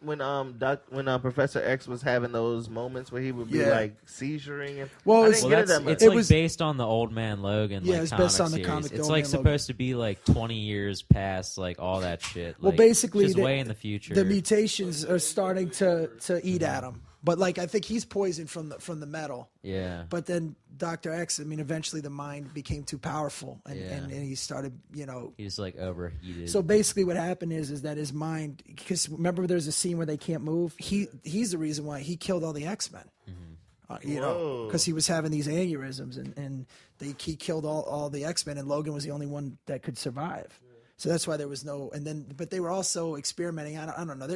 Professor X was having those moments where he would be like seizuring and I didn't get it that much. It's based on the Old Man Logan. Yeah, like, it's comic based on the series. comic. It's like supposed to be like 20 years past like all that shit. Well, like, basically, just way in the future, the mutations are starting to eat at him. But like I think he's poisoned from the metal. Yeah. But then Dr. X, I mean, eventually the mind became too powerful, and he started, He's like overheated. So basically, what happened is that his mind, because remember, there's a scene where they can't move. He's the reason why he killed all the X-Men. Because he was having these aneurysms, and he killed all the X-Men, and Logan was the only one that could survive. So that's why there was no, but they were also experimenting. I don't know.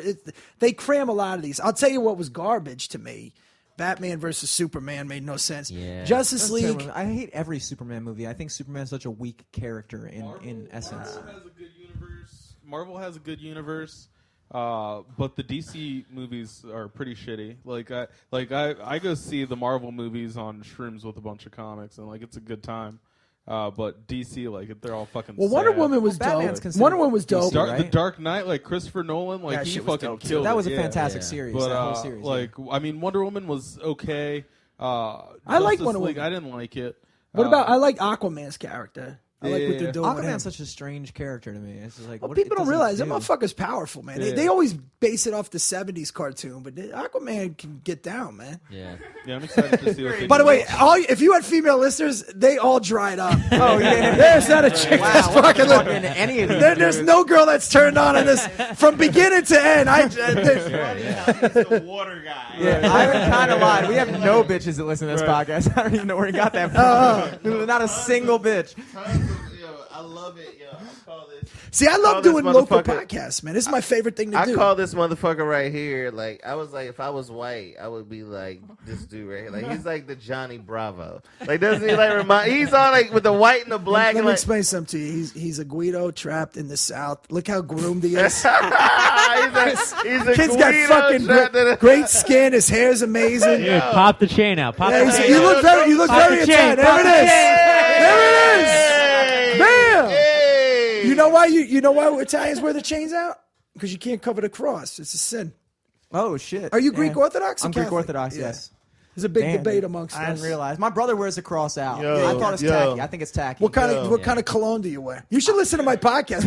They cram a lot of these. I'll tell you what was garbage to me. Batman versus Superman made no sense. Yeah. Justice League. I hate every Superman movie. I think Superman's such a weak character in essence. Marvel has a good universe. But the DC movies are pretty shitty. I go see the Marvel movies on shrooms with a bunch of comics, and like it's a good time. But DC, they're all fucking. Well, sad. Wonder Woman was dope. Wonder Woman was dope. The Dark Knight, like Christopher Nolan, like he fucking killed. That was it. a fantastic series. But that whole series. I mean, Wonder Woman was okay. I like Wonder Woman. I didn't like it. What about I like Aquaman's character. I like what they're doing with him. Aquaman's such a strange character to me. It's just like people don't realize that motherfucker's powerful, man. They always base it off the '70s cartoon, but Aquaman can get down, man. Yeah. Yeah, I'm excited to see what they By the do. way, if you had female listeners, they all dried up. Oh yeah, There's not a chick that's fucking any of these. There's no girl that's turned on this from beginning to end. He's the water guy. Yeah, I kind of lied. We have no bitches that listen to this podcast. I don't even know where he got that from. Not a single bitch. I love it, yo. I call this. See, I love doing local podcasts, man. This is my favorite thing to do. I call this motherfucker right here. Like, I was like, if I was white, I would be like this dude right here. Like, he's like the Johnny Bravo. Like, doesn't he like remind? He's on like with the white and the black. Let me explain something to you. He's a Guido trapped in the South. Look how groomed he is. he's a Kid's got fucking great skin. His hair's amazing. Dude, pop the chain out. Pop the chain. You look very Italian. There it is. There it is. Bam! Hey! You know why Italians wear the chains out? Because you can't cover the cross. It's a sin. Oh shit. Are you Greek Orthodox? Or I'm Greek Catholic? Orthodox. Yes. There's a big debate amongst us. I didn't realize. My brother wears the cross out. Yo, I thought it's tacky. I think it's tacky. What kind of cologne do you wear? You should listen to my podcast.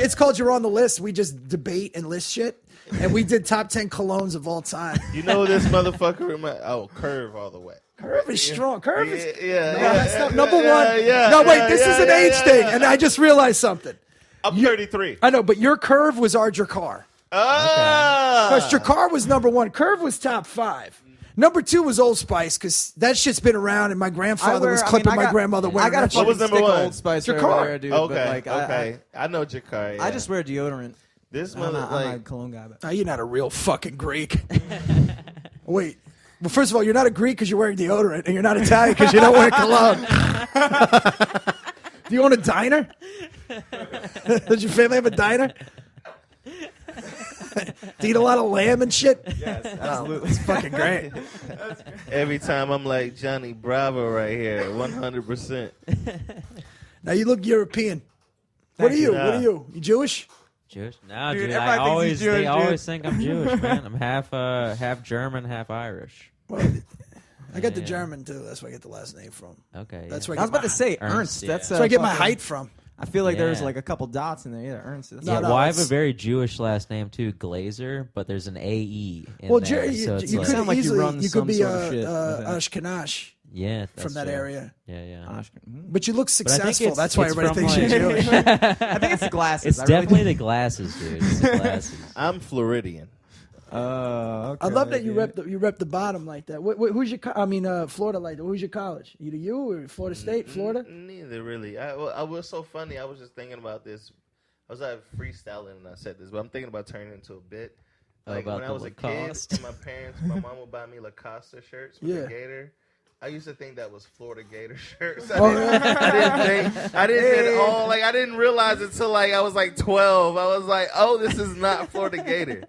It's called You're on the List. We just debate and list shit, and we did top 10 colognes of all time. You know this motherfucker? Curve all the way. Curve is strong. Curve is that's not number one. No, wait, this is an age thing, and I just realized something. I'm 33. I know, but your Curve was our Drakkar. Because Drakkar was number one. Curve was top 5. Number 2 was Old Spice, because that shit's been around, and my grandfather was clipping my grandmother wearing that shit. What was number 1? Old Spice Drakkar. there, dude. Okay, but okay. I know Drakkar. Yeah. I just wear deodorant. This I'm not a like cologne guy. But. You're not a real fucking Greek. Wait. Well, first of all, you're not a Greek because you're wearing deodorant, and you're not Italian because you don't wear cologne. Do you own a diner? Does your family have a diner? Do you eat a lot of lamb and shit? Yes, absolutely. It's fucking great. every time I'm like Johnny Bravo right here, 100%. Now you look European. What are you? Nah. What are you? You Jewish? Jewish? No, Dude, dude. everybody thinks he's Jewish, They dude. always think I'm Jewish, man. I'm half German, half Irish. Well, I got the German too. That's where I get the last name from. Okay. That's yeah. where I was about to say Ernst. yeah. That's That's where I get my fucking- height from. I feel like there's Yeah. like a couple dots in there. Yeah, Ernst. That's Yeah, No, well, I have a it's- very Jewish last name too, Glazer, but there's an AE in Well, there, you so it's could like, sound like you easily run you could some be sort of shit with Ashkenash yeah, that's from that true. area. Yeah. But you look I think successful. it's- That's why it's everybody from, thinks you're like- Jewish. I think it's the glasses. It's I really definitely do. the glasses, dude. It's the glasses. I'm Floridian. Okay, I love that you dude. rep the bottom like that. Who's your? Florida like that. Who's your college? Either you or Florida State, Florida. Neither really. I was so funny. I was just thinking about this. I was freestyling and I said this, but I'm thinking about turning it into a bit. Like about when I the was a Lacoste. kid, my mom would buy me Lacoste shirts with Yeah. the gator. I used to think that was Florida Gator shirts. Oh, I didn't realize it until like I was like 12. I was like, oh, this is not Florida Gator.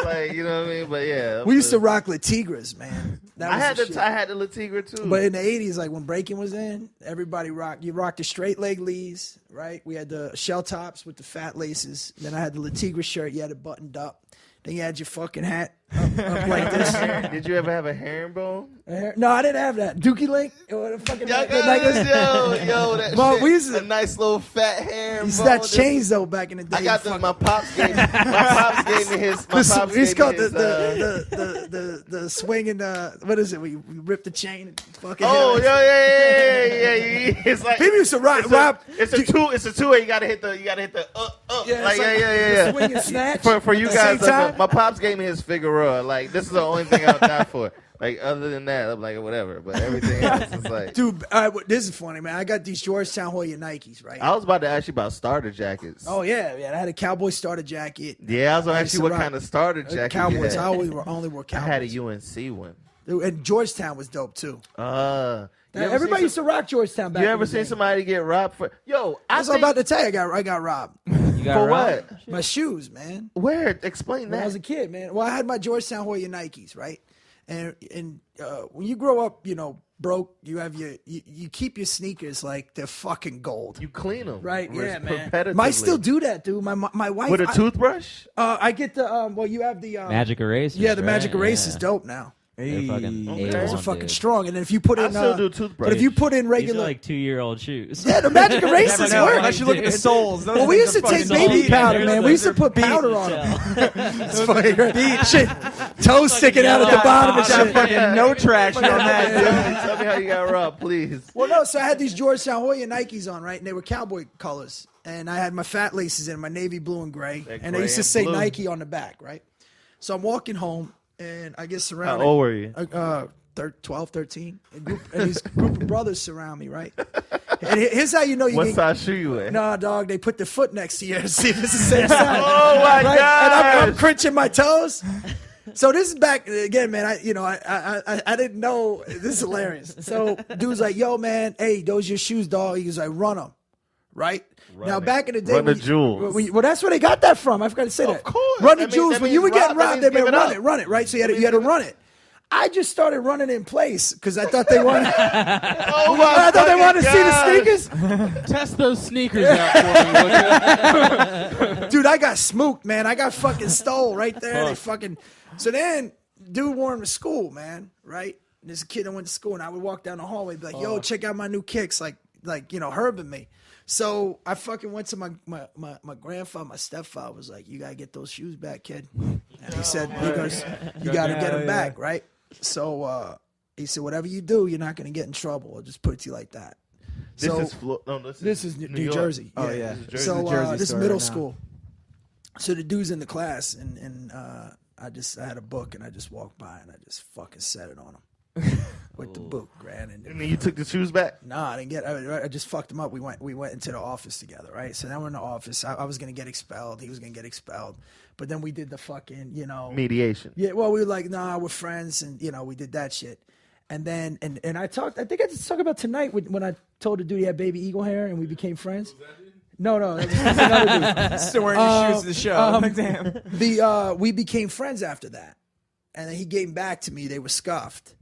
Like, you know what I mean? But yeah, We used to rock La Tigres, man. That I was had the the shit. I had the La Tigre too. But in the 80s, like when breaking was in, everybody rocked. You rocked the straight leg Lees, right? We had the shell tops with the fat laces. Then I had the La Tigre shirt. You had it buttoned up. Then you had your fucking hat up like this. Did you ever have a herringbone? No, I didn't have that. Dookie Link or the fucking Yo, necklace. that But shit, we used to- a nice little fat herringbone. Used to that chains though back in the day. I got Fuck. my pops gave me his. My pops It's gave called me his, the swinging. What is it? We rip the chain and fucking. Oh hit it. yeah. It's like People used to rob. It's a two. You gotta hit the Yeah, like it's yeah. The swing and snatch. For you at the same guys, time. my pops gave me his Figueroa. Like this is the only thing I would die for. Like other than that, I'm like whatever. But everything else is like. Dude, this is funny, man. I got these Georgetown Hoya Nikes, right? I was about to ask you about starter jackets. Oh yeah. I had a Cowboy starter jacket. Yeah, I was gonna ask used you to what rock kind of starter jacket Cowboys. you I had. only wore I Cowboys. had a UNC one. Dude, and Georgetown was dope too. You ever Everybody seen used to rock Georgetown back. You in ever the seen day. somebody get robbed for? Yo, I was about to tell you, I got robbed. You got for robbed? what? My shoes, man. Where? Explain When I was that. a kid, man. Well, I had my Georgetown Hoya Nikes, right? And when you grow up, broke, you have you keep your sneakers like they're fucking gold. You clean them, Right, yeah, man. repetitively. Might still do that, dude. My wife with a toothbrush. I get the you have the Magic erasers. yeah, the right? magic erase is Yeah. dope now. They're fucking Okay. A1, Those are fucking dude. strong. And then if you put I in still do toothbrush. but if you put in These are regular like 2-year-old shoes. yeah, the magic erases Never know, work. unless you look at the soles. Those Well, we things used to are take fucking baby beat. powder, man. We used to put powder on them. It's funny, right? Shit, toes sticking out at the bottom and Got shit. fucking no traction on that, dude. Tell me how you got robbed, please. Well, no, so I had these Georgetown Hoya Nikes on, right? And they were cowboy colors. And I had my fat laces in, my navy blue and gray. That And they gray used to and say blue. Nike on the back, right? So I'm walking home, and I get How surrounded. old were you? 12, 13. And these group of brothers surround me, right? And here's how you know you What get... size shoe you in? Nah, dog, they put their foot next to you to see if it's the same size. Oh my Right? And I'm god! crunching my toes. So this is back again, man. I didn't know. This is hilarious. So dude's like, "Yo, man, hey, those your shoes, dog." He was like, "Run them, right?" Now it. back in the day, Run the when you- jewels. well, that's where they got that from. I forgot to say that. Of course. Run the I mean, jewels. that When you were means getting rob- that robbed, they means meant give it run up. it, right? So you had to run it. I just started running in place because I thought they wanted. Oh my I thought they wanted to see the gosh. sneakers. Test those sneakers out for me, would you? Dude, I got smooked, man. I got fucking stole right there. They fucking. So then, dude wore them to school, man. Right? And there's a kid that went to school, and I would walk down the hallway, be like, "Yo, check out my new kicks," like Herb and me. So I fucking went to my grandfather, my stepfather was like, "You gotta get those shoes back, kid." And he said, "You gotta get them back, right?" So he said, "Whatever you do, you're not gonna get in trouble. I'll just put it to you like that." This So is this is New York. Jersey. Oh, yeah. This is So Jersey. Jersey this is story middle right now. school. So the dude's in the class, and I had a book, and I just walked by, and I just fucking set it on him with the book, man. And then you took the shoes back. Nah, I didn't get. I just fucked him up. We went into the office together, right? So now we're in the office. I was gonna get expelled. He was gonna get expelled. But then we did the fucking, Mediation. Yeah. Well, we were like, nah, we're friends, and we did that shit. And then and I talked. I think I just talked about tonight when I told the dude he had baby eagle hair, and we became friends. No, that was another dude. Still wearing your shoes to the show. Damn. We became friends after that, and then he gave back to me. They were scuffed,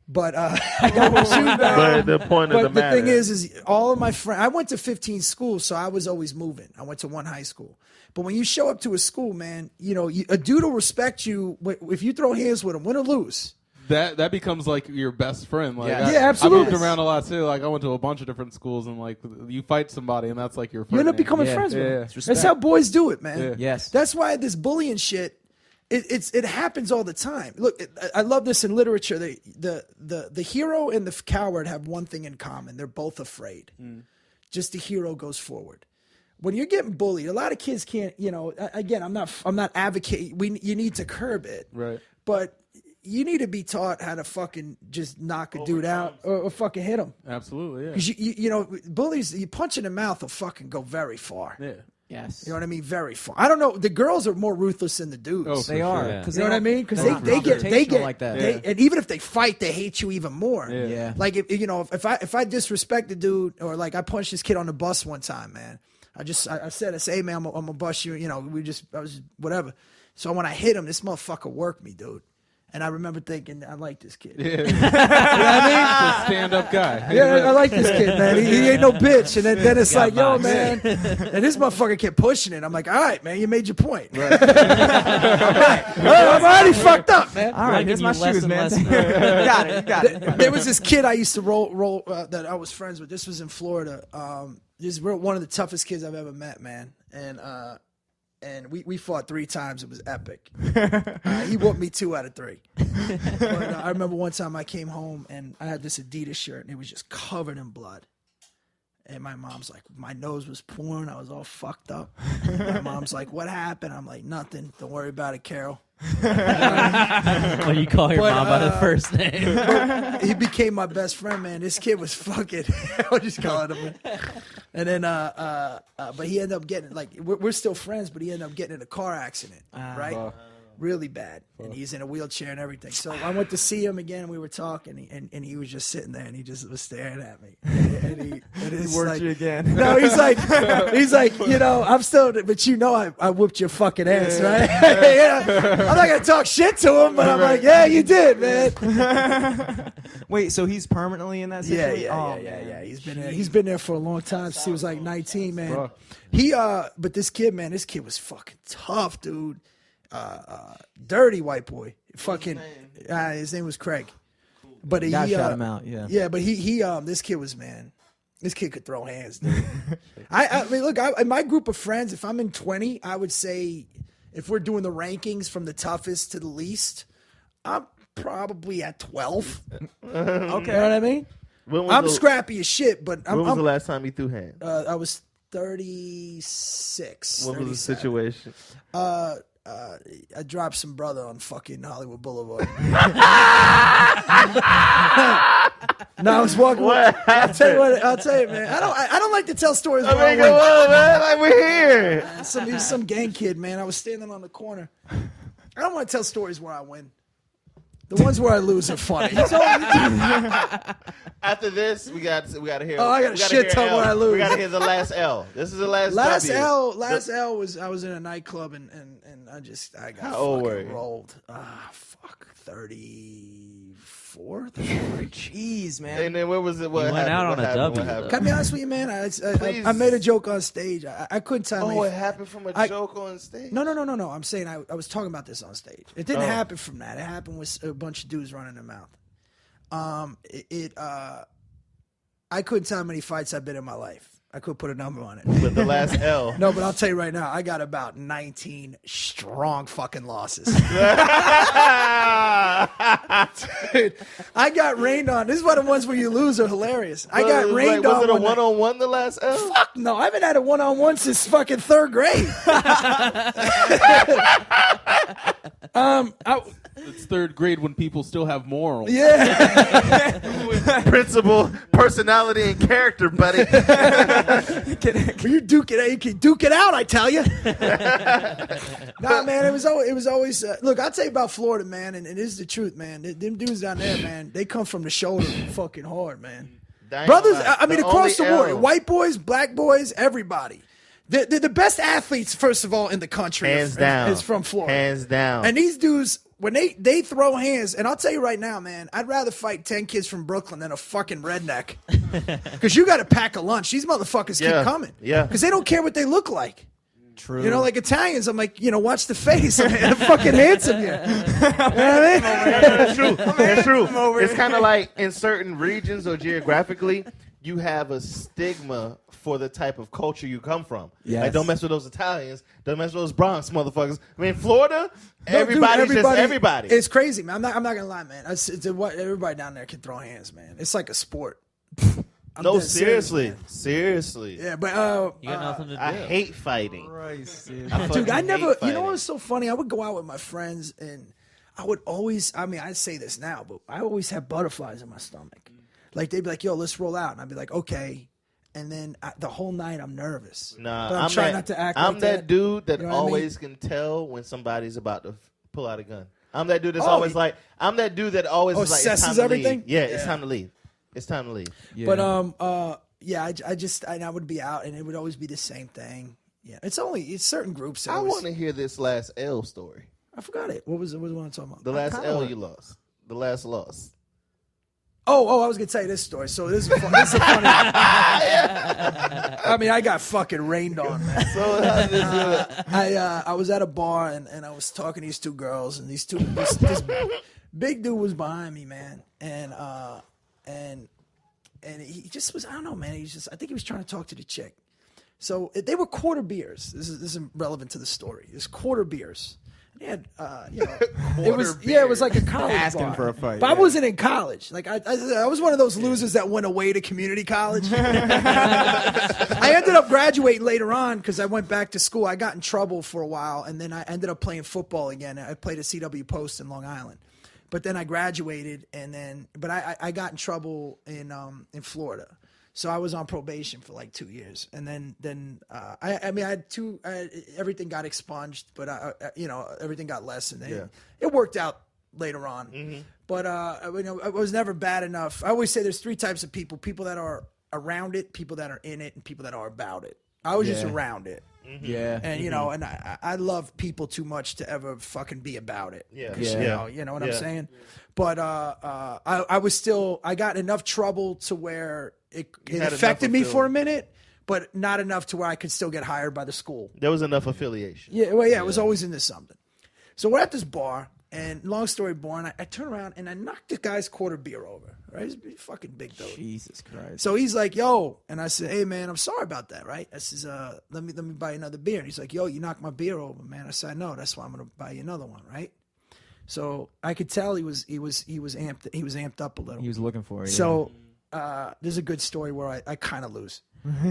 but I got my shoes back. But the point of But the the matter thing is all of my friends. I went to 15 schools, so I was always moving. I went to one high school. But when you show up to a school, man, a dude will respect you if you throw hands with him, win or lose. That becomes like your best friend. Like, Yeah. Yeah, absolutely. I moved around a lot too. Like I went to a bunch of different schools, and like you fight somebody, and that's like your. You end up friend. becoming Yeah, friends with yeah, him. yeah. It's That's respect. how boys do it, man. Yeah. Yes. That's why this bullying shit. It happens all the time. Look, I love this in literature. The hero and the coward have one thing in common. They're both afraid. Just the hero goes forward. When you're getting bullied, a lot of kids can't. Again, I'm not advocating. You need to curb it. Right. But you need to be taught how to fucking just knock a dude out or fucking hit him. Absolutely. Yeah. Because bullies, you punch in the mouth will fucking go very far. Yeah. Yes. You know what I mean? Very far. I don't know. The girls are more ruthless than the dudes. Oh, They for are. sure. Yeah. Cause You know what I mean? Because they're they get confrontational like that. and even if they fight, they hate you even more. Yeah. Like if I disrespect the dude, or like I punched this kid on the bus one time, man. I said, hey man, I'm gonna bust you. You know, I was whatever. So when I hit him, this motherfucker worked me, dude. And I remember thinking, I like this kid. Yeah. You know what I Stand-up guy. mean? Yeah, I like this kid, man. He ain't no bitch. And then it's like, yo, boxed. man. And this motherfucker kept pushing it. I'm like, all right, man, you made your point. Right. I'm already fucked up, man. All right, here's my Making you less shoes, and man. less you got it. You got it. There was this kid I used to roll that I was friends with. This was in Florida. This is one of the toughest kids I've ever met, man. And we fought 3 times. It was epic. He whooped me 2 out of 3. But I remember one time I came home and I had this Adidas shirt and it was just covered in blood. And my mom's like, my nose was pouring. I was all fucked up. My mom's like, what happened? I'm like, nothing. Don't worry about it, Carol. When you call your But, mom by the first name. He became my best friend, man. This kid was fucking. I'll just call it him. And then, but he ended up getting we're still friends, but he ended up getting in a car accident, right? Really bad, and he's in a wheelchair and everything. So I went to see him again, and we were talking, and he was just sitting there, and he just was staring at me. And he worked you again. No, he's like, I'm still, but I whooped your fucking ass, right? I'm not gonna talk shit to him, but I'm like, yeah, you did, man. Wait, so he's permanently in that Yeah, situation? yeah. He's been there for a long time since he was like 19, man. Bro. But this kid was fucking tough, dude. Dirty white boy. Fucking, his name was Craig. But he Gotta shout him out, yeah. Yeah, but this kid was, man. This kid could throw hands, dude. I mean, look, in my group of friends, if I'm in 20, I would say if we're doing the rankings from the toughest to the least, I'm probably at 12. Okay. You know what I mean? I'm scrappy as shit, but when was the last time you threw hands? I was 36. What was the 37. situation? I dropped some brother on fucking Hollywood Boulevard. No, I was walking. What I'll tell you, man. I don't like to tell stories. I Where I mean, win. come on, man. Like, we're here. Some gang kid, man. I was standing on the corner. I don't want to tell stories where I win. The ones where I lose are funny. After this, we got to hear. Oh, I got a shit ton where I lose. We got to hear the last L. This is the last W. Last L was I was in a nightclub and I got How old were fucking you? rolled. 34. Jeez, man. And then where was it? What You went happened? out What on a happened? W, What happened? Can I be honest with you, man? Please. I made a joke on stage. I couldn't tell Oh, me. it happened from a joke on stage. No. I'm saying I was talking about this on stage. It didn't happen from that. It happened with a bunch of dudes running their mouth. I couldn't tell how many fights I've been in my life. I could put a number on it. But the last L. No, but I'll tell you right now, I got about 19 strong fucking losses. Dude, I got rained on. This is one of the ones where you lose are hilarious. I got rained on. Was it a one night. one-on-one the last L? Fuck no, I haven't had a one-on-one since fucking 3rd grade. It's 3rd grade when people still have morals. Yeah. Principle, personality, and character, buddy. You duke it out. You can duke it out, I tell you. Nah, man, it was always. Look, I'll tell you about Florida, man, and it is the truth, man. Them dudes down there, man, they come from the shoulder fucking hard, man. Brothers, I mean, across the board, white boys, black boys, everybody. They're the best athletes, first of all, in the country. Hands down. Is from Florida. Hands down. And these dudes, when they throw hands, and I'll tell you right now, man, I'd rather fight 10 kids from Brooklyn than a fucking redneck. Because you got to pack a lunch. These motherfuckers keep coming. Yeah. Because they don't care what they look like. True. You know, like Italians, I'm like, watch the face. I'm fucking handsome here. You know what I mean? That's true. That's true. It's kind of like in certain regions or geographically, you have a stigma for the type of culture you come from. Yes. Like, don't mess with those Italians. Don't mess with those Bronx motherfuckers. I mean, Florida, everybody's just everybody. It's crazy, man. I'm not gonna lie, man. Everybody down there can throw hands, man. It's like a sport. I'm No, dead serious, seriously. man. Seriously. Yeah, but You got nothing to do. I hate fighting. Christ, dude. dude, I fucking never. hate You know fighting. what's so funny? I would go out with my friends, and I would always. I mean, I say this now, but I always have butterflies in my stomach. Like they'd be like, "Yo, let's roll out," and I'd be like, "Okay." and then the whole night I'm nervous. Nah, but I'm trying not to act. I'm like that dude that You know what I mean? always can tell when somebody's about to pull out a gun. I'm that dude that's Oh, always like. I'm that dude that always is like. It's time assesses to everything? leave. Yeah, it's time to leave. It's time to leave. Yeah. But yeah, I would be out, and it would always be the same thing. Yeah, it's certain groups. That I always- want to hear this last L story. I forgot it. What was the one I'm talking about? The last kinda L want- you lost. The last loss. Oh, I was gonna tell you this story. So this is a funny. I mean, I got fucking rained on, man. So how did this do it? I was at a bar and I was talking to these two girls, and this big dude was behind me, man, and he just was, I don't know, man. I think he was trying to talk to the chick. So they were quarter beers. This is relevant to the story. It's quarter beers. They had, it was like a college Asking bar. for a fight, But I yeah. wasn't in college. Like I was one of those losers that went away to community college. I ended up graduating later on because I went back to school. I got in trouble for a while, and then I ended up playing football again. I played at CW Post in Long Island. But then I graduated, but I got in trouble in Florida. So I was on probation for like 2 years, and then I had everything got expunged, but everything got less, and then it worked out later on. Mm-hmm. But it was never bad enough. I always say there's three types of people: people that are around it, people that are in it, and people that are about it. I was just Yeah. around it. Yeah. And and I love people too much to ever fucking be about it. Yeah. 'Cause, Yeah. you know what I'm Yeah. saying. But I got enough trouble to where it had affected enough me of for a feeling. minute, but not enough to where I could still get hired by the school. There was enough affiliation. Yeah, well, yeah, it was always into something. So we're at this bar, and long story born, I turn around and I knock the guy's quarter beer over. Right, he's a fucking big dude. Jesus Christ. So he's like, "Yo," and I said, "Hey, man, I'm sorry about that, right?" I says, let me buy you another beer." And he's like, "Yo, you knocked my beer over, man." I said, "No, that's why I'm gonna buy you another one, right?" So I could tell he was amped up a little. He was looking for it. So there's a good story where I kind of lose.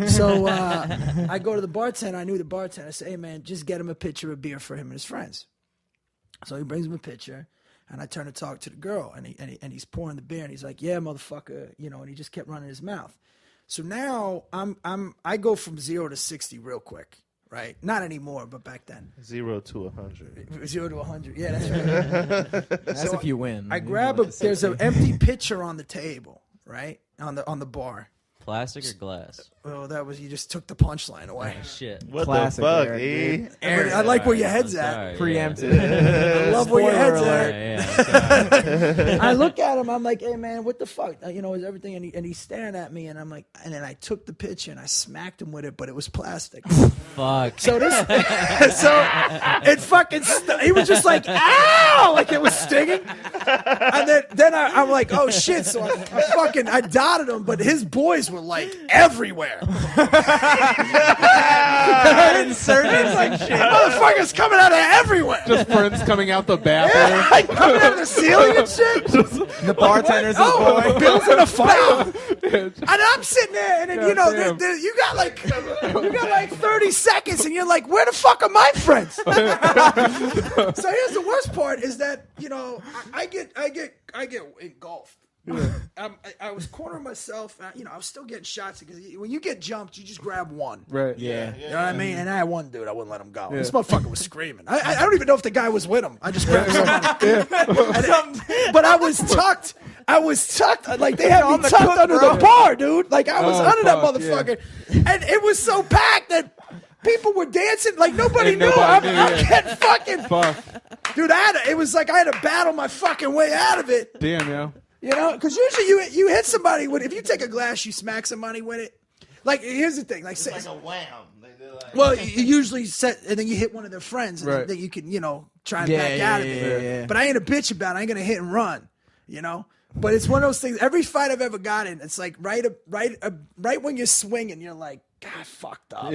So I go to the bartender. I knew the bartender. I say, "Hey, man, just get him a pitcher of beer for him and his friends." So he brings him a pitcher. And I turn to talk to the girl, and he's pouring the beer, and he's like, "Yeah, motherfucker," and he just kept running his mouth. So now I go from 0 to 60 real quick, right? Not anymore, but back then, 0 to 100. 0 to 100. Yeah, that's right. That's So if you win. I grab there's an empty pitcher on the table, right on the bar. Plastic or glass? Oh, you just took the punchline away. Shit. What Classic, the fuck, Eric, E? dude. I like where your head's I'm at. sorry, Preempted. I love where your head's Spoiler at. Yeah. I look at him. I'm like, "Hey, man, what the fuck? Is everything?" And he's staring at me, and I'm like, and then I took the pitcher and I smacked him with it, but it was plastic. Fuck. So it fucking. He was just like, "Ow!" Like it was stinging. And then I'm like, "Oh shit!" So I dotted him, but his boys were like everywhere. Inserted like shit. Motherfuckers coming out of everywhere. Just friends coming out the bathroom. Like coming out of the ceiling and shit. The bartender's his boy. Bill's in a fight. And I'm sitting there, and then God damn. you got like 30 seconds, and you're like, "Where the fuck are my friends?" So here's the worst part: is that I get engulfed. I was cornering myself. I was still getting shots because when you get jumped, you just grab one. Right. Yeah. You know what I mean? And I had one dude, I wouldn't let him go. This motherfucker was screaming. I don't even know if the guy was with him. I just grabbed somebody. But I was tucked. Like they had me tucked under the bar, dude. Like I was under that fuck, motherfucker. And it was so packed that people were dancing like nobody And knew. nobody I'm knew, yeah. getting fucking. Fuck. Dude, it was like I had to battle my fucking way out of it. Damn, yo. Because usually you hit somebody with, if you take a glass, you smack somebody with it. Like, here's the thing. Like, It's say, like a wham. They're like, well, you usually set, and then you hit one of their friends, and Right. then you can, try and Yeah, back yeah, out of it. yeah. But I ain't a bitch about it. I ain't going to hit and run, But it's one of those things, every fight I've ever gotten, it's like right when you're swinging, you're like, God, fucked up.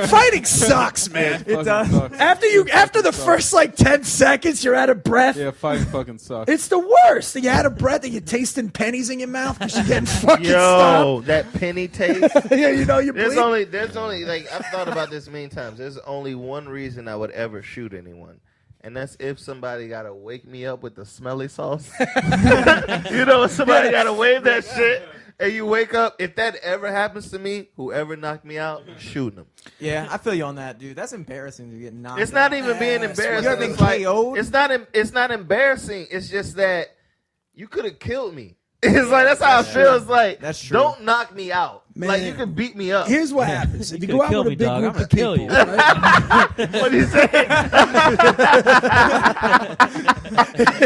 Fighting sucks, man. It does. After the first, 10 seconds, you're out of breath. Yeah, fighting fucking sucks. It's the worst. You out of breath and you're tasting pennies in your mouth because you're getting fucking stopped. that penny taste. Yeah, you There's bleed. only I've thought about this many times. There's only one reason I would ever shoot anyone, and that's if somebody gotta wake me up with the smelly sauce. You know, if somebody gotta wave that shit, and you wake up. If that ever happens to me, whoever knocked me out, shooting them. Yeah, I feel you on that, dude. That's embarrassing to get knocked. It's not even being embarrassing. You ever been It's like, KO'd? it's not embarrassing. It's just that you could have killed me. It's like that's how I feel. It's like That's true. don't knock me out. Man. Like you can beat me up. Here's what happens. If you could've go out killed with a me, big dog. group I'm of gonna kill people, you. right? What do you say?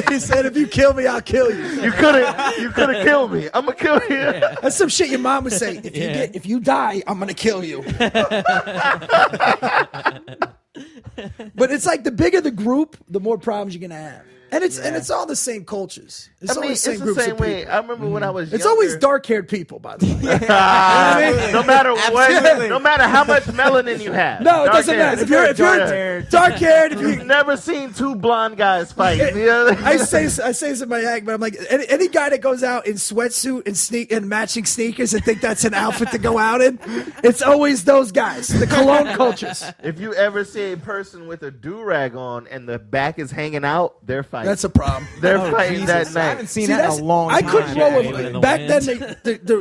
He said, if you kill me, I'll kill you. You could have killed me. I'm gonna kill you. That's some shit your mom would say. If you die, I'm gonna kill you. But it's like the bigger the group, the more problems you're gonna have. And it's all the same cultures. It's all the same it's groups the same of way. people. I remember when I was It's younger, always dark-haired people, by the way. no matter what, Absolutely. no matter how much melanin you have. No, it doesn't Dark-haired. matter. If you're dark-haired, if You've you, never seen two blonde guys fight. You know? I say this in my act, but I'm like any guy that goes out in sweatsuit and matching sneakers and think that's an outfit to go out in, it's always those guys, the cologne cultures. If you ever see a person with a do-rag on and the back is hanging out, they're fighting. That's a problem. They're fighting that I night. haven't seen See, that in that's- a long I time. couldn't roll with Waving in the back then. wind.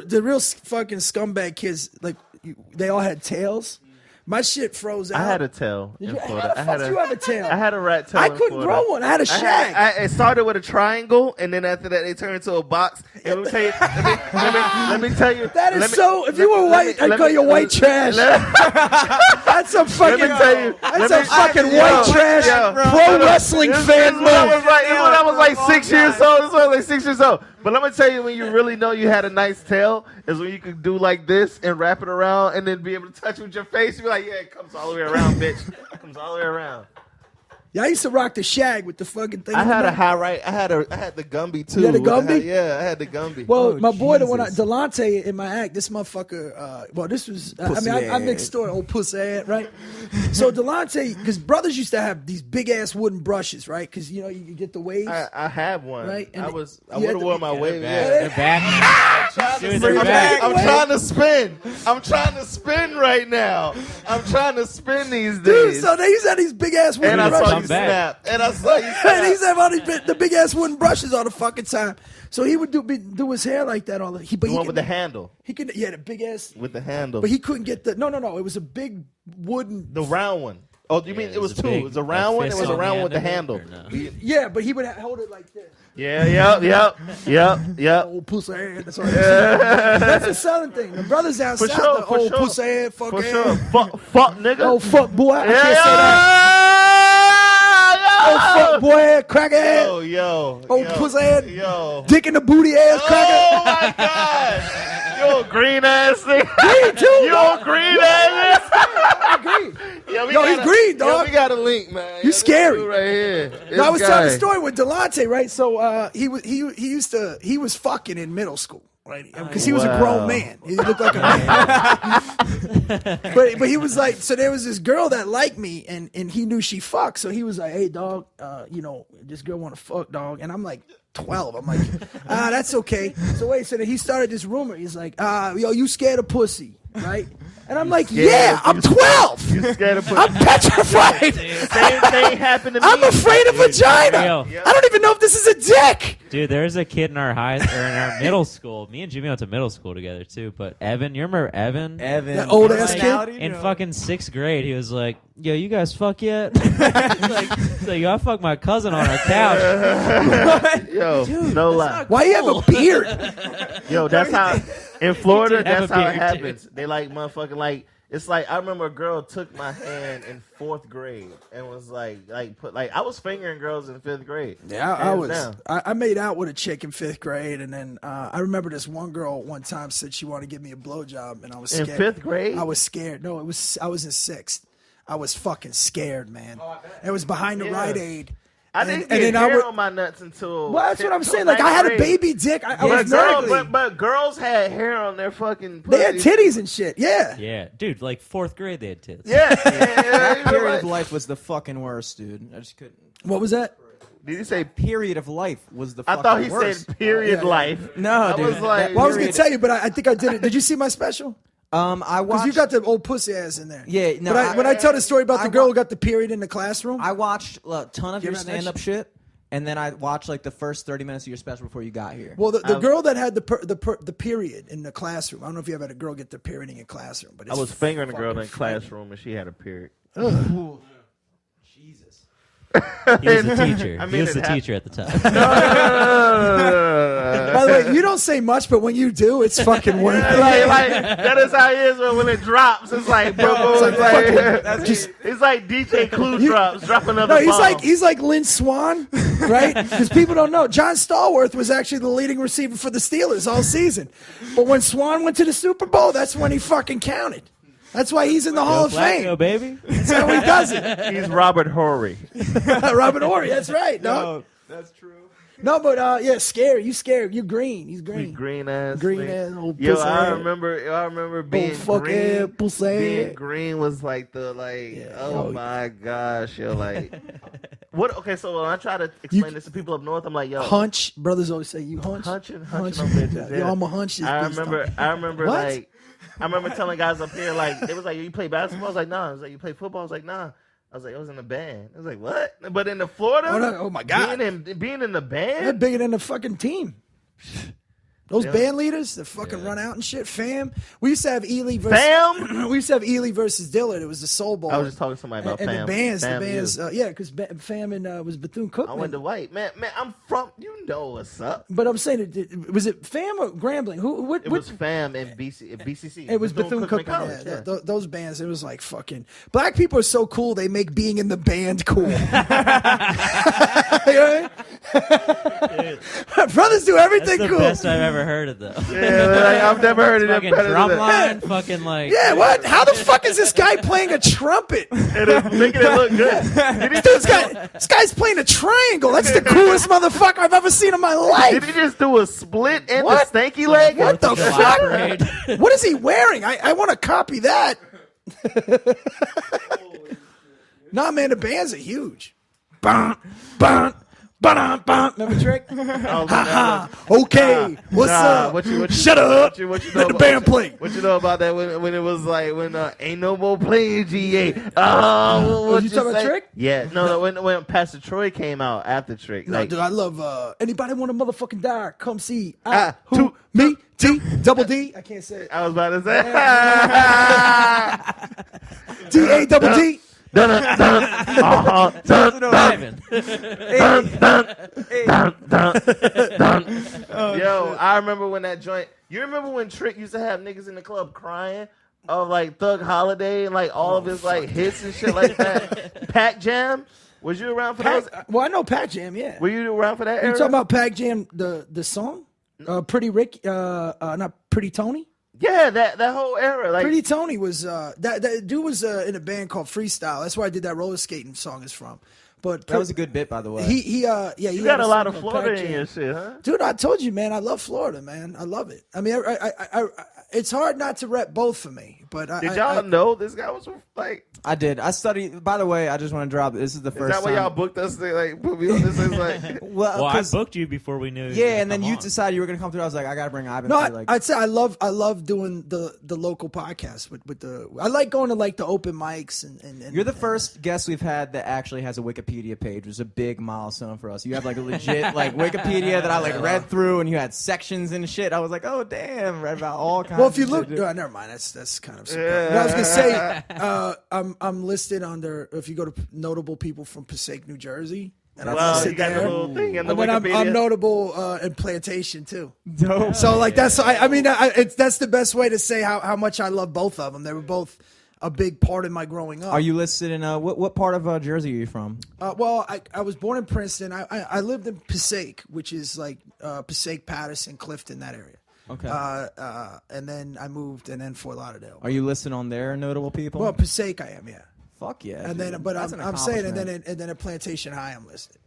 The real fucking scumbag kids, like they all had tails. My shit froze out. I had a tail in How Florida. the fuck do you have a tail? I had a rat tail. I in couldn't Florida. grow one. I had a shag. It started with a triangle, and then after that, they turned into a box. And let me tell you, let me tell you. That is let me- so. If you were white, I'd call you white trash. That's a fucking. Let me tell you. That's a fucking white trash pro wrestling fan This is move. when I was like 6 years old. This is when I was like 6 years old. But let me tell you, when you really know you had a nice tail, is when you could do like this and wrap it around, and then be able to touch it with your face. You be like, yeah, it comes all the way around, bitch. It comes all the way around. Yeah, I used to rock the shag with the fucking thing. I in the had a back. high right. I had the Gumby too. You had a Gumby? Yeah, I had the Gumby. Well, Oh, my boy, the one Jesus. Delonte in my act, this motherfucker. Well, this was. I Pussy mean, I ass. mixed story, old pussy ass, right? So Delonte, because brothers used to have these big ass wooden brushes, right? Because you know you get the waves. I have one. Right, and I you would had have the- worn my wave. They're Yeah. back. Dude, they're back. I'm trying to spin. I'm trying to spin right now. I'm trying to spin these Dude, days. so they used to have these big ass wooden And I brushes. saw Come you back. snap. And I saw you And snap. he used to have all the big ass wooden brushes all the fucking time. So he would do his hair like that all the. But The he one could, with the handle. He could, yeah, the big ass. With the handle. But he couldn't get the. No. It was a big wooden. The round one. Oh, you mean Yeah, it was it was a two? big- It was a round a one. It fist was a on the round end with the of it, handle. or no? Yeah, but he would hold it like this. Yeah. Yep. Old pussy ass. That's all. That's a southern thing. The brothers down For south, sure. the For old sure. pussy ass, fuck For ass. sure. Fuck, nigga. Oh fuck boy, I Yeah, can't say that. Oh fuck boy, crack ass. Yo. Oh pussy ass. Yo. Dick in the booty ass, cracker. Oh my god! You a green ass thing. Green too, You dog. a green ass. Green. Yo, No, he's green, Yo, dog. we got a link, man. You Yo, this scary. dude right here. No, I was This telling the guy. story with Delonte, right? So he was fucking in middle school, right? Because he was a grown Wow. man. He looked like a man. but he was like, so there was this girl that liked me, and he knew she fucked, so he was like, hey dog, this girl want to fuck, dog, and I'm like 12. I'm like, that's okay. So then he started this rumor. He's like, yo, you scared of pussy, right? And I'm like, yeah, I'm 12. You scared of I'm petrified. Same thing happened to me. I'm afraid of vagina. real. I don't even know if this is a dick. Dude, there was a kid in our middle school. Me and Jimmy went to middle school together too. But Evan, you remember Evan? That old ass kid? In fucking 6th grade, he was like, "Yo, you guys fuck yet?" He's like, "Yo, I fucked my cousin on our couch." Yo, no lie. Why you have a beard? Yo, that's how in Florida. He did have That's a how it beard, happens. They like motherfucking like. It's like I remember a girl took my hand in 4th grade and was like I was fingering girls in 5th grade. Yeah, I Hands was. down. I made out with a chick in 5th grade, and then I remember this one girl one time said she wanted to give me a blowjob, and I was In scared. 5th grade? I was scared. No, I was in 6th. I was fucking scared, man. It was behind the Yeah. Rite Aid. I And- didn't and get then I hair would- on my nuts until. Well, that's what I'm until saying. Like I had a 9th grade. baby dick. I But, was gnarly. but girls had hair on their fucking. They had pussy. titties and shit. Yeah. Yeah, dude, like 4th grade, they had tits. Yeah. Period of life was the fucking worst, dude. I just couldn't. What was that? Did you say? Period of life was the I fucking thought he worst. said period Yeah. life. No, I dude. was like, Well, I was gonna Period. tell you, but I think I did it. Did you see my special? I Because watched. you got the old pussy ass in there. Yeah, no, But when I tell the story about I the girl wa- who got the period in the classroom, I watched a ton of You your ever had that stand-up shit, and then I watched like the first 30 minutes of your special before you got here. well, the girl that had the period in the classroom. I don't know if you ever had a girl get the period in your classroom, but I it's was fingering a girl in the fucking frightening. classroom and she had a period. Jesus. He was a teacher. I mean, he was it the hap- teacher at the time. By the way, you don't say much, but when you do, it's fucking worth it. like that is how he is when it drops. It's like boom, boom, it's like DJ Clue drops, drop another No, bomb. he's like Lynn Swan, right? Because people don't know. John Stallworth was actually the leading receiver for the Steelers all season. But when Swan went to the Super Bowl, that's when he fucking counted. That's why he's in the Hall of Flacco, Fame. baby. That's how he does it. He's Robert Horry. Robert Horry, that's right. No, No, that's true. no, but yeah, scary. You scared. You green. He's green. Green ass. Green thing. ass old Yo, pussy I ass. remember being fuck green. ass pussy Being ass. green was like the yo. my gosh, yo, like what? Okay, so when I try to explain this to people up north, I'm like, yo, Hunch. Brothers always say you hunch. hunching on bitches. Yo, I'm a hunch. This I bitch remember, don't. I remember, What? like, I remember telling guys up here, like, they was like, you play basketball? I was like, nah. I was like, you play football? I was like, nah. I was like, I was in a band. I was like, what? But in the Florida, Oh my God. being in the They're band, bigger than the fucking team. Those band leaders that fucking run out and shit. Fam. We used to have Ely versus Fam? We used to have Ely versus Dillard. It was the Soul Bowl. I was just talking to somebody about and Fam. the bands, Fam, yeah, because Fam and was Bethune Cookman. I went to White. Man, I'm from, you know what's up. But I'm saying, was it Fam or Grambling? What It was Fam and BCC. It was Bethune Cookman. College, Yeah. Those bands, it was like fucking. Black people are so cool. They make being in the band cool. You know what I mean? Brothers do everything That's the cool. best I've ever heard of, though. Yeah, like, I've never heard of it Fucking better than drum that. line, fucking like. Yeah, what? How the fuck is this guy playing a trumpet? It is making it look good. This guy's playing a triangle. That's the coolest motherfucker I've ever seen in my Did life. he just do a split and What? the stanky leg? What the July fuck? parade. What is he wearing? I want to copy that. Nah, man, the bands are huge. Bum, bum, ba-dum, bum. Remember Trick? Okay, what's up? Shut up. What you know Let the about, band play. What you know about that when it was like when ain't no more playing GA? Oh, what you talking about say? Trick? Yeah, no, when Pastor Troy came out after Trick, No, like dude, I love anybody want to motherfucking die? Come see who, me, T, double D. I can't say it. I was about to say. D A double D. Ivan. Yo, I remember when that joint. You remember when Trick used to have niggas in the club crying of like Thug Holiday and like all of his like hits and shit like that. Pac Jam. Was you around for those? Well, I know Pac Jam. Yeah. Were you around for that You era? talking about Pac Jam, the song? Pretty Rick, not Pretty Tony. Yeah, that whole era. Like Pretty Tony was that dude was in a band called Freestyle. That's where I did that roller skating song is from. But That was a good bit, by the way. he you had got a lot song of called Florida Pac in Jam. your shit, huh? Dude, I told you, man, I love Florida, man. I love it. I mean, I it's hard not to rep both for me. But Did y'all know this guy was like? I did. I studied. By the way, I just want to drop. This is the Is first that why time. y'all booked us? To, like put me on this? It's like Well, I 'cause- booked you before we knew. yeah, and then you decided you were gonna come through. I was like, I gotta bring Ivan. No, through, like, I'd say I love doing the local podcast with the. I like going to like the open mics and you're the first guest we've had that actually has a Wikipedia page. It was a big milestone for us. You have like a legit like Wikipedia that I like read through, and you had sections and shit. I was like, oh damn, read about all kinds. Well, if you of look, shit, dude. never mind. That's kind of. Well, I was gonna say I'm listed under. If you go to notable people from Passaic, New Jersey, and I'm well, listed you got there. the little thing in the And then I'm Wikipedia. notable in Plantation too. Dope. So like that's I mean that's the best way to say how much I love both of them. They were both a big part of my growing up. Are you listed in what part of Jersey are you from? Well, I was born in Princeton. I lived in Passaic, which is like Passaic, Patterson, Clifton, that area. Okay. And then I moved, and then Fort Lauderdale. Are you listed on there, notable people? Well, Passaic, I am, yeah. Fuck yeah. And then, dude. but That's an I'm saying, and accomplishment. then at Plantation High, I'm listed.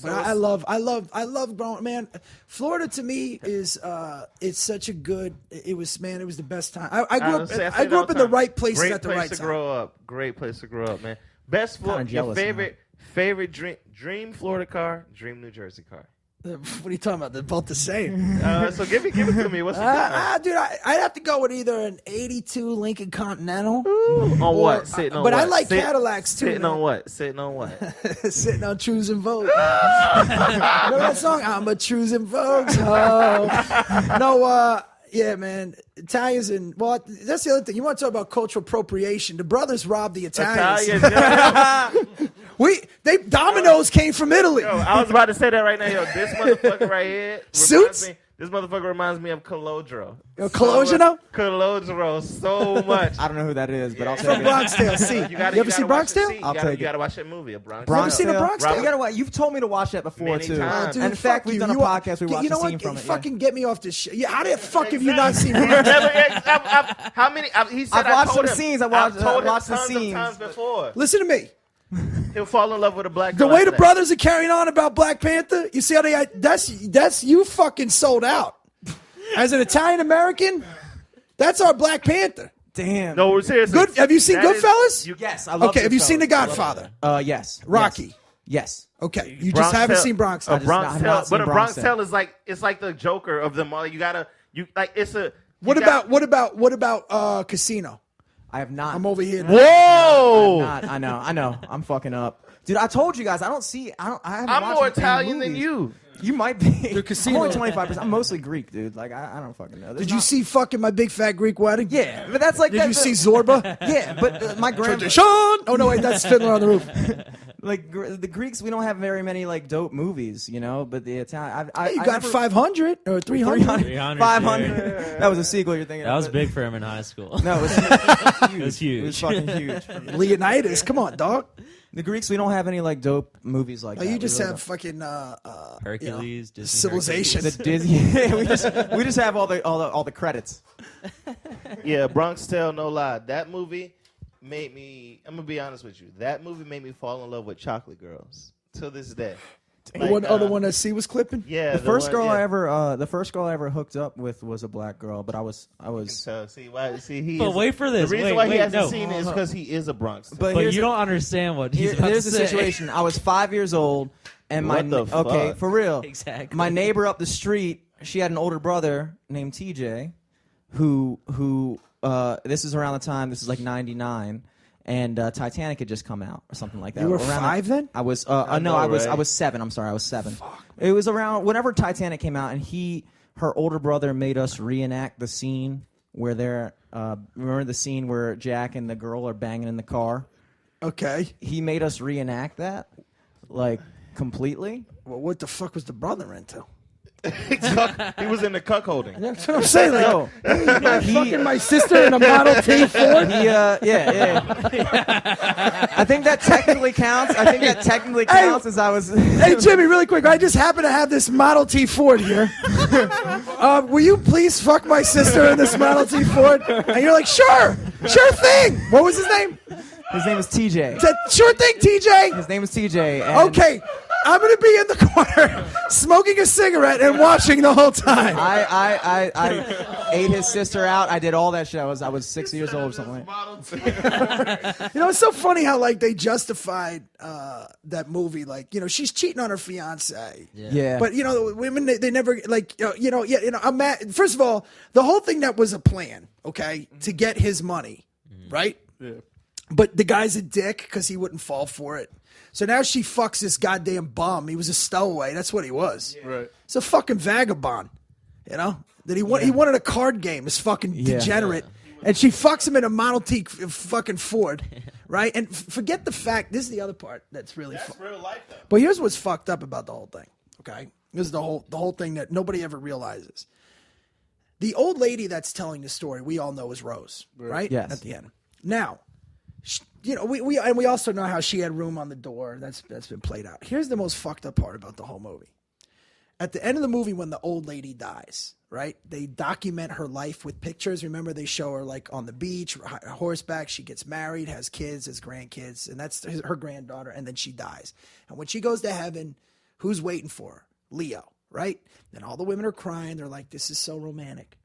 But I love growing. Man, Florida to me is it's such a good. It was the best time. I grew up in the right places Great at the place right to time. grow up. Great place to grow up, man. Best Florida. Your jealous now. favorite dream Florida car, dream New Jersey car. What are you talking about? They're both the same. So give it to me. What's the difference? Dude, I'd have to go with either an 82 Lincoln Continental. On what? Sitting on but what? I like Cadillacs too. Sitting on what? Sitting on what? Sitting on Trues and Vogues. Remember that song? I'm a Trues and Vogues. Oh. No, yeah, man. Italians and that's the other thing. You want to talk about cultural appropriation? The brothers robbed the Italians. Domino's came from Italy. Yo, I was about to say that right now. Yo, this motherfucker right here. Suits? This motherfucker reminds me of Colodro. Colodro? Colodro so much. I don't know who that is, but I'll take From it. Bronx Tale. See, You ever seen Bronx Tale? I'll take it. You gotta watch that movie, Bronx. You ever seen a Bronx Tale? You gotta watch. You've told me to watch that before Many too. times. Dude, And in fact, we've done a podcast. We watched you know a scene what? from it. Fucking get me off this shit. Yeah, how the fuck have you not seen He's Bronx Tale? never. How many? He said I've watched I told some him, scenes. I've told him watched the tons of scenes. times before. Listen to me. He'll fall in love with a black The girl. way after the that. brothers are carrying on about Black Panther, you see how that's you fucking sold out. As an Italian American, that's our Black Panther. Damn. No, we're seriously. Good. Have you seen That is- Goodfellas? Yes, I love. Okay. Have you seen The Goodfellas. Godfather? Yes. Rocky. Yes. Okay. You Bronx just haven't Tale- seen Bronx. A Tale. Bronx I've Tale, not seen but a Bronx Bronx Tale is like it's like the Joker of them all. What about Casino? I have not. I'm over here. Whoa! I know. I'm fucking up, dude. I told you guys. I haven't I'm watched more any Italian than movies. you. You might be. Casino. I'm only 25%. I'm mostly Greek, dude. Like I don't fucking know. Did you see fucking My Big Fat Greek Wedding? Yeah, but that's like. Did you see Zorba? Yeah, but my grandma. Tradition. Oh no, wait, that's Fiddler on the Roof. Like the Greeks, we don't have very many like dope movies, you know. But the Italian, You got 500 or 300. 300, 500. That was a sequel. You're thinking That was but- big for him in high school. No, it was huge. It was huge. It was fucking huge. Leonidas, come on, dog. The Greeks, we don't have any like dope movies like Oh, that. you We just really have fucking Hercules, Disney civilization. don't. The Disney. Yeah, we just have all the credits. Yeah, Bronx Tale, no lie. That movie made me. I'm gonna be honest with you. That movie made me fall in love with chocolate girls till this day. The one other one that C was clipping. Yeah, The first one- girl yeah. the first girl I ever hooked up with was a black girl, but I was. So see why? See he. But is, wait for this. The reason Wait, why he wait, hasn't no. seen it is because he is a Bronx. But But here's you the- don't understand what he's about Here's to the say. situation. I was 5 years old, and What the fuck? okay, for real, Exactly. my neighbor up the street, she had an older brother named TJ, who this is around the time. This is like '99. And Titanic had just come out, or something like that. You were Around 5 then? I was. know, I right? was 7. I'm sorry, I was 7. It was around whenever Titanic came out, and her older brother made us reenact the scene where they're. Remember the scene where Jack and the girl are banging in the car? Okay. He made us reenact that, like completely. Well, what the fuck was the brother into? He was in the cuckolding. That's what I'm saying. Like, No, fucking my sister in a Model T Ford. yeah. I think that technically counts. As I was. Hey, Jimmy, really quick. I just happen to have this Model T Ford here. Will you please fuck my sister in this Model T Ford? And you're like, sure thing. What was his name? His name is TJ. Sure thing, TJ. His name is TJ. And Okay, I'm gonna be in the corner smoking a cigarette and watching the whole time. I ate his sister out. I did all that shit. I was 6 years old or something. You know, it's so funny how like they justified that movie. Like, you know, she's cheating on her fiance. Yeah. But you know, women they never like I'm mad. First of all, the whole thing that was a plan, okay, to get his money, right? Yeah. But the guy's a dick because he wouldn't fall for it. So now she fucks this goddamn bum. He was a stowaway. That's what he was. Right. It's a fucking vagabond. You know that he wanted a card game. This fucking degenerate. And she fucks him in a Model T fucking Ford, right? And forget the fact. This is the other part that's really. That's real life though. But here's what's fucked up about the whole thing. Okay, this is the whole thing that nobody ever realizes. The old lady that's telling the story, we all know is Rose, right? Yes. At the end. Now, you know, we also know how she had room on the door. That's been played out. Here's the most fucked up part about the whole movie. At the end of the movie, when the old lady dies, right? They document her life with pictures. Remember, they show her like on the beach, horseback. She gets married, has kids, has grandkids, and that's her granddaughter. And then she dies. And when she goes to heaven, who's waiting for her? Leo, right? And all the women are crying. They're like, "This is so romantic."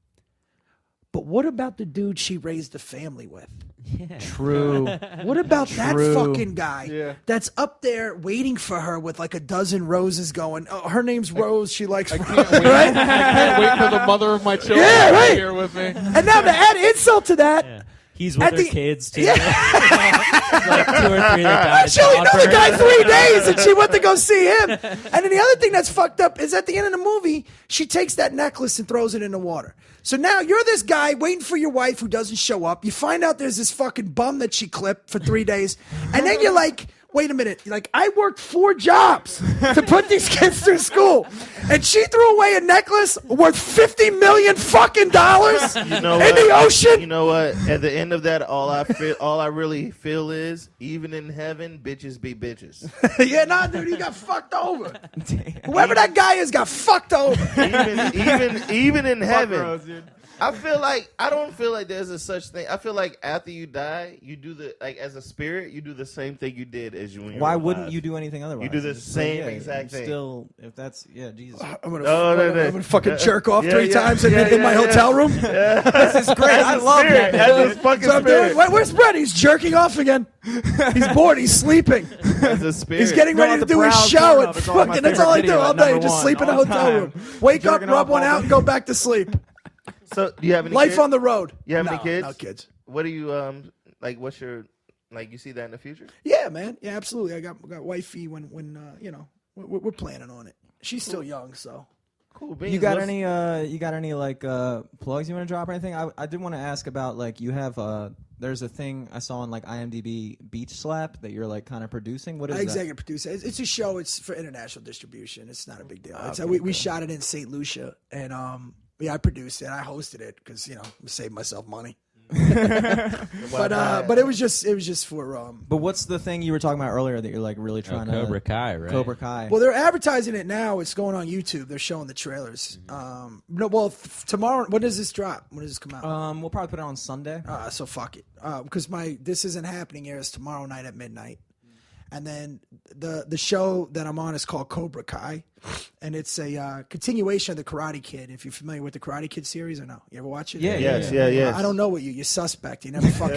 But what about the dude she raised a family with? Yeah. True. What about that True. fucking guy Yeah. that's up there waiting for her with like a dozen roses going, oh, her name's Rose, she likes I Rose, can't wait. right? I can't wait for the mother of my children Yeah, to right. be here with me. And now to add insult to that, Yeah. He's with At her the- kids too. Yeah. Like 2 or 3 that died. she only knew the guy 3 days and she went to go see him. And then the other thing that's fucked up is at the end of the movie, she takes that necklace and throws it in the water. So now you're this guy waiting for your wife who doesn't show up. You find out there's this fucking bum that she clipped for 3 days. And then you're like, wait a minute. You're like, I worked 4 jobs to put these kids through school. And she threw away a necklace worth $50 million fucking dollars You know in what? the ocean. You know what? At the end of that, all I really feel is, even in heaven, bitches be bitches. Yeah, nah, dude, he got fucked over. Whoever that guy is got fucked over. Even in heaven, Rose, dude. I don't feel like there's a such thing. I feel like after you die, you do as a spirit, you do the same thing you did as you. When you Why were wouldn't alive. you do anything otherwise? You do the It's just same yeah, exact thing. Still, if that's Jesus. I'm gonna, No. I'm gonna fucking jerk off Yeah, 3 yeah. times in, Yeah, in my yeah, hotel room. This is great. I love Spirit, that. as a fucking So I'm doing, spirit. where's Brett? He's jerking off again. He's bored. He's sleeping. As a spirit. He's getting No, ready at to the do his Browns show. Pornhub, And it's always my fucking, that's all I favorite do all video, day. number Just one, sleep in the all the hotel time. room. Wake up, Jerking rub off one all out, day. and go back to sleep. So do you have any Life kids? on the road. You have no, any kids? No kids. What do you like? What's your like? You see that in the future? Yeah, man. Yeah, absolutely. I got wifey when you know we're planning on it. She's still young, so. Cool. Beans. You got What's- any? You got any like plugs you want to drop or anything? I did want to ask about like you have there's a thing I saw on like IMDb, Beach Slap, that you're like kind of producing. What is I that? executive producer. It's a show. It's for international distribution. It's not a big deal. We shot it in St. Lucia, and yeah, I produced it. I hosted it because save myself money. But it was just for But what's the thing you were talking about earlier that you're like really trying to Cobra Kai, right? Cobra Kai. Well, they're advertising it now. It's going on YouTube. They're showing the trailers. Tomorrow. When does this drop? When does this come out? We'll probably put it on Sunday. So fuck it. Because This Isn't Happening airs tomorrow night at midnight. And then the show that I'm on is called Cobra Kai, and it's a continuation of the Karate Kid. If you're familiar with the Karate Kid series or no, you ever watch it? Yes. I don't know what you're suspect. You never fucking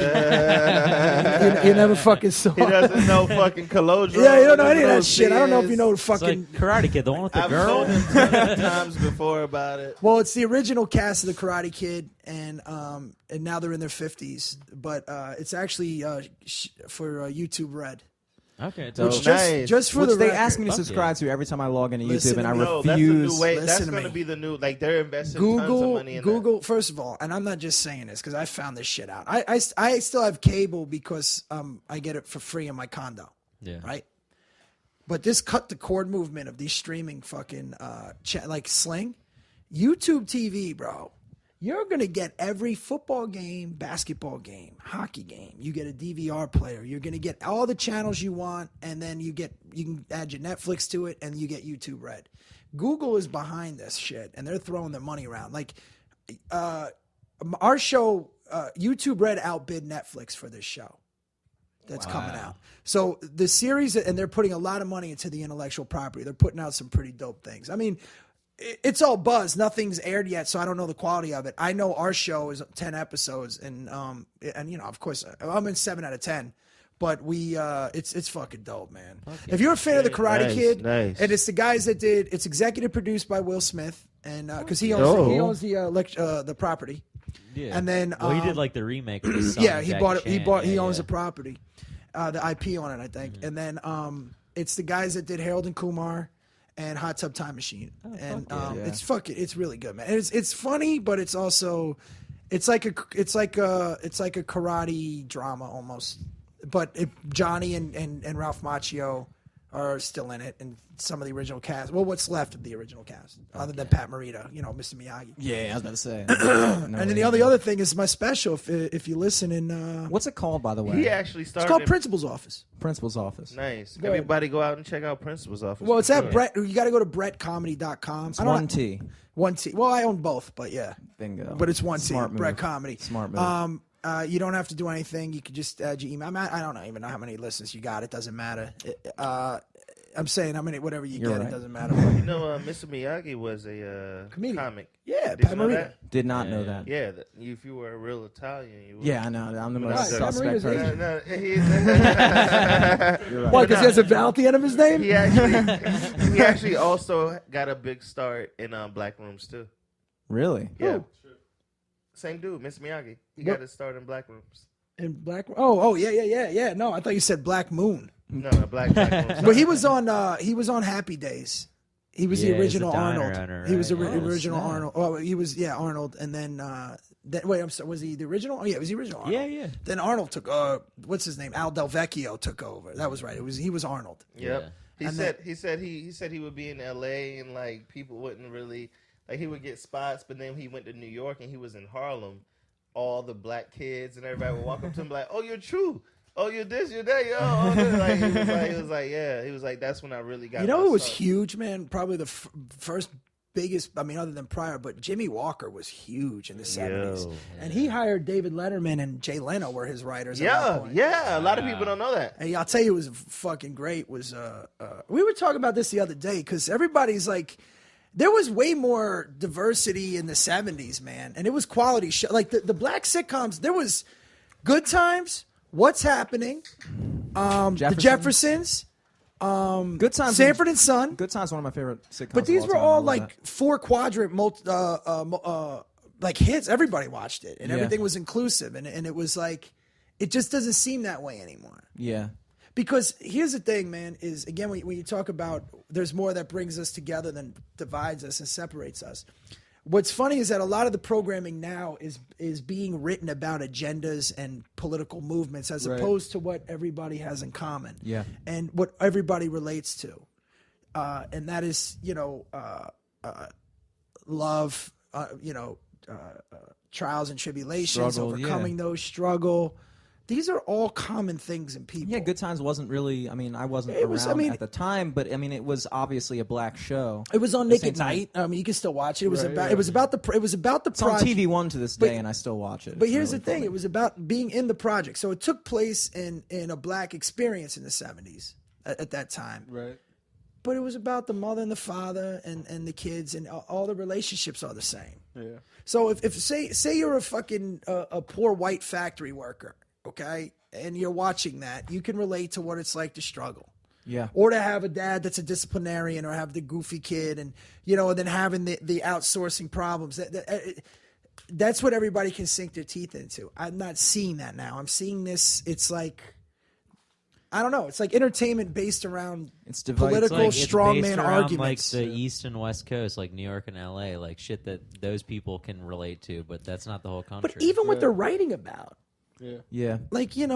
you never fucking saw. He doesn't know fucking Colodro. Yeah, you don't know any of that knows shit. I don't know if you know the It's fucking. like Karate Kid, the one with the I've girl. told him tons of times before about it. Well, it's the original cast of the Karate Kid, and now they're in their 50s. But it's actually for YouTube Red. Okay, So dope. nice. Just for Which the they record. ask me to Fuck subscribe to every time I log into Listen YouTube, and to I me. No, that's the refuse. new way. That's Listen to going to me. be the new. Like they're investing tons of money in Google. First of all, and I'm not just saying this because I found this shit out. I still have cable because I get it for free in my condo. Yeah. Right. But this cut the cord movement of these streaming fucking like Sling, YouTube TV, bro. You're gonna get every football game, basketball game, hockey game. You get a DVR player. You're gonna get all the channels you want, and then you can add your Netflix to it, and you get YouTube Red. Google is behind this shit, and they're throwing their money around. Like our show, YouTube Red outbid Netflix for this show that's coming out. So the series, and they're putting a lot of money into the intellectual property. They're putting out some pretty dope things. I mean, it's all buzz. Nothing's aired yet, so I don't know the quality of it. I know our show is 10 episodes, and of course, I'm in 7 out of 10. But it's fucking dope, man. If you're a fan of the Karate Kid, nice. and it's the guys that did, it's executive produced by Will Smith, and because he owns the property. Yeah. And then he did like the remake. With his son, yeah, he Jackie bought it. He Chan. bought. He Yeah, owns yeah. the property, the IP on it, I think. And then it's the guys that did Harold and Kumar and Hot Tub Time Machine. And it's really good, man. And it's funny, but it's also it's like a karate drama almost. But Johnny and Ralph Macchio are still in it, and some of the original cast. Well, what's left of the original cast, other than Pat Morita, Mr. Miyagi. Yeah, I was about to say. And then the other thing is my special. If you listen in, What's it called, by the way? He actually it's started. called Principal's Office. Principal's office. Nice. Go ahead. Everybody go out and check out Principal's office. Well, it's for at sure. Brett. You got to go to BrettComedy.com. It's one T. One T. Well, I own both, but yeah. Bingo. But it's one T. Smart move. Brett Comedy. Smart move. You don't have to do anything. You could just add your email. I don't even know how many listens you got. It doesn't matter. I'm saying, I mean, whatever you You're get, right. it doesn't matter. You know, Mr. Miyagi was a Comedian. comic. Yeah, Did Pat you know Morita. that? Did not know that. Yeah, if you were a real Italian, you would. Yeah, I know. I'm the most Right, Pat suspect Morita's person. No, You're right. Why? Because he has a vowel at the end of his name. he actually also got a big start in Black Rooms too. Really? Yeah, Who? same dude, Mr. Miyagi. He What? got his start in Black Rooms. In Black. Oh, yeah. No, I thought you said Black Moon. No, Black Rooms. But he was on Happy Days. He was the Yeah, he's original the diner Arnold. owner, He was the right? original snap. Arnold. Oh, he was Arnold, and then wait, I'm sorry, was he the original? Oh yeah, it was the original Arnold. Yeah. Then Arnold took what's his name? Al Del Vecchio took over. That was right. He was Arnold. Yep. Yeah. He said he would be in L.A. and like people wouldn't really like he would get spots, but then he went to New York and he was in Harlem. All the black kids and everybody would walk up to him like, "Oh, you're true. Oh, you're this, you're that, yo." Oh, this. Like he was like, yeah. He was like, that's when I really got. You know my who was start. huge, man? Probably the first biggest. I mean, other than Pryor, but Jimmy Walker was huge in the '70s, and he hired David Letterman and Jay Leno were his writers. At that Yeah, point. yeah. A lot of people don't know that. And I'll tell you, it was fucking great. Was we were talking about this the other day because everybody's like, there was way more diversity in the '70s, man, and it was quality show. Like the black sitcoms, there was Good Times, What's Happening, The Jeffersons, Good Times. Sanford and Son. Good Times. One of my favorite sitcoms. But these of were time. I all love like that. 4 quadrant like hits. Everybody watched it, and Yeah. everything was inclusive, and it was like, it just doesn't seem that way anymore. Yeah. Because here's the thing, man, is again, when you talk about there's more that brings us together than divides us and separates us. What's funny is that a lot of the programming now is being written about agendas and political movements as opposed to what everybody has in common. Yeah. And what everybody relates to. And that is, love, trials and tribulations, Struggle, overcoming those, struggle. These are all common things in people. Yeah, Good Times wasn't really. I mean, I wasn't It was- around I mean- at the time, but I mean, it was obviously a black show. It was on At the Nick same at time- Night. I mean, you can still watch it. It was Right, about. yeah. It was about the. It was about the It's on project. TV One to this day, and I still watch it. But It's here's really the thing: funny. it was about being in the project. So it took place in a black experience in the '70s at that time. Right. But it was about the mother and the father and the kids, and all the relationships are the same. Yeah. So if say you're a fucking a poor white factory worker, okay, and you're watching that, you can relate to what it's like to struggle. Yeah. Or to have a dad that's a disciplinarian, or have the goofy kid, and and then having the outsourcing problems. That's what everybody can sink their teeth into. I'm not seeing that now. I'm seeing this. It's like, I don't know. It's like entertainment based around It's divided. political It's strongman based around, arguments. like the East and West Coast, like New York and LA, like shit that those people can relate to, but that's not the whole country. But even what they're writing about, Yeah. Yeah. like, you're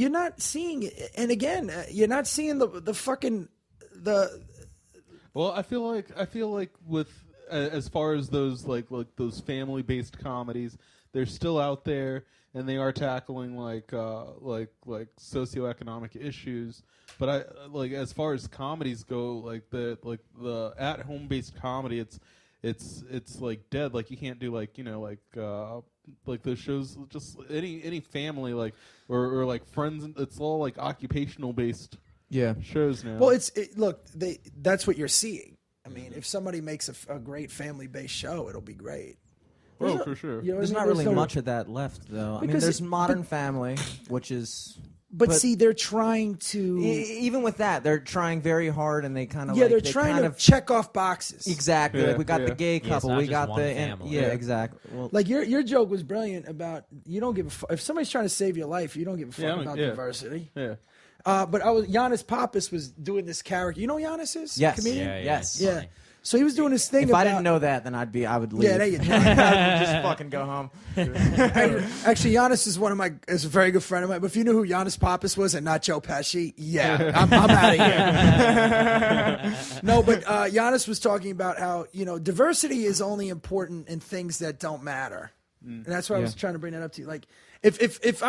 not seeing it. And again, you're not seeing the fucking Well, I feel like with as far as those like those family based comedies, they're still out there and they are tackling like socioeconomic issues. But I like as far as comedies go, like the at home based comedy, it's like dead. Like you can't do like those shows, just any family like or like Friends. It's all like occupational based Yeah. shows now. Well, that's what you're seeing. I mean, if somebody makes a great family-based show, it'll be great. oh, for sure. You know what There's I mean? not really no- much of that left, though. I mean, Because there's it- Modern Family, which is. But see, they're trying to. Even with that, they're trying very hard, and they kind of they're trying kind to of check off boxes. exactly. Yeah, like we got yeah. the gay it's couple, not we just got one the family. yeah, Yeah. exactly. Well, Like your joke was brilliant about you don't give a fuck if somebody's trying to save your life, you don't give a fuck Yeah, I don't- about yeah. diversity. Yeah. But Giannis Pappas was doing this character. You know who Giannis is? Yes. Comedian? Yeah, Yes. Yeah. So he was doing this thing. if about, I didn't know that, then I would leave. Yeah, there you go. I would just fucking go home. Actually, Giannis is a very good friend of mine. But if you knew who Giannis Pappas was and not Joe Pesci, yeah, I'm out of here. No, but Giannis was talking about how diversity is only important in things that don't matter, and that's why I was trying to bring that up to you. Like, if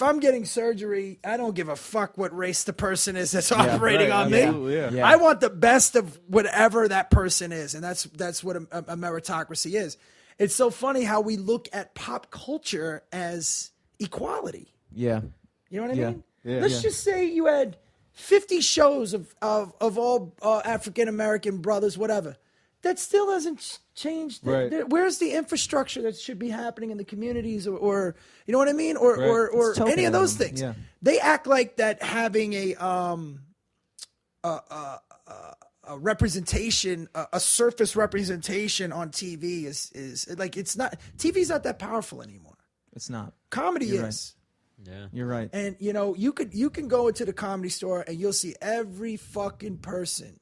I'm getting surgery, I don't give a fuck what race the person is that's operating right, on me. absolutely, yeah. Yeah. I want the best of whatever that person is, and that's what a meritocracy is. It's so funny how we look at pop culture as equality. Yeah. You know what I Yeah. mean? Yeah. Let's Yeah. just say you had 50 shows of all African American brothers, whatever. That still hasn't changed. Right. Where's the infrastructure that should be happening in the communities, or you know what I mean, or It's any of those tokenism, things? yeah. They act like that having a representation, a surface representation on TV is like it's not. TV's not that powerful anymore. It's not. Comedy You're is. Yeah. You're right. And you can go into the Comedy Store and you'll see every fucking person,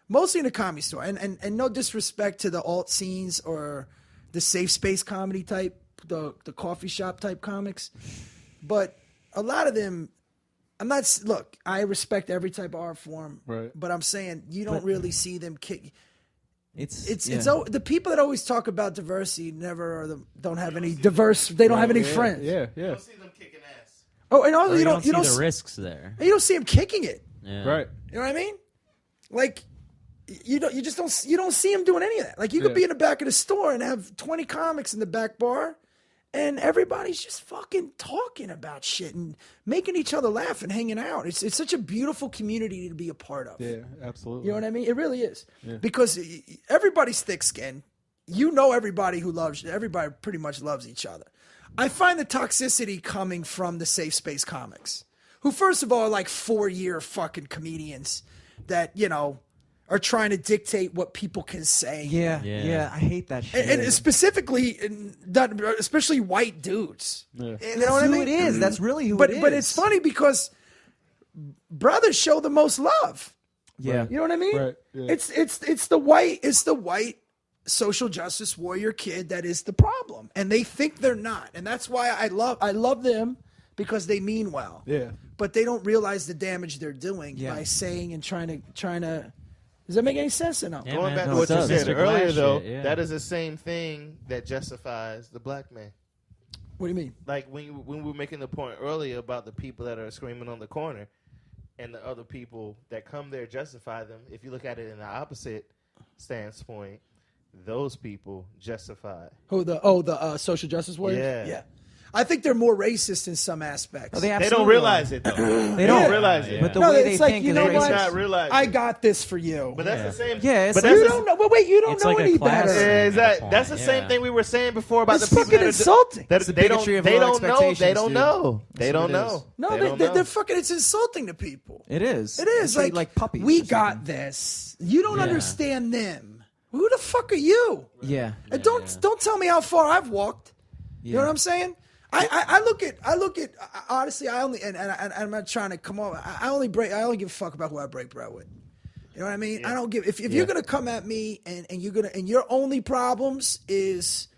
mostly in the Comedy Store. And no disrespect to the alt scenes or the safe space comedy type, the coffee shop type comics, but a lot of them. Look, I respect every type of art form, Right. but I'm saying you don't really see them kick. It's The people that always talk about diversity don't have any diverse. They don't have any friends. Yeah. You don't see them kicking ass. Oh, and also Or you don't don't see the risks there. you don't see them kicking it. Yeah. Right. You know what I mean? Like you don't see him doing any of that. Like you could be in the back of the store and have 20 comics in the back bar, and everybody's just fucking talking about shit and making each other laugh and hanging out. It's such a beautiful community to be a part of. Yeah. Absolutely. You know what I mean? It really is. Because everybody's thick-skinned. You know everybody who loves you. Everybody pretty much loves each other. I find the toxicity coming from the safe space comics, who first of all are like 4-year fucking comedians that, are trying to dictate what people can say. Yeah. I hate that shit. And specifically, especially white dudes. Yeah. You know what I mean? It is. That's really who But it is. but it's funny because brothers show the most love. Yeah. You know what I mean? Right, yeah. It's the white social justice warrior kid that is the problem, and they think they're not, and that's why I love them because they mean well. Yeah. But they don't realize the damage they're doing by saying and trying to. Does that make any sense or no? Yeah, Going man. back No, to what it you does. said Mr. earlier, Glass though, shit, yeah. that is the same thing that justifies the black man. What do you mean? Like when we were making the point earlier about the people that are screaming on the corner, and the other people that come there justify them. If you look at it in the opposite standpoint, those people justify. Who the social justice warriors? Yeah. I think they're more racist in some aspects. They They absolutely don't realize it though. They don't don't realize it. But the No, way it's they like, think you is know They what? may racist. not realize I it. got this for you. But that's the same. Yeah, it's but like- You that's don't know. But wait, you don't It's know like a any class better. thing. Exactly. That's the Yeah. same thing we were saying before about It's the people fucking that are insulting. That It's the they bigotry don't. of They low don't know. They expectations, don't dude. know. They That's don't what it know. is. No, They don't they're know. fucking. It's insulting to people. It is. It is They treat like puppies. We or got something. this. You don't Yeah. understand them. Who the fuck are you? Yeah. And don't tell me how far I've walked. You know what I'm saying? I look at honestly. I only and I'm not trying to come over. I only give a fuck about who I break bread with. You know what I mean? I don't give if you're gonna come at me and your only problems is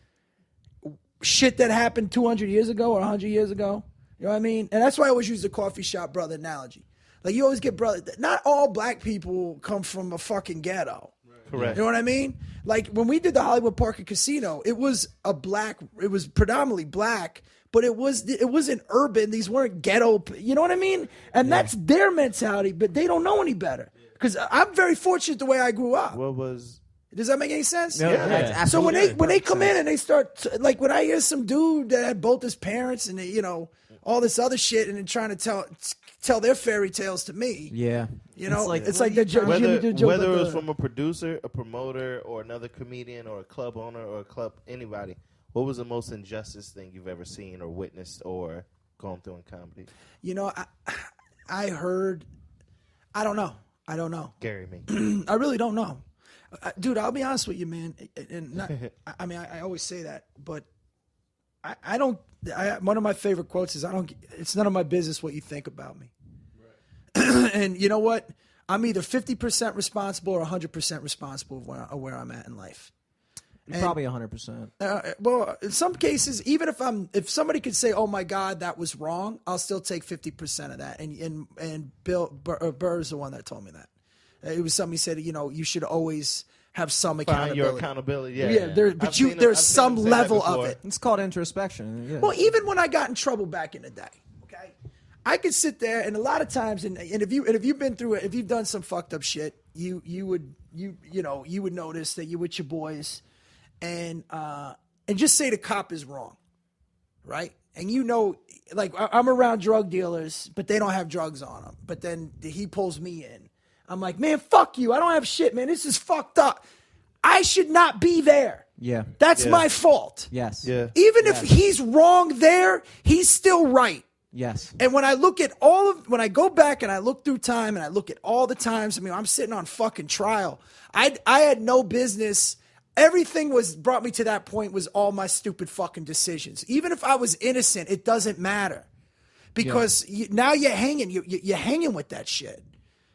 shit that happened 200 years ago or 100 years ago. You know what I mean? And that's why I always use the coffee shop brother analogy. Like you always get brother. Not all black people come from a fucking ghetto. Correct. You know what I mean? Like when we did the Hollywood Parker Casino, it was predominantly black, but it wasn't urban. These weren't ghetto. You know what I mean? And that's their mentality, but they don't know any better. Because I'm very fortunate the way I grew up. What was? Does that make any sense? No, Yeah. that's So when absolutely they come in and they start like when I hear some dude that had both his parents and they, all this other shit and then trying to tell their fairy tales to me. Yeah. You know, it's what like are you that trying- Jimmy Whether did a joke whether it about was the- from a producer, a promoter, or another comedian, or a club owner, or a club anybody, what was the most injustice thing you've ever seen or witnessed or gone through in comedy? I heard. I don't know. Gary me. I really don't know, dude. I'll be honest with you, man. And not, I mean, I always say that, but I don't. One of my favorite quotes is, "I don't. It's none of my business what you think about me." Right. And you know what? I'm either 50% responsible or 100% responsible of where I'm at in life. And, Probably 100%. well, in some cases, even if somebody could say, "Oh my God, that was wrong," I'll still take 50% of that. And Bill Burr is the one that told me that. It was something he said. You should always have some accountability. Find your accountability. Yeah. Yeah. There's some level of it. It's called introspection. Yeah. Well, even when I got in trouble back in the day, okay, I could sit there and a lot of times, and if you've been through it, if you've done some fucked up shit, you would notice that you with your boys. And just say the cop is wrong, right? and you know, like I'm around drug dealers, but they don't have drugs on them. But then he pulls me in. I'm like, man, fuck you. I don't have shit, man. This is fucked up. I should not be there. Yeah. That's my fault. Yes. Yeah. Even if he's wrong there, he's still right. Yes. And when I look at when I go back and I look through time and I look at all the times, I mean, I'm sitting on fucking trial. I had no business. Everything brought me to that point was all my stupid fucking decisions. Even if I was innocent, it doesn't matter because now you're hanging. You're hanging with that shit.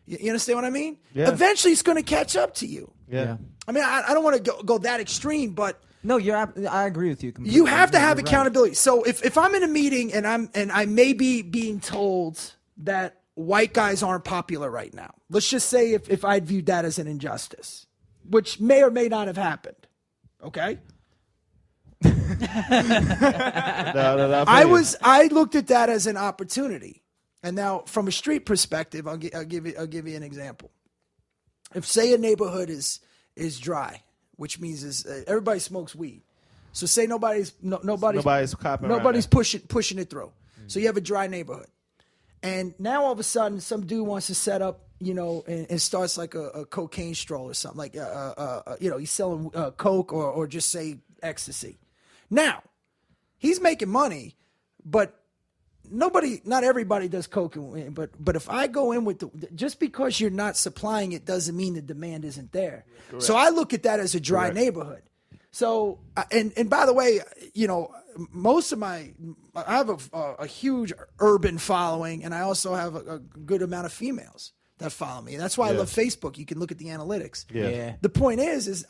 You understand what I mean? Yeah. Eventually, it's going to catch up to you. Yeah. I mean, I don't want to go that extreme, but No, I agree with you completely. you have to have You're right. accountability. So if I'm in a meeting and I may be being told that white guys aren't popular right now, let's just say if I viewed that as an injustice, which may or may not have happened. Okay. No, I looked at that as an opportunity. And now from a street perspective, I'll give you an example. If say a neighborhood is dry, which means everybody smokes weed. So say nobody's copping pushing it through. So you have a dry neighborhood. And now all of a sudden some dude wants to set up, and starts like a cocaine stroll or something, like he's selling coke or just say ecstasy. Now, he's making money, but not everybody does coke, but if I go in with just because you're not supplying it doesn't mean the demand isn't there. Correct. So I look at that as a dry neighborhood. So and by the way, most of I have a huge urban following, and I also have a good amount of females that follow me. And that's why I love Facebook. You can look at the analytics. Yeah. The point is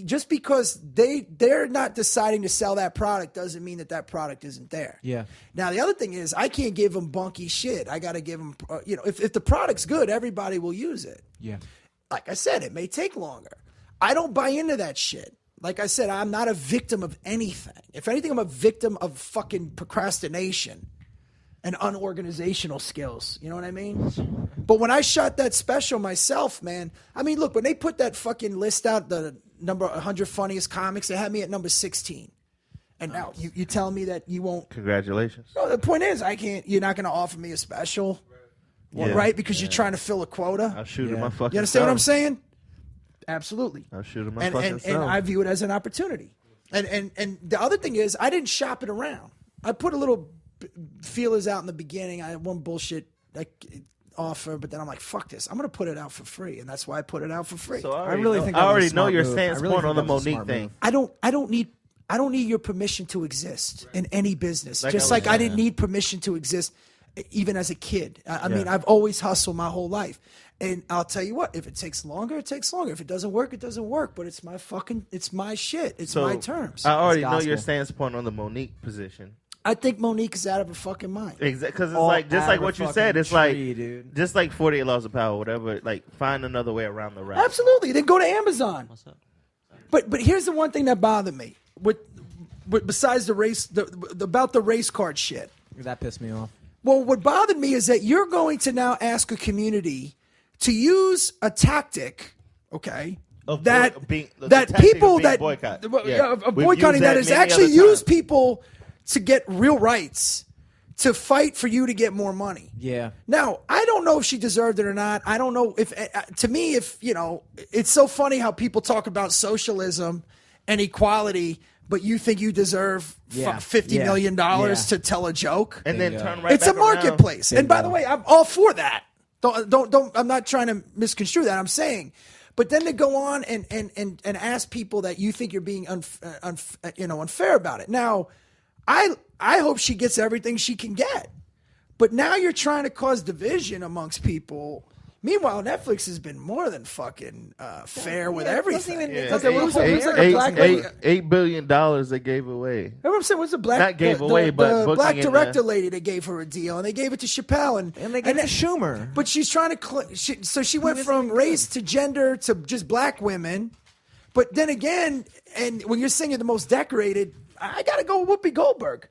just because they're not deciding to sell that product doesn't mean that product isn't there. Yeah. Now, the other thing is I can't give them bunky shit. I got to give them, if the product's good, everybody will use it. Yeah. Like I said, it may take longer. I don't buy into that shit. Like I said, I'm not a victim of anything. If anything, I'm a victim of fucking procrastination and unorganizational skills. You know what I mean? But when I shot that special myself, man, I mean, look, when they put that fucking list out, the number 100 funniest comics, they had me at number 16. And now you telling me that you won't. Congratulations. No, the point is, you're not going to offer me a special, right? Because you're trying to fill a quota. I'll shoot him my fucking You understand what I'm self. saying? Absolutely. I'll shoot him my And fucking self. I view it as an opportunity. And the other thing is, I didn't shop it around. I put a little feelers out in the beginning. I had one bullshit offer, but then I'm like, fuck this. I'm going to put it out for free. And that's why I put it out for free. So I really think I that was a already know smart your move. stance I really point think on the that was a Monique smart thing. move. I don't need your permission to exist in any business. Like Just I like was I didn't saying. need permission to exist even as a kid. I mean, I've always hustled my whole life. And I'll tell you what, if it takes longer, it takes longer. If it doesn't work, it doesn't work. But it's my shit. It's my terms. I already know gospel. your stance point on the Monique position. I think Monique is out of her fucking mind. Exactly, because it's All like just out like of a what you fucking said. It's tree, like dude. just like 48 Laws of Power, whatever. Like find another way around the rap. Absolutely. Then go to Amazon. What's up? But here's the one thing that bothered me. Besides the race, about the race card shit. That pissed me off. Well, what bothered me is that you're going to now ask a community to use a tactic, okay, Of that the that tactic of people being that boycott. of Yeah. We've boycotting used that that is many actually other use times. people to get real rights, to fight for you to get more money. Yeah. Now, I don't know if she deserved it or not. I don't know if, to me, it's so funny how people talk about socialism and equality, but you think you deserve Yeah. $50 million Yeah. to tell a joke. And then turn right It's back a marketplace. Bingo. And by the way, I'm all for that. Don't, I'm not trying to misconstrue that. I'm saying, but then to go on and ask people that you think you're being unfair about it. Now, I hope she gets everything she can get. But now you're trying to cause division amongst people. Meanwhile, Netflix has been more than fucking fair with everything. $8 billion they gave away. Remember what I'm saying? What's the black? Not gave away, the but booking black in director lady they gave her a deal, and they gave it to Chappelle, and And they gave it to Schumer. But she's trying to, so she went from race to gender to just black women. But then again, and when you're singing the most decorated, I gotta go with Whoopi Goldberg.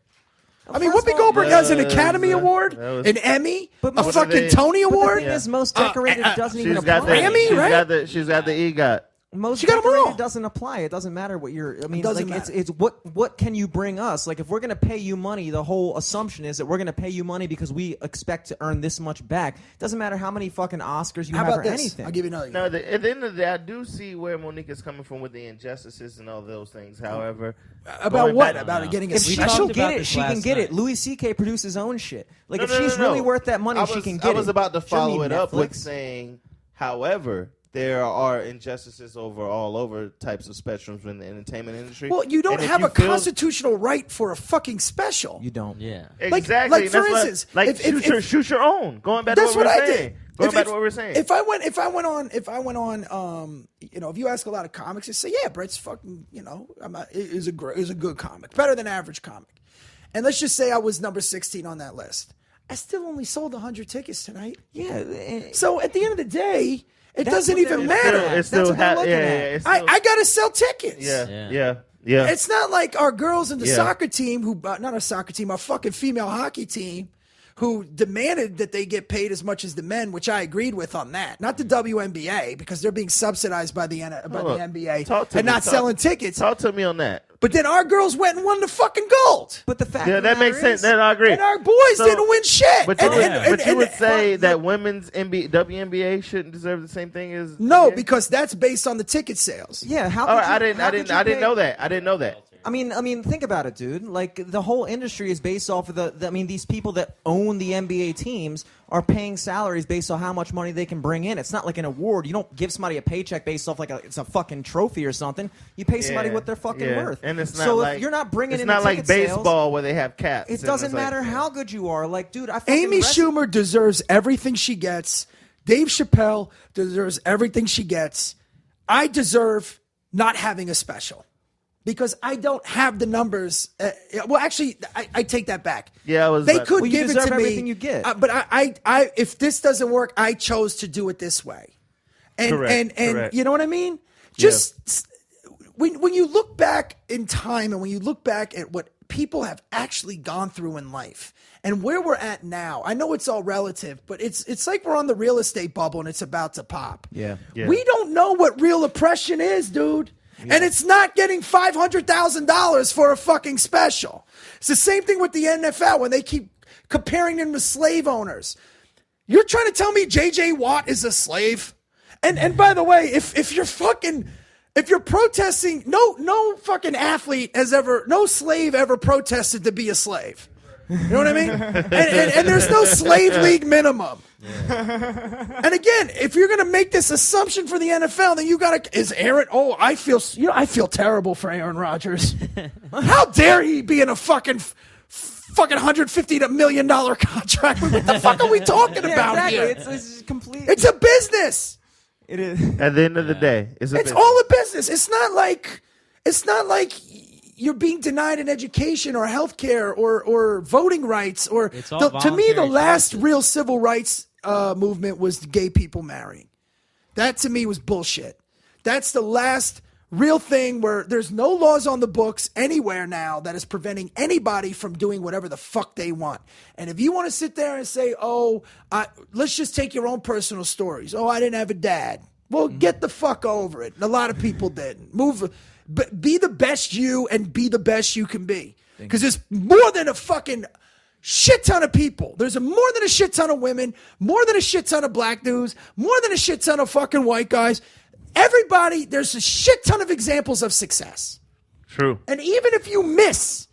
I mean, First Whoopi of all, Goldberg has an Academy Award, was- an Emmy, But a what fucking are they- Tony But the Award. thing is, most decorated doesn't even She's got apply. Grammy, right? She's got the EGOT. Most She got 'em decorated all. doesn't apply. It doesn't matter what you're. I mean, doesn't like matter. it's what can you bring us? Like if we're gonna pay you money, the whole assumption is that we're gonna pay you money because we expect to earn this much back. Doesn't matter how many fucking Oscars you How have about or this? anything. I'll give you another. No, at the end of the day, I do see where Monique is coming from with the injustices and all those things. However, About going what? back- About it getting a If she special? talked can about get it, this she can last get it. night. Louis C.K. produces his own shit. Like No, if no, no, she's no, really no. worth that money, I she was- can get it. I was about to She don't follow need it up with Netflix. saying, however, there are injustices all over types of spectrums in the entertainment industry. Well, you don't And if have you a feel- constitutional right for a fucking special. You don't. Yeah. Exactly. like, and for that's instance, like if- shoot your own. Going back to That's what what we I were saying. did. Going back to what we were saying. If I went on, if you ask a lot of comics, they say, yeah, Brett's fucking, is a good comic, better than average comic. And let's just say I was number 16 on that list. I still only sold 100 tickets tonight. Yeah. So at the end of the day, it That's doesn't what even they're- matter. It's still That's what they're looking at. it's still, I got to sell tickets. yeah. It's not like our girls in the Yeah. soccer team not our soccer team, our fucking female hockey team who demanded that they get paid as much as the men, which I agreed with on that. Not the WNBA because they're being subsidized by the NBA Talk to and me. not selling tickets. Talk to me on that. But then our girls went and won the fucking gold. But the fact Yeah, of the that makes matter sense. is- Then I agree. And our boys So- didn't win shit. But you, And- would say and- that women's WNBA shouldn't deserve the same thing as No, NBA? because that's based on the ticket sales. Yeah, how? All could right, you- I didn't know that. I didn't know that. I mean, think about it, dude. Like the whole industry is based off of these people that own the NBA teams are paying salaries based on how much money they can bring in. It's not like an award. You don't give somebody a paycheck based off it's a fucking trophy or something. You pay somebody what they're fucking worth. And it's not so like if you're not bringing it's in not the like ticket sales, baseball where they have caps. it and doesn't it's like- matter how good you are. Like, dude, I fucking Amy Schumer deserves everything she gets. Dave Chappelle deserves everything she gets. I deserve not having a special because I don't have the numbers. Well, actually, I take that back. Yeah, I was They about- could Well, you give it deserve to me. everything you get. But I, if this doesn't work, I chose to do it this way. And Correct, and correct. you know what I mean? Just when you look back in time and when you look back at what people have actually gone through in life and where we're at now, I know it's all relative, but it's like we're on the real estate bubble and it's about to pop. Yeah. Yeah. We don't know what real oppression is, dude. And it's not getting $500,000 for a fucking special. It's the same thing with the NFL when they keep comparing them to slave owners. You're trying to tell me J.J. Watt is a slave? And by the way, if you're protesting, no fucking athlete has ever, no slave ever protested to be a slave. You know what I mean? And there's no slave league minimum. And again, if you're going to make this assumption for the NFL, then you got to, is Aaron, I feel terrible for Aaron Rodgers. How dare he be in a fucking $150 million contract? What the fuck are we talking about exactly. here? It's complete. It's a business. It is. At the end of the day, it's It's all a business. It's not like you're being denied an education or health care or voting rights or It's all to me the voluntary last choices. real civil rights movement was gay people marrying. That to me was bullshit. That's the last real thing where there's no laws on the books anywhere now that is preventing anybody from doing whatever the fuck they want. And if you want to sit there and say, let's just take your own personal stories. I didn't have a dad. Well, get the fuck over it. And a lot of people didn't. Be the best you and be the best you can be. Because there's more than a fucking shit ton of people. There's more than a shit ton of women, more than a shit ton of black dudes, more than a shit ton of fucking white guys. Everybody, there's a shit ton of examples of success. True. And even if you miss,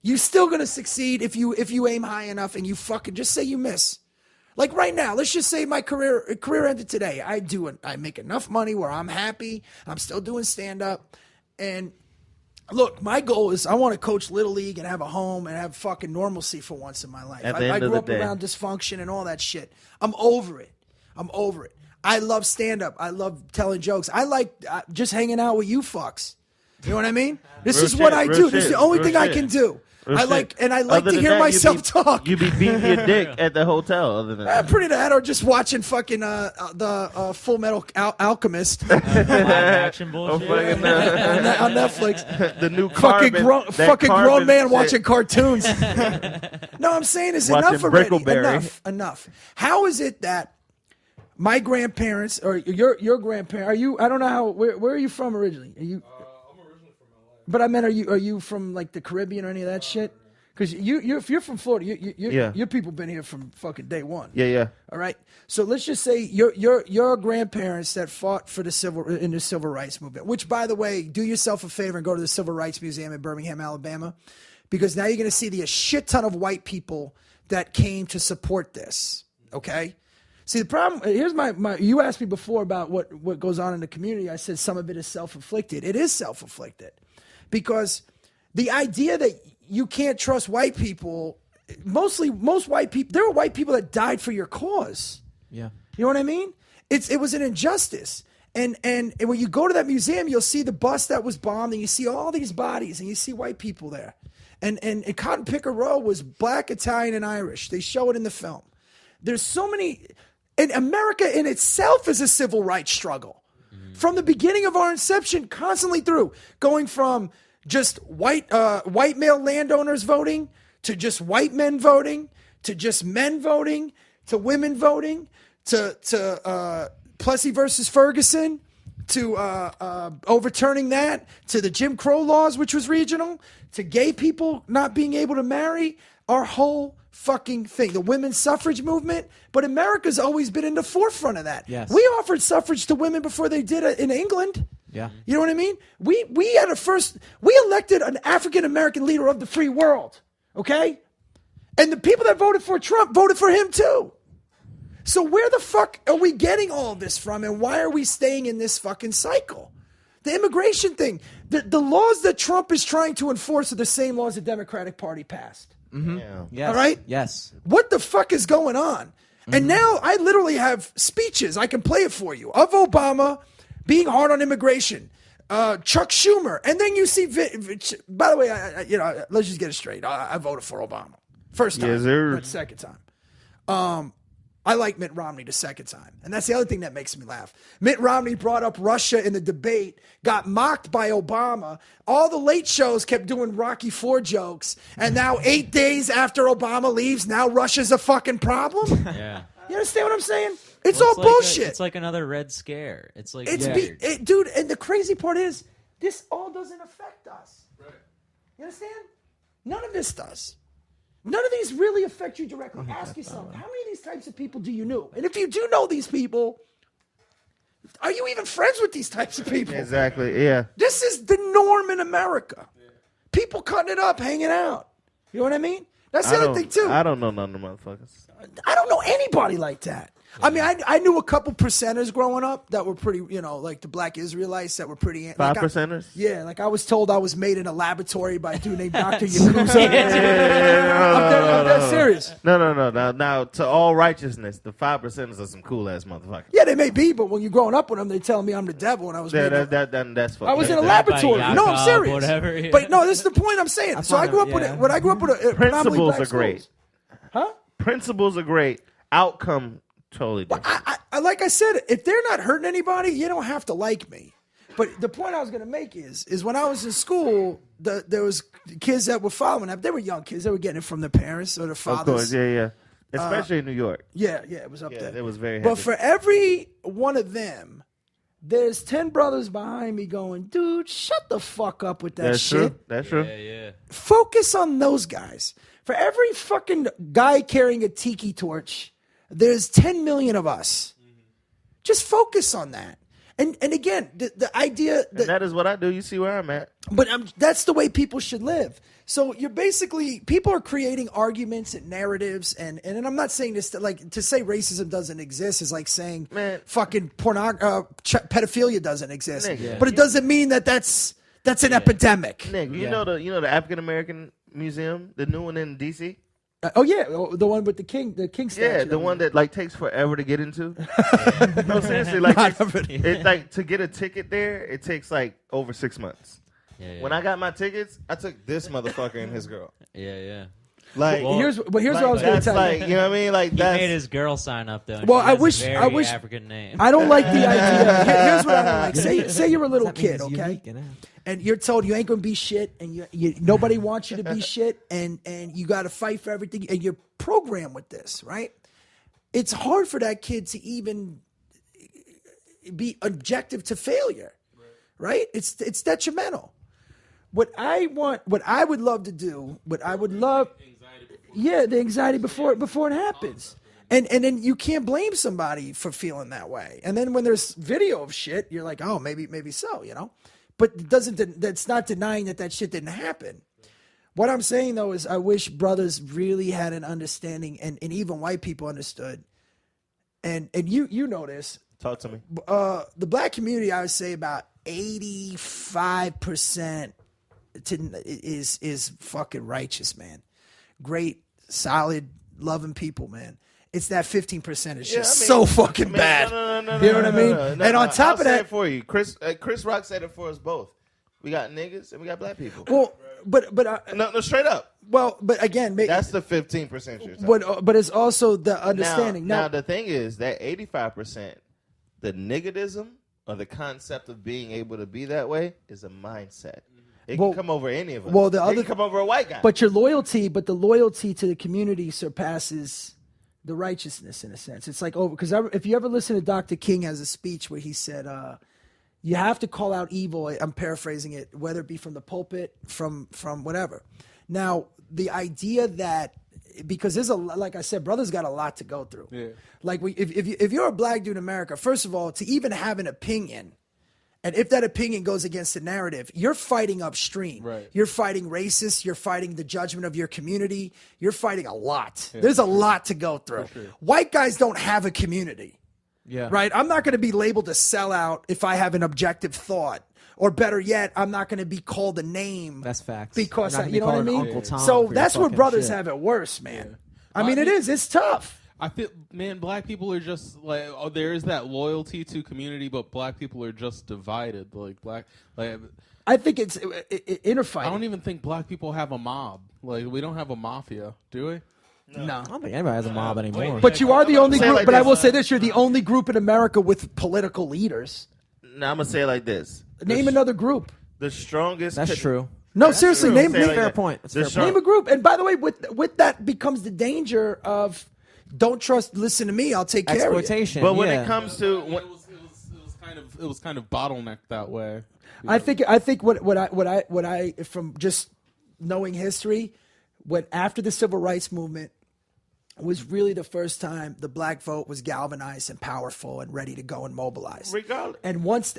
you're still going to succeed if you aim high enough and you fucking just say you miss. Like right now, let's just say my career ended today. I make enough money where I'm happy. I'm still doing stand up. And look, my goal is I want to coach Little League and have a home and have fucking normalcy for once in my life. At the I end of grew the up day. around dysfunction and all that shit. I'm over it. I love stand-up. I love telling jokes. I like just hanging out with you fucks. You know what I mean? This Real is what shit, I real do. This is shit, the only real thing I shit. can do. Real I shit. like to Other hear than that, myself talk. You be beating your dick at the hotel. Other than that, Pretty that, or just watching fucking the Full Metal Alchemist Live action Oh, bullshit. fucking, on Netflix. the new Fucking carbon, that fucking grown carbon man shit. watching cartoons. No, I'm saying is Watching enough already. Brickleberry. Enough. How is it that my grandparents or your grandparents. Are you? I don't know how. Where are you from originally? Are you? I'm originally from LA. But I meant, are you from like the Caribbean or any of that shit? Because if you're from Florida, your people been here from fucking day one. Yeah. All right. So let's just say your grandparents that fought for the civil rights movement. Which, by the way, do yourself a favor and go to the Civil Rights Museum in Birmingham, Alabama, because now you're going to see a shit ton of white people that came to support this. Okay. See, the problem, here's my you asked me before about what goes on in the community. I said some of it is self-inflicted. It is self-inflicted because the idea that you can't trust white people, most white people, there were white people that died for your cause. Yeah. You know what I mean? It was an injustice. And when you go to that museum, you'll see the bus that was bombed and you see all these bodies and you see white people there. And Cotton Picker Row was black, Italian, and Irish. They show it in the film. There's so many... And America in itself is a civil rights struggle. From the beginning of our inception, constantly through, going from just white male landowners voting, to just white men voting, to just men voting, to women voting, to Plessy versus Ferguson, to overturning that, to the Jim Crow laws, which was regional, to gay people not being able to marry, our whole fucking thing, the women's suffrage movement. But America's always been in the forefront of that. Yes. We offered suffrage to women before they did it in England. Yeah. You know what I mean? We elected an African American leader of the free world. Okay? And the people that voted for Trump voted for him too. So where the fuck are we getting all this from, and why are we staying in this fucking cycle? The immigration thing, the laws that Trump is trying to enforce are the same laws the Democratic Party passed. Mm-hmm. Yeah. Yes. All right? Yes. What the fuck is going on? Mm-hmm. And now I literally have speeches. I can play it for you of Obama being hard on immigration, Chuck Schumer, and then you see. By the way, let's just get it straight. I voted for Obama first time, Yes, sir. not second time. I like Mitt Romney the second time. And that's the other thing that makes me laugh. Mitt Romney brought up Russia in the debate, got mocked by Obama. All the late shows kept doing Rocky IV jokes. And now 8 days after Obama leaves, now Russia's a fucking problem? Yeah. You understand what I'm saying? It's Well, all like bullshit. it's like another Red Scare. It's like It's weird. dude, and the crazy part is, this all doesn't affect us. Right. You understand? None of this does. None of these really affect you directly. Ask yourself, how many of these types of people do you know? And if you do know these people, are you even friends with these types of people? Exactly. Yeah. This is the norm in America. People cutting it up, hanging out. You know what I mean? That's the other thing, too. I don't know none of the motherfuckers. I don't know anybody like that. I mean, I knew a couple percenters growing up that were pretty, like the black Israelites that were pretty. 5%ers? Yeah, like I was told I was made in a laboratory by a dude named Dr. Yakuza. I'm dead serious. No. Now, to all righteousness, the 5%ers are some cool ass motherfuckers. Yeah, they may be, but when you're growing up with them, they telling me I'm the devil and I was. Yeah, made that's fucking. I was in a that's- laboratory. By No, I'm Yakov, serious. whatever, yeah. But no, this is the point I'm saying. So I grew up with it. When I grew up with a predominantly Principles black are great. schools. Huh? Principles are great. Outcome totally different. I like I said, if they're not hurting anybody, you don't have to like me. But the point I was going to make is when I was in school, there was kids that were following up. They were young kids. They were getting it from their parents or their fathers. Of course, yeah. Especially in New York. Yeah, it was up Yeah, there. it was very heavy. But for every one of them, there's 10 brothers behind me going, dude, shut the fuck up with that That's shit. true. That's true. Yeah. Focus on those guys. For every fucking guy carrying a tiki torch, there's 10 million of us. Just focus on that. And again, the idea that, And that is what I do. You see where I'm at. but that's the way people should live. So you're basically, people are creating arguments and narratives, and I'm not saying this to say racism doesn't exist is like saying fucking pedophilia doesn't exist. Nigga. But it doesn't mean that's an epidemic. Nick, you know the African American Museum, the new one in DC? Oh yeah, the one with the king statue. Yeah, the one that like takes forever to get into. No, seriously, like it's like to get a ticket there, it takes like over 6 months. Yeah. When I got my tickets, I took this motherfucker and his girl. Yeah. Like, here's what I was going to that's tell like, you. you know what I mean? Like He that's made his girl sign up though. and Well, she I has a wish- very African name. I don't like the idea. Here's what I don't like. Say you're a little That means kid, okay? unique, you know? And you're told you ain't gonna be shit, and nobody wants you to be shit, and you got to fight for everything, and you're programmed with this, right? It's hard for that kid to even be objective to failure, right? It's detrimental. What I would love to do, the anxiety before it happens. And then you can't blame somebody for feeling that way. And then when there's video of shit, you're like, oh, maybe so, you know? But that's not denying that shit didn't happen. What I'm saying, though, is I wish brothers really had an understanding, and even white people understood. And you know this. Talk to me. The black community, I would say about 85% is fucking righteous, man. Great, solid, loving people, man. It's that 15% is just so fucking bad. No, you know what I mean? And on top of that, say it for you, Chris Rock said it for us both. We got niggas and we got black people. well, but no, straight up. Well, but again, that's the 15% you're talking. But it's also the understanding. Now the thing is that 85%, the niggerism or the concept of being able to be that way is a mindset. It can come over any of us. Well, it can come over a white guy. But the loyalty to the community surpasses the righteousness in a sense. It's like over, because if you ever listen to Dr. King as a speech where he said, you have to call out evil. I'm paraphrasing it, whether it be from the pulpit, from whatever. Now, the idea that, because there's like I said, brothers got a lot to go through. Yeah. Like if you're a black dude in America, first of all, to even have an opinion, and if that opinion goes against the narrative, you're fighting upstream. Right. You're fighting racists. You're fighting the judgment of your community. You're fighting a lot. Yeah. There's a lot to go through. Sure. White guys don't have a community. Yeah. Right? I'm not going to be labeled a sellout if I have an objective thought. Or better yet, I'm not going to be called a name. That's facts. Because, you know what I mean? So that's where brothers have it worse, man. Yeah. I mean, it is. It's tough. I feel, man, black people are just like, there is that loyalty to community, but black people are just divided. I think it's inner fight. I don't even think black people have a mob. Like, we don't have a mafia, do we? No. I don't think anybody has a mob anymore. But you are the only group. Like, but I will say this: you're the only group in America with political leaders. Now I'm gonna say it like this: name another group. The strongest. That's true. No, seriously, true. name fair point. Name a group. And by the way, with that becomes the danger of don't trust. Listen to me. I'll take care of you. Exploitation. But when it comes to it was kind of bottlenecked that way. I think what I from just knowing history, when after the civil rights movement was really the first time the black vote was galvanized and powerful and ready to go and mobilize. Regardless. And once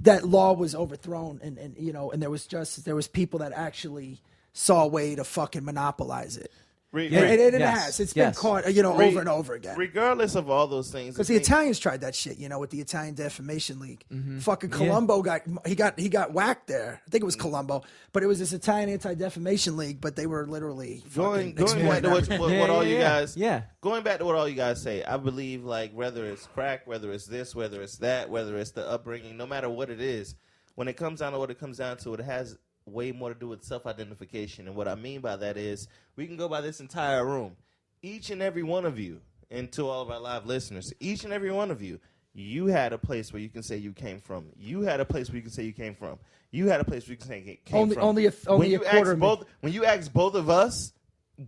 that law was overthrown and you know, and there was justice, there was people that actually saw a way to fucking monopolize it. It has. It's been caught, you know, over and over again. Regardless of all those things, because the Italians tried that shit, you know, with the Italian Defamation League. Mm-hmm. Fucking Colombo got whacked there. I think it was Colombo, but it was this Italian Anti-Defamation League. But they were literally going back to what all you guys. Yeah. Going back to what all you guys say, I believe like whether it's crack, whether it's this, whether it's that, whether it's the upbringing, no matter what it is, when it comes down to what it comes down to, it has way more to do with self-identification. And what I mean by that is we can go by this entire room. Each and every one of you, and to all of our live listeners, each and every one of you, you had a place where you can say you came from. You had a place where you can say you came from. You had a place where you can say you came from. Only a quarter. When you asked both of us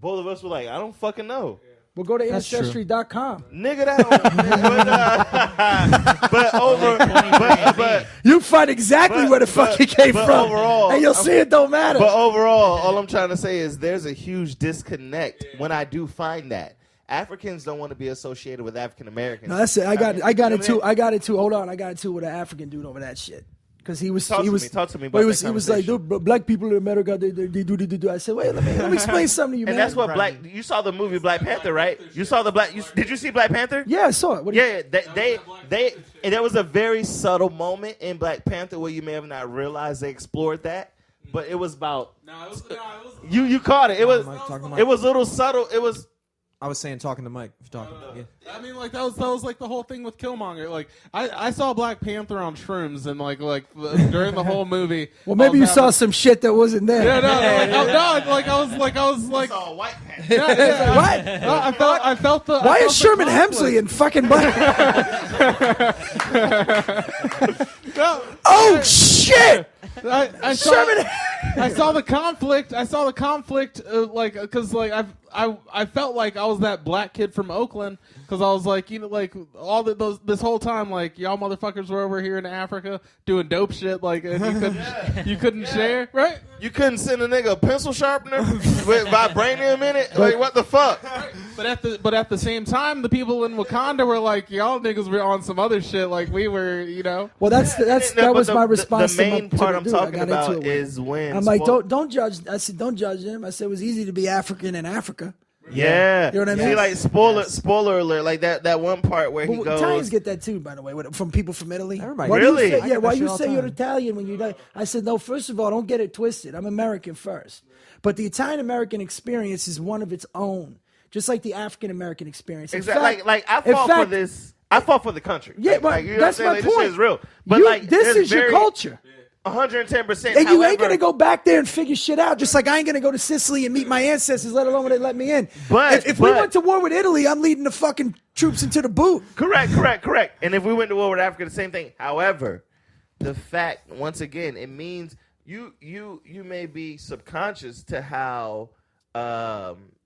were like, I don't fucking know. Yeah. We'll go to Ancestry.com. Nigga, but you find exactly where the fuck he came from. Overall, and you'll see it don't matter. But overall, all I'm trying to say is there's a huge disconnect when I do find that. Africans don't want to be associated with African Americans. No, that's it. I got it too. Hold on. I got it too with an African dude over that shit. Because he was talk to me about he was like, dude, black people in America, they do. I said, wait, let me explain something to you, man. And that's what you saw the movie Black Panther, right? You saw the did you see Black Panther? Yeah, I saw it. And there was a very subtle moment in Black Panther where you may have not realized they explored that, but it was about. You caught it. It was a little subtle. It was. I was saying talking to Mike. Yeah. I mean, like that was like the whole thing with Killmonger. Like I saw Black Panther on shrooms, and like during the whole movie. Well, maybe you saw some shit that wasn't there. Yeah, I was like. You saw a White Panther. What? No, I felt the. Why is Sherman Hemsley in fucking Black? No. Oh shit! I saw the conflict. I saw the conflict, like, because like I felt like I was that black kid from Oakland, because I was like, you know, like this whole time, like y'all motherfuckers were over here in Africa doing dope shit, like, and you couldn't share, right? You couldn't send a nigga a pencil sharpener with vibranium in it. Like, what the fuck? But at the same time, the people in Wakanda were like, y'all niggas were on some other shit, like we were, you know. Well, that was my response. The main to part the I'm dude. talking about is when I'm like, don't judge. I said, don't judge him. I said it was easy to be African in Africa. Yeah, you know what I mean. See, like spoiler alert, like that one part where he goes. Italians get that too, by the way, from people from Italy. Everybody. Why really? Do you say, why you say you're Italian when you die? I said no. First of all, don't get it twisted. I'm American first, but the Italian American experience is one of its own, just like the African American experience. Exactly. Like I fought for this. I fought for the country. Yeah, like, you know that's what I'm my saying? Like, point. This shit is real, but this is your culture. 110%. And you ain't gonna go back there and figure shit out. Just like I ain't gonna go to Sicily and meet my ancestors, let alone when they let me in. But if we went to war with Italy, I'm leading the fucking troops into the boot. Correct. And if we went to war with Africa, the same thing. However, the fact, once again, it means you may be subconscious to how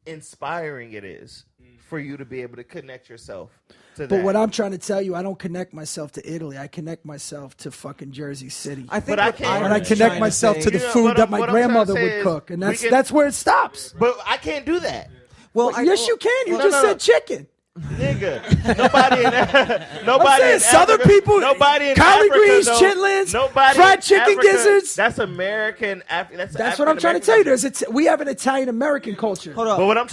inspiring it is for you to be able to connect yourself to that. But what I'm trying to tell you, I don't connect myself to Italy. I connect myself to fucking Jersey City. I think But I can't- and I connect myself to the food that my grandmother would cook, and that's where it stops. But I can't do that. Well, Yes, you can. You just said chicken. Nigga, nobody in I'm saying Southern people, nobody in collard Africa, greens, though, chitlins, nobody fried in chicken Africa, gizzards. That's American. That's what I'm trying to tell you. We have an Italian American culture. Hold up. But what I'm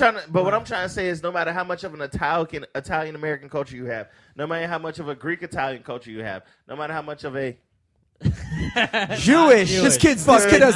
trying to say is, no matter how much of an Italian American culture you have, no matter how much of a Greek Italian culture you have, no matter how much of a Jewish. This kid has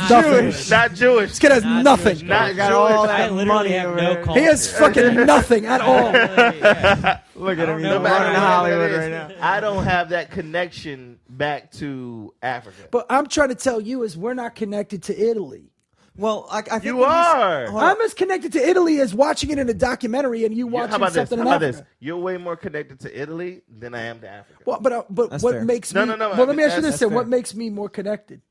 nothing. not Jewish, This kid has nothing. not got Jewish. all I that literally money have over no there. culture. He has fucking nothing at all. Look at him. He's No matter running what Hollywood it is, right now. I don't have that connection back to Africa. But I'm trying to tell you is we're not connected to Italy. Well, I think You when are. Hold on. I'm as connected to Italy as watching it in a documentary and you watching How about this? something How in about Africa. this? You're way more connected to Italy than I am to Africa. Well, but That's what fair. makes No, me? no, no, Well, let me ask you that's this: then, fair. what makes me more connected?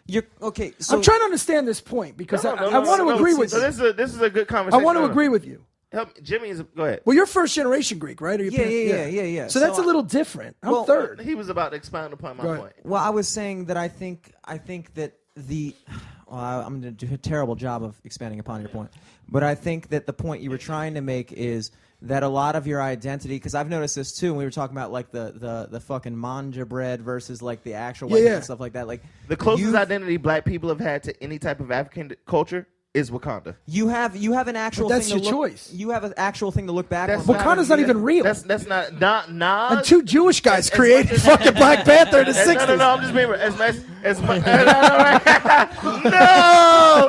You're okay. So I'm trying to understand this point because No, I want to agree with so you. this is a good I conversation. want to agree with you. Help Jimmy go ahead. Well, you're first generation Greek, right? Or your parents- yeah. So that's a little different. I'm well, third. He was about to expound upon my Go ahead. point. Well, I was saying that I think that the I'm going to do a terrible job of expanding upon your point, but I think that the point you were trying to make is that a lot of your identity, because I've noticed this too when we were talking about like the fucking manja bread versus like the actual white Yeah. and stuff like that. Like The closest you- identity black people have had to any type of African culture is Wakanda. you have an actual But that's thing to your look, choice. You have an actual thing to look back That's on. Wakanda's not even real. That's not Nas. And two Jewish guys created fucking Black Panther in the 60s. No, I'm just being as much no.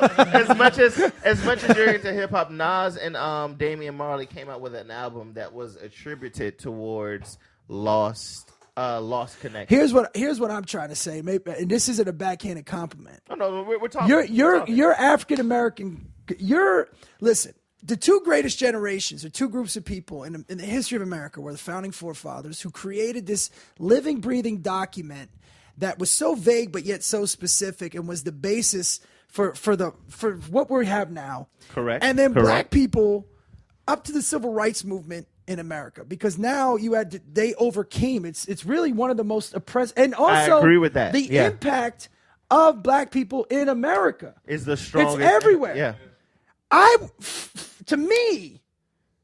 As much as you're into hip hop, Nas and Damian Marley came out with an album that was attributed towards lost connection. Here's what I'm trying to say, maybe, and this isn't a backhanded compliment. No, we're talking. You're African American. Listen. The two greatest generations, or two groups of people in the history of America, were the founding forefathers who created this living, breathing document that was so vague but yet so specific, and was the basis for what we have now. Correct. And then Correct. black people up to the civil rights movement in America, because now they overcame. It's really one of the most oppressed, and also I agree with that. The Yeah. impact of black people in America is the strongest. It's everywhere. Yeah. To me,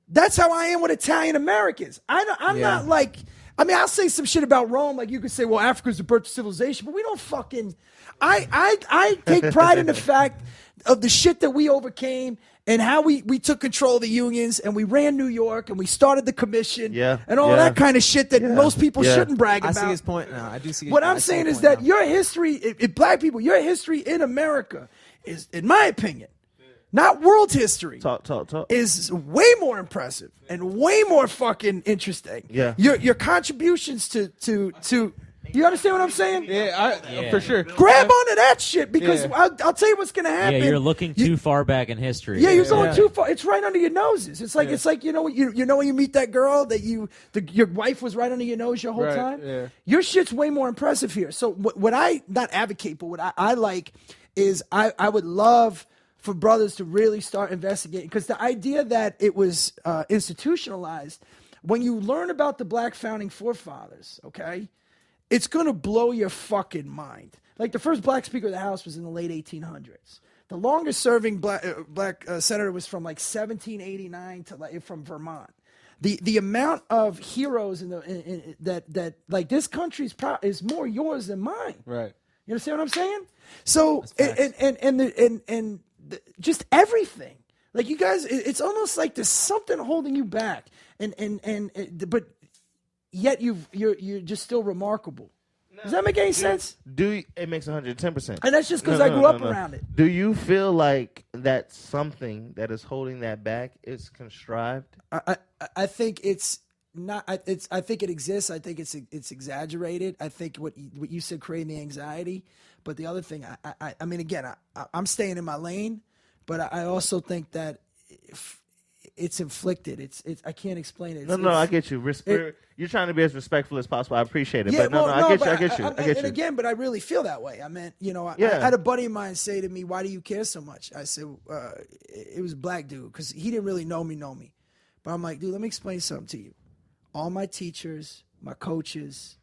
that's how I am with Italian Americans. I'm not like, I mean, I'll say some shit about Rome. Like you could say, well, Africa's the birth of civilization, but we don't fucking, I take pride in the fact of the shit that we overcame and how we took control of the unions and we ran New York and we started the commission and all that kind of shit that most people shouldn't brag I about. see his point now. I do see. What I I'm see saying his is point that now. your history, if black people, your history in America is, in my opinion, not world history, Talk. is way more impressive and way more fucking interesting. Yeah. Your contributions to You understand what I'm saying? Yeah, for sure. Grab onto that shit because I'll tell you what's gonna happen. Yeah, you're looking too far back in history. Yeah, you're going too far. It's right under your noses. It's like you know when you meet that girl that your wife was right under your nose your whole time. Yeah. Your shit's way more impressive here. So what I not advocate, but what I like is I would love for brothers to really start investigating, because the idea that it was institutionalized, when you learn about the black founding forefathers, okay, it's going to blow your fucking mind. Like the first black Speaker of the House was in the late 1800s. The longest serving black senator was from like 1789 to from Vermont. The amount of heroes that like this country's is more yours than mine. Right. You understand what I'm saying? So and just everything. Like you guys, it's almost like there's something holding you back, but yet you're just still remarkable. Does that make any sense? It makes 110%. And that's just because I grew up around it. Do you feel like that something that is holding that back is contrived? I think it's not. I think it exists. I think it's exaggerated. I think what you said creating the anxiety. But the other thing, I mean, again, I'm staying in my lane, but I also think that it's inflicted. It's I can't explain it. No, I get you. You're trying to be as respectful as possible. I apprate it. Yeah, but I get you. And again, but I really feel that way. I mean, I had a buddy of mine say to me, "Why do you care so much?" I said, "It was a black dude because he didn't really know me." But I'm like, dude, let me explain something to you. All my teachers, my coaches,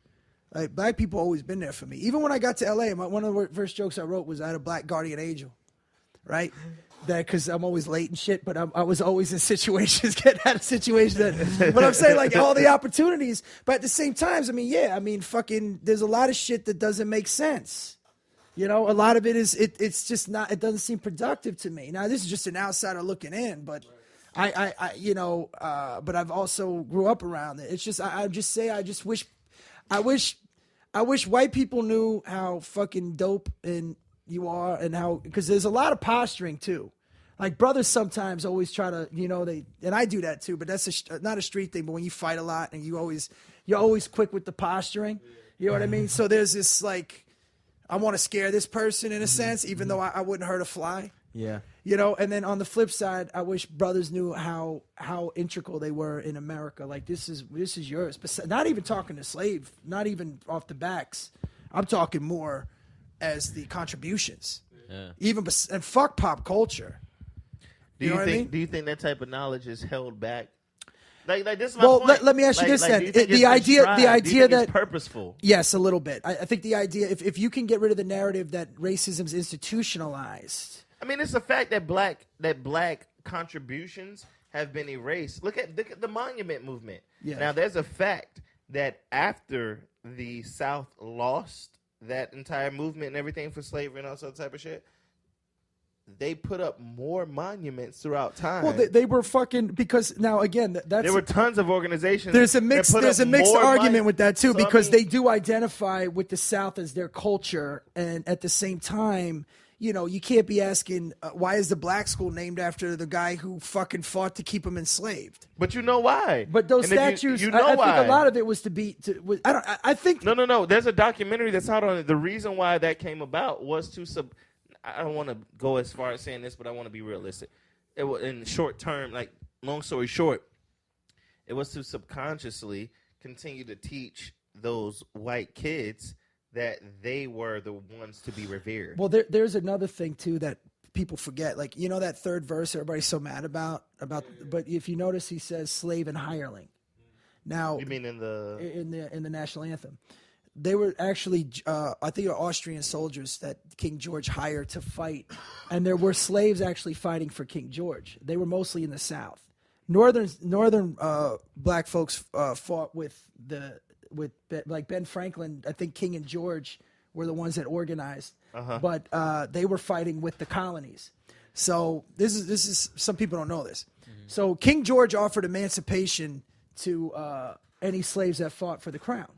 like black people always been there for me. Even when I got to LA, one of the first jokes I wrote was I had a black guardian angel, right? That because I'm always late and shit, but I was always in situations, getting out of situations. But I'm saying like all the opportunities, but at the same time, fucking, there's a lot of shit that doesn't make sense. A lot of it is it's just not. It doesn't seem productive to me. Now this is just an outsider looking in, but but I've also grew up around it. It's just I wish white people knew how fucking dope and you are, and how, because there's a lot of posturing too. Like brothers sometimes always try to, and I do that too, but that's not a street thing. But when you fight a lot and you're always quick with the posturing, you know what I mean? So there's this like, I want to scare this person in a sense, even though I wouldn't hurt a fly. Yeah. And then on the flip side, I wish brothers knew how integral they were in America. Like this is yours. But not even talking to slave, not even off the backs. I'm talking more as the contributions. Yeah. And fuck pop culture. Do you think that type of knowledge is held back? Like this is my point. Let me ask you this then. The idea that it's purposeful. Yes, a little bit. I think the idea, if you can get rid of the narrative that racism is institutionalized. I mean, it's a fact that black contributions have been erased. Look at the monument movement. Yeah. Now, there's a fact that after the South lost that entire movement and everything for slavery and all that type of shit, they put up more monuments throughout time. Well, they were fucking, because now again, there were tons of organizations. There's a mixed argument with that too, so because they do identify with the South as their culture, and at the same time, you can't be asking why is the black school named after the guy who fucking fought to keep them enslaved. But you know why? But those statues, I think a lot of it was I think no. There's a documentary that's out on it. The reason why that came about was to I don't want to go as far as saying this, but I want to be realistic. It was in short term, like long story short, it was to subconsciously continue to teach those white kids that they were the ones to be revered. Well, there's another thing too that people forget. Like, that third verse everybody's so mad about. But if you notice, he says slave and hireling. Now, you mean in the national anthem? They were actually, I think, Austrian soldiers that King George hired to fight, and there were slaves actually fighting for King George. They were mostly in the South. Northern black folks fought with Ben Franklin. I think King and George were the ones that organized, but they were fighting with the colonies. So this is some people don't know this. Mm-hmm. So King George offered emancipation to any slaves that fought for the crown.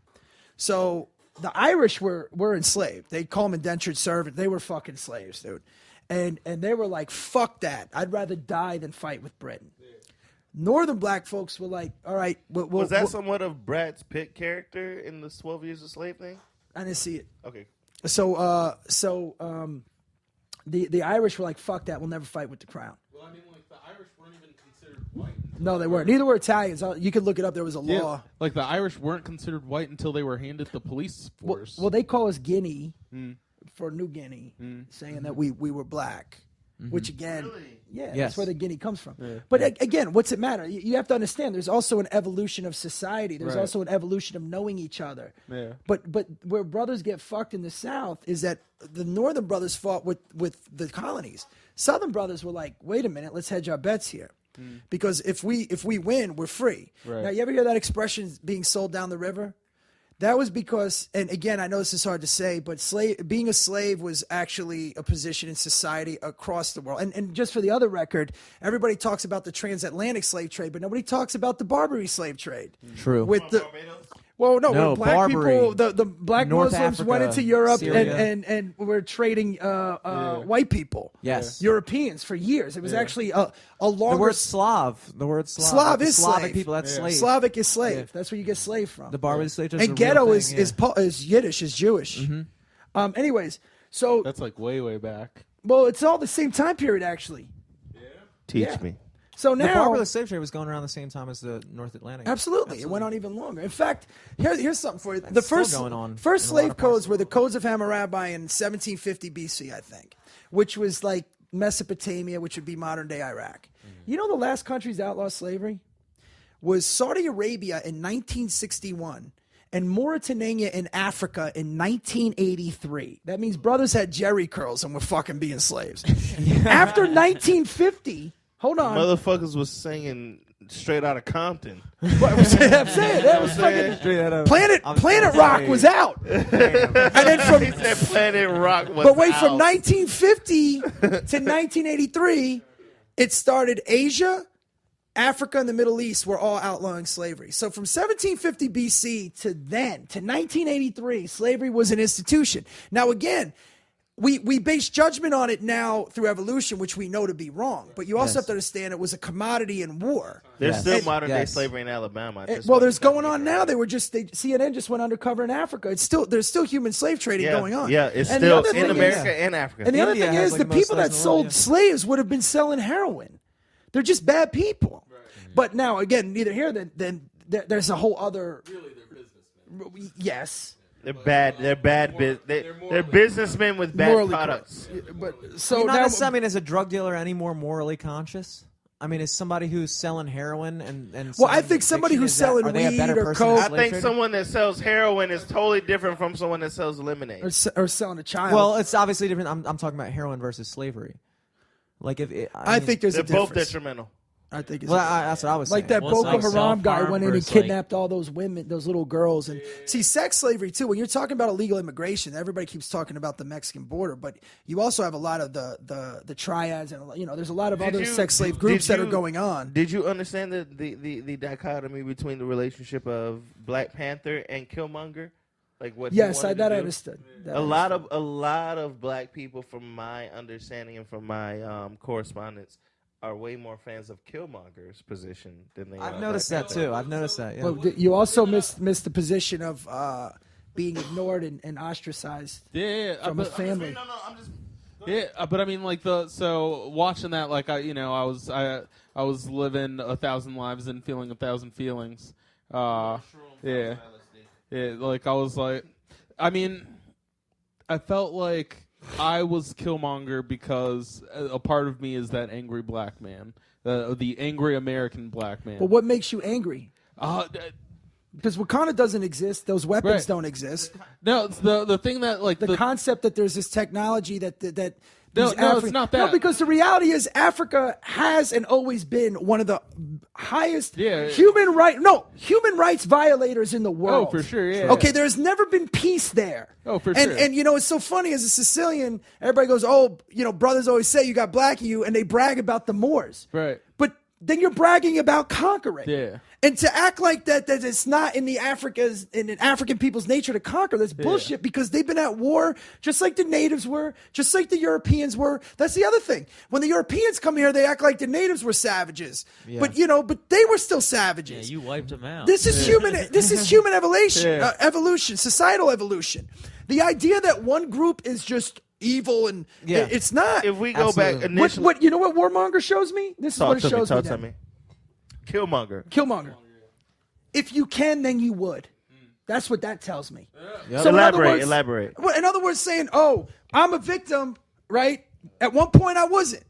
So the Irish were enslaved. They call them indentured servant. They were fucking slaves, dude. And they were like, fuck that. I'd rather die than fight with Britain. Yeah. Northern black folks were like, all right. Was that somewhat of Brad's Pitt character in the 12 Years a Slave thing? I didn't see it. Okay. So the Irish were like, fuck that, we'll never fight with the crown. Well, I mean, like the Irish weren't even considered white. No, they weren't. Neither were Italians. You could look it up. There was a Yeah, law. like the Irish weren't considered white until they were handed the police force. Well, they call us Guinea for New Guinea, saying that we were black. Which again, Yes. that's where the Guinea comes from. But again, what's it matter? You have to understand. There's also an evolution of society. There's Right. also an evolution of knowing each other. Yeah. But where brothers get fucked in the South is that the Northern brothers fought with the colonies. Southern brothers were like, wait a minute, let's hedge our bets here. Because if we win, we're free. Right. Now, you ever hear that expression, being sold down the river? That was because, and again, I know this is hard to say, but being a slave was actually a position in society across the world. And just for the other record, everybody talks about the transatlantic slave trade, but nobody talks about the Barbary slave trade. True. With the Well, no, No, when black Barbary. people, the black North Muslims went Africa, into Europe Syria. and were trading white people, Yes. Europeans for years. It was actually a longer. The word Slav. The word Slav. Slav The is Slavic slave. people. That's slave. Slavic is slave. That's where you get slave from. The Barbary slave trade. And ghetto is Yiddish, is Jewish. Anyways, so That's like way back. well, it's all the same time period actually. Teach Yeah. me. So The now, Barbary slave trade was going around the same time as the North Atlantic. absolutely, it went on even longer. In fact, here's something for you. The still first going on first in a lot slave of parts codes of the were the codes of Hammurabi in 1750 BC, I think, which was like Mesopotamia, which would be modern day Iraq. You know, the last countries to outlaw slavery was Saudi Arabia in 1961. And Mauritania in Africa in 1983. That means brothers had jerry curls and were fucking being slaves. After 1950, hold on. Motherfuckers was singing straight out of Compton. What I'm saying, that was fucking Planet Rock was out. And then He said Planet Rock was but wait, from out. 1950 to 1983, it started Asia, Africa, and the Middle East were all outlawing slavery. So from 1750 BC to 1983, slavery was an institution. Now again, we base judgment on it now through evolution, which we know to be wrong. But you also have to understand it was a commodity in war. There's Yes. still modern day Yes. slavery in Alabama. Well, there's going on now. CNN just went undercover in Africa. There's still human slave trading going on. Yeah, it's And the still other in thing America is- and Africa. And the other India thing has, is, like, the the most people that slaves in the world, sold slaves would have been selling heroin. They're just bad people. But now, again, neither here then there's a whole other. Really, they're businessmen. Yes. They're bad. They're businessmen with bad Morally products. But so Not now, necessarily, I mean, is a drug dealer any more morally conscious? I mean, is somebody who's selling heroin and well, I selling think somebody addiction, who's is that- selling are they a weed better or person than coke- I slave think trader? someone that sells heroin is totally different from someone that sells lemonade. or selling a child. Well, it's obviously different. I'm talking about heroin versus slavery. Like if it, I think there's They're a both difference. detrimental. I think it's Well, that's what I was like saying. that Well, it's Boko like Haram guy self-harm went in and versus, like- kidnapped all those women, those little girls, and see sex slavery too. When you're talking about illegal immigration, everybody keeps talking about the Mexican border, but you also have a lot of the triads, and there's a lot of other sex slave groups that are going on. Did you understand the dichotomy between the relationship of Black Panther and Killmonger? Like what? he Yes, wanted that to I do? understood. A lot of Black people, from my understanding and from my correspondence, are way more fans of Killmonger's position than they are. I've noticed Black that Panther. too. I've noticed that. Yeah. Well, you also missed the position of being ignored and ostracized Yeah, from a family. but I mean, like so watching that, like I was living 1,000 lives and feeling 1,000 feelings. Yeah, like I was like, I mean, I felt like I was Killmonger because a part of me is that angry black man, the angry American black man. But what makes you angry? Because Wakanda doesn't exist; those weapons Right. don't exist. No, it's the thing that like The concept that there's this technology that No, these no, it's not that. No, because the reality is Africa has and always been one of the highest human rights violators in the world. Oh, for sure, yeah. Okay, there has never been peace there. Oh, for and, sure. And it's so funny as a Sicilian, everybody goes, "Oh, brothers always say you got black in you," and they brag about the Moors. Right. But then you're bragging about conquering. Yeah. And to act like that it's not in an African people's nature to conquer, that's bullshit because they've been at war just like the natives were, just like the Europeans were. That's the other thing. When the Europeans come here, they act like the natives were savages. Yeah. But but they were still savages. Yeah, you wiped them out. This is human evolution, societal evolution. The idea that one group is just evil and it's not. If we go back Absolutely. initially, What you know what Warmonger shows me? This is what it shows me. talk to then. me. Killmonger. Killmonger. If you can, then you would. That's what that tells me. Yep. So Elaborate. Well, in other words, saying, "Oh, I'm a victim," right? At one point, I wasn't.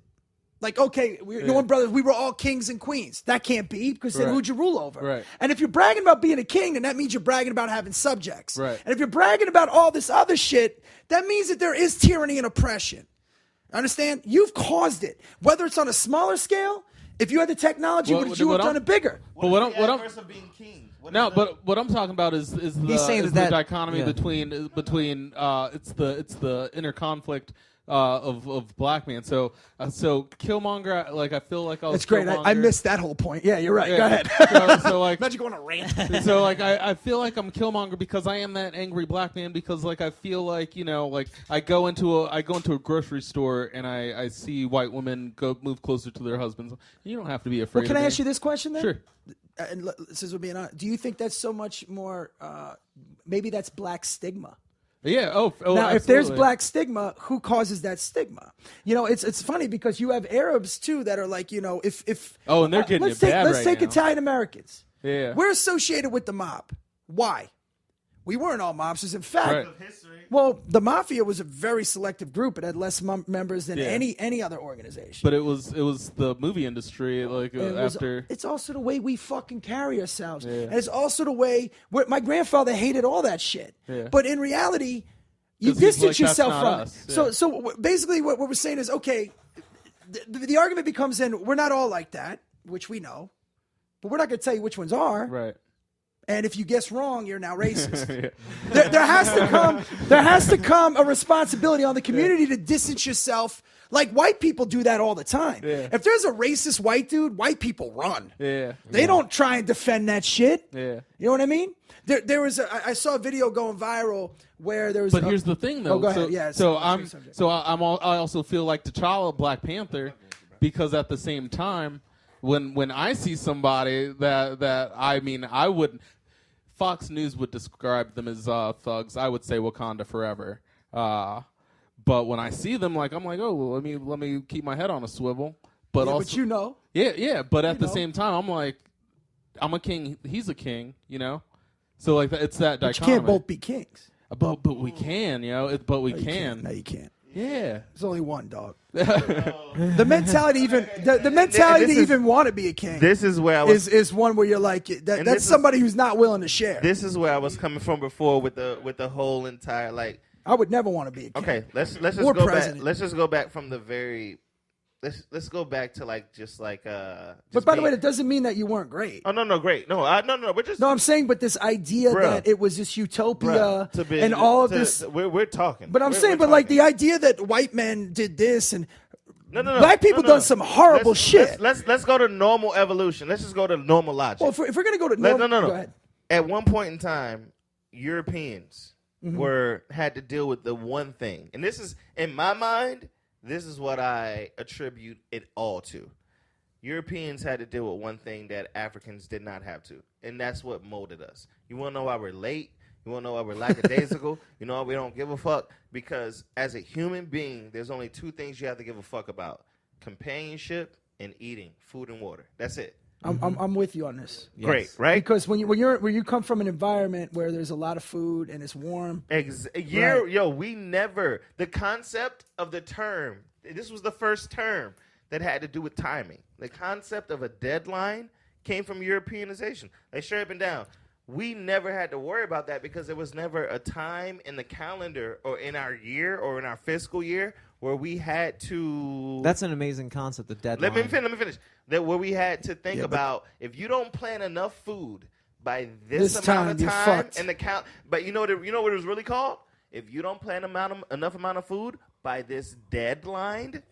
Like, okay, knowing brothers, we were all kings and queens. That can't be because then who'd you rule over? Right. And if you're bragging about being a king, then that means you're bragging about having subjects. Right. And if you're bragging about all this other shit, that means that there is tyranny and oppression. Understand? You've caused it. Whether it's on a smaller scale, if you had the technology, would you have done it bigger? But what I'm of being king? but what I'm talking about is saying the that- dichotomy yeah. between it's the inner conflict of black man. So Killmonger, like I feel like I was. That's great. I Killmonger. missed that whole point. Yeah, you're right. Yeah. Go ahead. So like Imagine going on a rant. so like I feel like I'm Killmonger because I am that angry black man because like I feel like like I go into a grocery store and I see white women move closer to their husbands. You don't have to be afraid. Well, can of I me. ask you this question then? Sure. And since we're being honest, do you think that's so much more? Maybe that's black stigma. Yeah. Oh. Now, if there's absolutely. black stigma, who causes that stigma? It's funny because you have Arabs too that are like, if Oh, and they're getting let's it take, bad let's right take now. Italian Americans. Yeah. We're associated with the mob. Why? We weren't all mobsters. In fact, Right. well, the mafia was a very selective group. It had less members than any other organization. But it was the movie industry after. It's also the way we fucking carry ourselves, and it's also the way my grandfather hated all that shit. Yeah. But in reality, you 'Cause he's distance like, "That's yourself not from us." it. Yeah. So basically, what we're saying is, okay, the argument becomes then we're not all like that, which we know, but we're not going to tell you which ones are. Right. And if you guess wrong, you're now racist. there has to come a responsibility on the community to distance yourself. Like white people do that all the time. Yeah. If there's a racist white dude, white people run. Yeah. They don't try and defend that shit. Yeah. You know what I mean? There was I saw a video going viral where there was. But here's the thing, though. Oh, go ahead. Yeah, So it's I also feel like T'Challa, Black Panther, because at the same time, when I see somebody that I wouldn't. Fox News would describe them as thugs. I would say Wakanda forever. But when I see them, I'm like, oh, well, let me keep my head on a swivel. But also, but you know. yeah. But at the know. same time, I'm like, I'm a king. He's a king. So like it's that But you dichotomy. can't both be kings. But we can. But we No, you can. can't. No, you can't. Yeah. There's only one dog. The mentality even the mentality to even want to be a king. This is where I was. is one where you're like that's somebody who's not willing to share. This is where I was coming from before with the whole entire like. I would never want to be a king. Okay, let's just Or go president. back. Let's just go back from the very. Let's go back to But by the way, that doesn't mean that you weren't great. Oh no, great. No, no. We're just No, I'm saying, but this idea Bruh. that it was this utopia to and all of this. We're talking. But I'm We're saying, but like talking. the idea that white men did this and No. black people done some horrible shit. Let's go to normal evolution. Let's just go to normal logic. Well, if we're gonna go to No. go ahead. At one point in time, Europeans Mm-hmm. had to deal with the one thing, and this is in my mind. This is what I attribute it all to. Europeans had to deal with one thing that Africans did not have to, and that's what molded us. You want to know why we're late? You want to know why we're lackadaisical? You know why we don't give a fuck? Because as a human being, there's only two things you have to give a fuck about: companionship and eating, food and water. That's it. I'm with you on this. Yes. Great, right? Because when you come from an environment where there's a lot of food and it's warm, Right. Yo, we never, the concept of the term, this was the first term that had to do with timing. The concept of a deadline came from Europeanization. Like straight up and down. We never had to worry about that because there was never a time in the calendar or in our year or in our fiscal year where we had to... That's an amazing concept, the deadline. Let me finish. That where we had to think about if you don't plan enough food by this amount of you're time fucked. and the count. But you know what it was really called? If you don't plan enough amount of food by this deadline,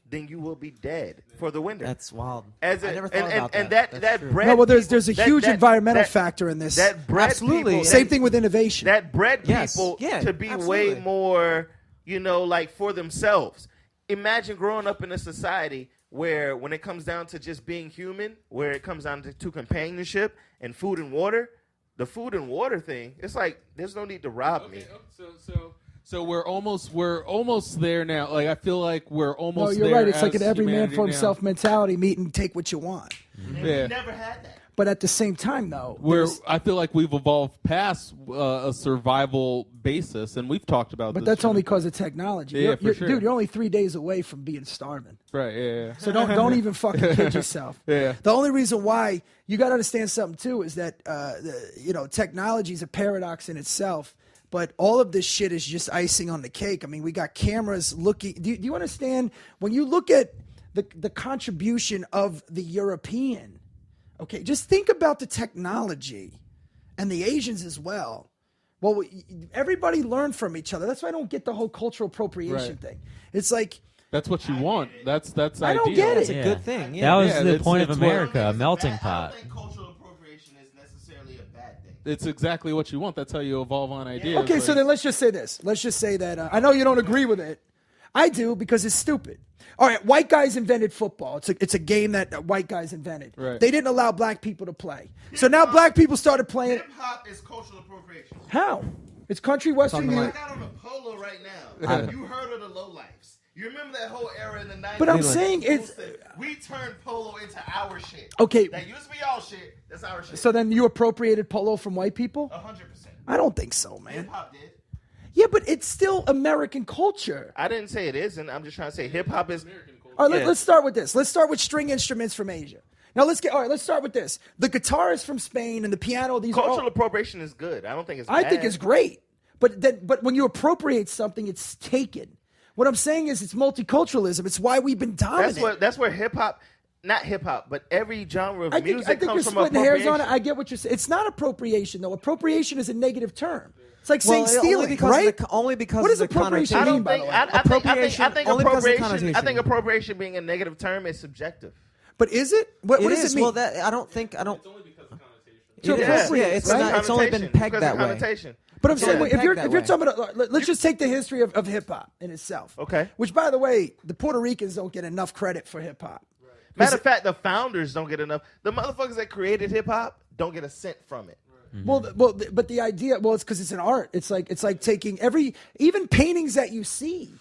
then you will be dead for the winter. That's wild. I never thought about and that. that That's true. bread. No, well, there's a people- huge that- environmental that- factor in this. That bred Absolutely. people. Same thing with innovation. That bred Yes. people Yeah, to be absolutely. way more, like for themselves. Imagine growing up in a society where, when it comes down to just being human, where it comes down to companionship and food and water, the food and water thing, it's like there's no need to rob me. So we're almost there now. Like I feel like we're No, almost. you're there right. It's like as an every man humanity for now. himself mentality. Meet and take what you want. And Yeah. we never had that. But at the same time, though, I feel like we've evolved past a survival basis, and we've talked about. but this that's only shit. because of technology. Yeah, for sure. Dude, you're only 3 days away from being starving. Right. Yeah. So don't even fucking kid yourself. Yeah. The only reason why you got to understand something too is that technology is a paradox in itself. But all of this shit is just icing on the cake. I mean, we got cameras looking. Do you understand when you look at the contribution of the European? Okay, just think about the technology and the Asians as well. Well, everybody learned from each other. That's why I don't get the whole cultural appropriation Right. thing. It's like, That's what you want. That's I don't ideal. get it. It's a good thing. Yeah. That was Yeah, the it's- point of it's what- America, a melting I pot. don't think cultural appropriation is necessarily a bad thing. It's exactly what you want. That's how you evolve on ideas. okay, so like- then let's just say this. Let's just say that I know you don't agree with it. I do because it's stupid. All right, white guys invented football. It's a game that white guys invented. Right. They didn't allow black people to play. So now black people started playing. Hip hop is cultural appropriation. How? It's country western Something music. I got on a polo right now. You heard of the lowlifes. You remember that whole era in the 90s? But I'm Leland. saying it's We turned polo into our shit. okay. That used to be y'all shit. That's our shit. So then you appropriated polo from white people? 100%. I don't think so, man. Hip hop did. Yeah, but it's still American culture. I didn't say it isn't. I'm just trying to say hip hop is. All right, Yeah. let's start with this. Let's start with string instruments from Asia. Now let's start with this. The guitar is from Spain and the piano. These are Cultural all, appropriation is good. I don't think it's. I bad. think it's great. But when you appropriate something, it's taken. What I'm saying is it's multiculturalism. It's why we've been dominant. That's where hip hop, not hip hop, but every genre of I think music you're comes from splitting hairs on it. appropriation. I get what you're saying. It's not appropriation though. Appropriation is a negative term. It's like Well, saying stealing, only because right? of the, only because What of does the appropriation I connotation. mean, don't by think. the way? I think Appropriation, only because of appropriation. connotation. I think appropriation being a negative term is subjective. But is it? What It does is. it mean? Well, that I don't think I don't. It's only because of connotation. To It is. appropriate, Yeah, it's right? not. It's only been Connotation, pegged because that of way. connotation. But I'm saying, Yeah. if you're Pegged if you're that talking about, let's just take the history of hip hop in itself. Okay. Which, by the way, the Puerto Ricans don't get enough credit for hip hop. Matter of fact, the founders don't get enough. The motherfuckers that created hip hop don't get a cent from it. But the idea, it's because it's an art. It's like taking even paintings that you see.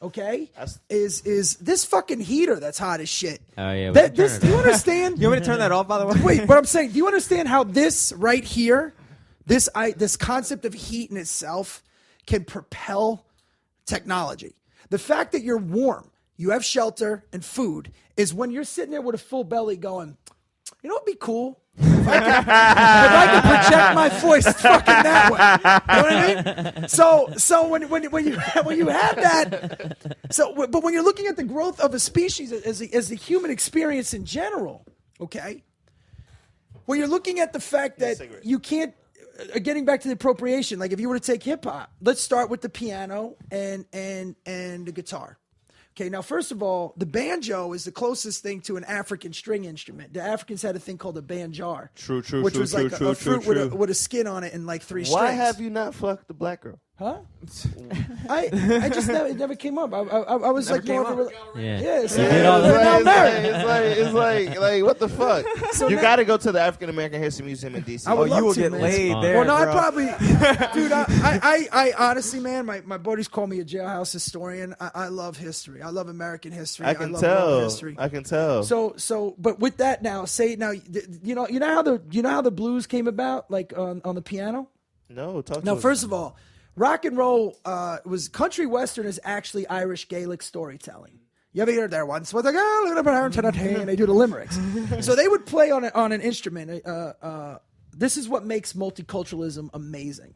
Okay, That's- is this fucking heater that's hot as shit? Oh, yeah, we That, can turn this, it do you off. understand? You want me to turn that off, by the way? Wait, but I'm saying, do you understand how this right here, this concept of heat in itself can propel technology? The fact that you're warm, you have shelter and food, is when you're sitting there with a full belly going, you know what'd be cool? If I could project my voice fucking that way. You know what I mean? So when you have that, but when you're looking at the growth of a species as the human experience in general, okay? When you're looking at the fact that you can't, getting back to the appropriation, like if you were to take hip hop, let's start with the piano and the guitar. Okay, now first of all, the banjo is the closest thing to an African string instrument. The Africans had a thing called a banjar, which was like a fruit with a skin on it and like three strings. Why have you not fucked the black girl? Huh? I just it never came up. I was Never like more came of a up. yeah. So You did all that. now I'm married. It's like what the fuck? So You now- got to go to the African American History Museum in DC. I would love You will to, get man. laid fine. there. Well, no, I bro. probably, dude. I honestly, man, my buddies call me a jailhouse historian. I love history. I love American history. I can love world tell. history. I can tell. So, but with that now, you know how the blues came about, like on the piano. No, talk to Now, us. first of all, rock and roll was country western is actually Irish Gaelic storytelling. You ever hear there once was a girl in a brown to that hay, and they do the limericks. So they would play on an instrument. This is what makes multiculturalism amazing.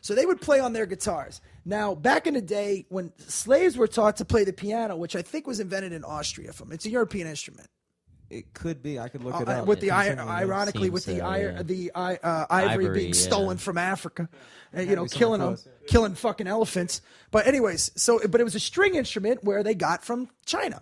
So they would play on their guitars. Now, back in the day when slaves were taught to play the piano, which I think was invented in Austria, it's a European instrument. It could be. I could look it up. With the Continue. ironically, Seems with the so, yeah. ivory being Ivory, stolen yeah. from Africa, and Had to be killing something them, close, yeah. killing fucking elephants. But anyways, but it was a string instrument where they got from China.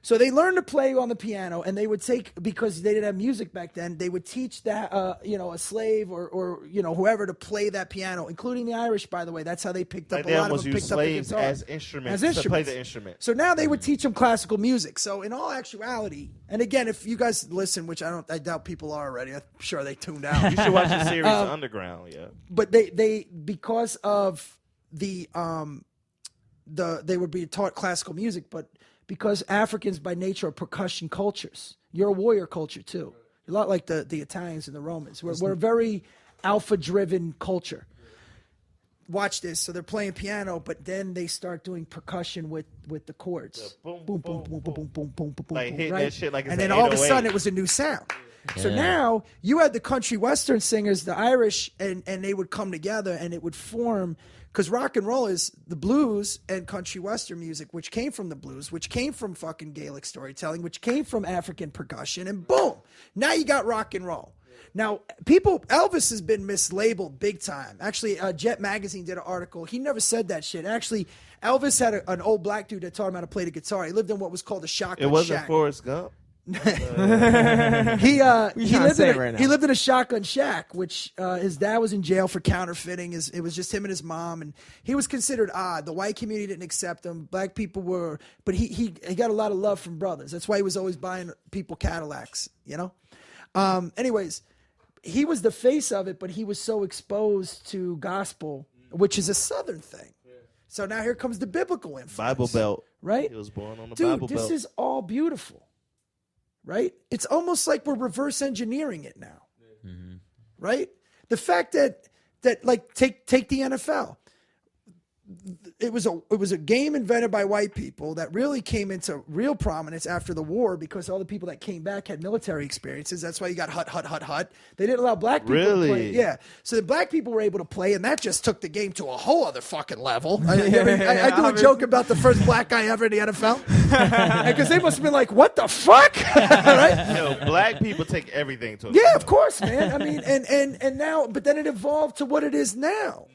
So they learned to play on the piano, and they would take, because they didn't have music back then, they would teach that a slave or whoever to play that piano, including the Irish, by the way. That's how they picked up Like a lot of they them almost picked use up the slaves guitar. as instruments to play the instrument. So now they would teach them classical music. So in all actuality, and again, if you guys listen, which I doubt people are already, I'm sure they tuned out. You should watch the series Underground. Yeah, But they because of they would be taught classical music, but because Africans by nature are percussion cultures. You're a warrior culture too. You're a lot like the Italians and the Romans. We're a very alpha-driven culture. Watch this. So they're playing piano, but then they start doing percussion with the chords. Boom, Boom, boom, boom, boom, boom, boom, boom, boom, Like hitting right? that shit like it's and an then all of a 808. sudden it was a new sound. So Yeah. now you had the country western singers, the Irish, and they would come together and it would form, because rock and roll is the blues and country western music, which came from the blues, which came from fucking Gaelic storytelling, which came from African percussion, and boom, now you got rock and roll. Now, Elvis has been mislabeled big time. Actually, Jet Magazine did an article. He never said that shit. Actually, Elvis had an old black dude that taught him how to play the guitar. He lived in what was called a shotgun it wasn't shack. Forrest Gump. He trying to lived say in it right now? he lived in a shotgun shack, which his dad was in jail for counterfeiting. It was just him and his mom, and he was considered odd. The white community didn't accept him. Black people were, but he got a lot of love from brothers. That's why he was always buying people Cadillacs. Anyways, he was the face of it, but he was so exposed to gospel, which is a Southern thing. So now here comes the biblical influence. Bible Belt. Right? He was born on the Dude, Bible this Belt. is all beautiful, right? It's almost like we're reverse engineering it now, right? The fact that like take the NFL. It was a game invented by white people that really came into real prominence after the war because all the people that came back had military experiences. That's why you got hut. They didn't allow black people to play. Really? Yeah. So the black people were able to play, and that just took the game to a whole other fucking level. I do a joke about the first black guy ever in the NFL because they must have been like, "What the fuck?" Right? Yo, black people take everything to Yeah, of course, man. I mean, and now, but then it evolved to what it is now.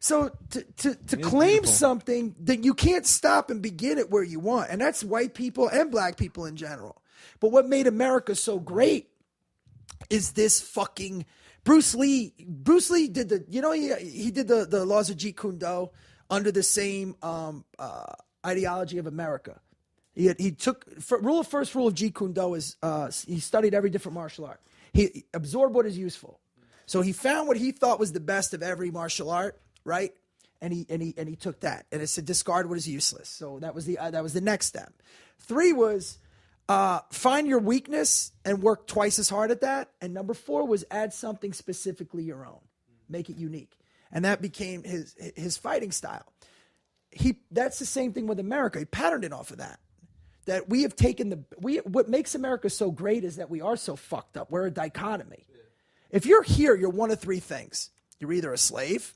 So to claim something, that you can't stop and begin it where you want, and that's white people and black people in general. But what made America so great is this fucking Bruce Lee. Bruce Lee did he did the laws of Jeet Kune Do under the same ideology of America. He took first rule of Jeet Kune Do is he studied every different martial art. He absorbed what is useful. So he found what he thought was the best of every martial art, right? And he took that, and it said discard what is useless. So that was the next step. 3 was find your weakness and work twice as hard at that. And number 4 was add something specifically your own, make it unique, and that became his fighting style. That's the same thing with America. He patterned it off of that. That we have taken what makes America so great is that we are so fucked up. We're a dichotomy. If you're here, you're one of 3 things. You're either a slave.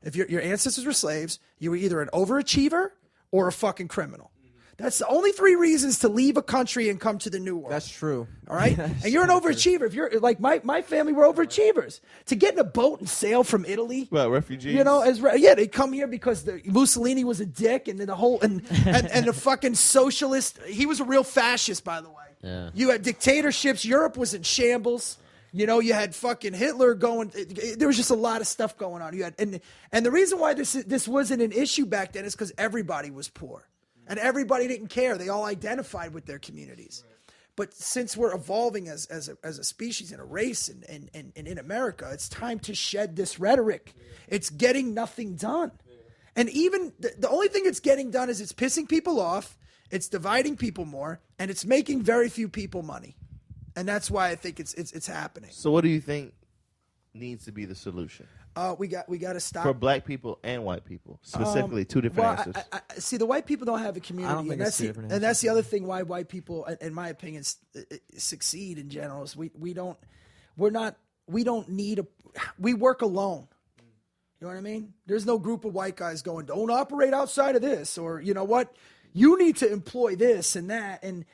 If your ancestors were slaves, you were either an overachiever or a fucking criminal. That's the only 3 reasons to leave a country and come to the new world. That's true. All right? And you're an overachiever. If you're like my family were overachievers. To get in a boat and sail from Italy. Well, refugees. They come here because Mussolini was a dick, and then and the fucking socialist. He was a real fascist, by the way. Yeah. You had dictatorships. Europe was in shambles. You had fucking Hitler going. There was just a lot of stuff going on. You had and the reason why this wasn't an issue back then is because everybody was poor, and everybody didn't care. They all identified with their communities. But since we're evolving as a species and a race and in America, it's time to shed this rhetoric. It's getting nothing done, and even the only thing it's getting done is it's pissing people off, it's dividing people more, and it's making very few people money. And that's why I think it's happening. So what do you think needs to be the solution We got to stop. for black people and white people specifically? 2 different answers. I see, the white people don't have a community. I don't think and it's that's 2 the, different and that's answers. the other thing why white people, in my opinion, succeed in general. Is we don't need we work alone. You know what I mean? There's no group of white guys going, don't operate outside of this, or you know what, you need to employ this and that, and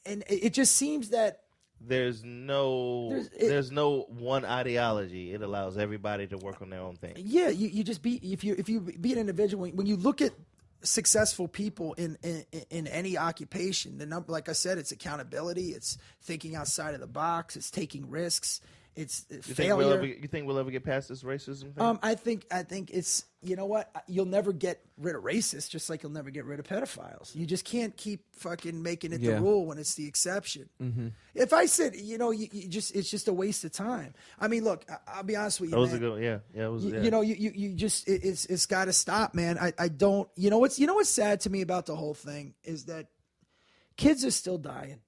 it just seems that. There's no one ideology. It allows everybody to work on their own thing. Yeah, you just be if you be an individual. When you look at successful people in any occupation. The number, like I said, it's accountability. It's thinking outside of the box. It's taking risks. It's failure. You think we'll ever get past this racism thing? I think it's, you know what? You'll never get rid of racists, just like you'll never get rid of pedophiles. You just can't keep fucking making it the rule when it's the exception. If I said, it's just a waste of time. I mean, look, I'll be honest with you, That was man. a good, yeah. It was, You just it's got to stop, man. I don't. What's sad to me about the whole thing is that kids are still dying.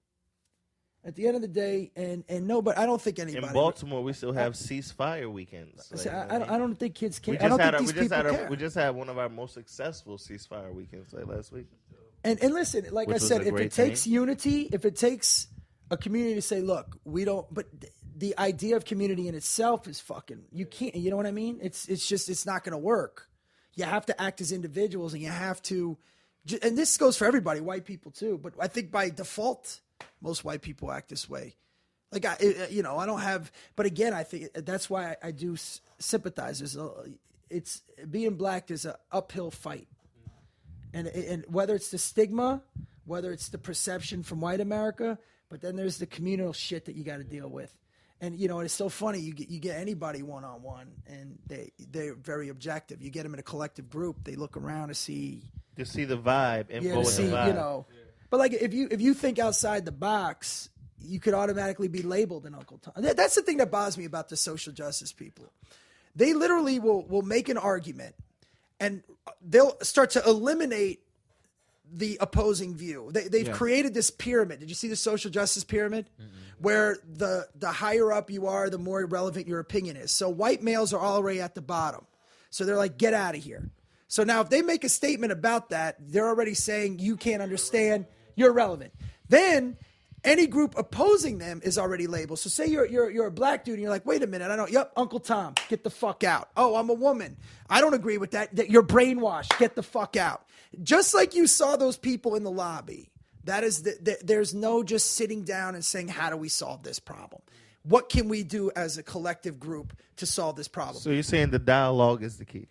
At the end of the day, and no, but I don't think anybody. In Baltimore, we still have ceasefire weekends. See, I don't think kids care. We I don't think we these people care. we just had one of our most successful ceasefire weekends last week. And listen, like Which I was said, a if it great takes thing. unity, if it takes a community to say, look, we don't. But the idea of community in itself is fucking. You can't. You know what I mean? It's not going to work. You have to act as individuals, and you have to. And this goes for everybody, white people too. But I think by default, most white people act this way. Like I don't have, but again, I think that's why I do sympathize. It's being black is an uphill fight, and whether it's the stigma, whether it's the perception from white America, but then there's the communal shit that you got to deal with, and it's so funny. You get anybody one-on-one, and they're very objective. You get them in a collective group, they look around to see To see the vibe, info to with see the vibe. But like if you think outside the box, you could automatically be labeled an Uncle Tom. That's the thing that bothers me about the social justice people. They literally will make an argument, and they'll start to eliminate the opposing view. They've created this pyramid. Did you see the social justice pyramid? Where the higher up you are, the more relevant your opinion is. So white males are already at the bottom. So they're like, get out of here. So now if they make a statement about that, they're already saying you can't understand, you're irrelevant. Then any group opposing them is already labeled. So say you're a black dude and you're like, wait a minute, I don't. Yep, Uncle Tom, get the fuck out. Oh, I'm a woman. I don't agree with that. You're brainwashed. Get the fuck out. Just like you saw those people in the lobby. That is, there's no just sitting down and saying, how do we solve this problem? What can we do as a collective group to solve this problem? So you're saying the dialogue is the key?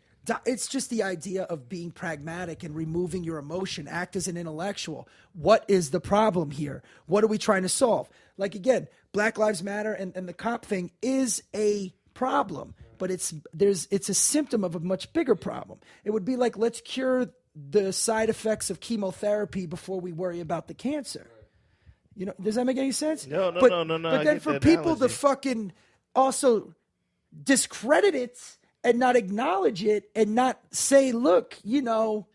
It's just the idea of being pragmatic and removing your emotion. Act as an intellectual. What is the problem here? What are we trying to solve? Like, again, Black Lives Matter and the cop thing is a problem, but it's a symptom of a much bigger problem. It would be like, let's cure the side effects of chemotherapy before we worry about the cancer. Does that make any sense? No. But then for people to fucking also discredit it and not acknowledge it and not say, look, don't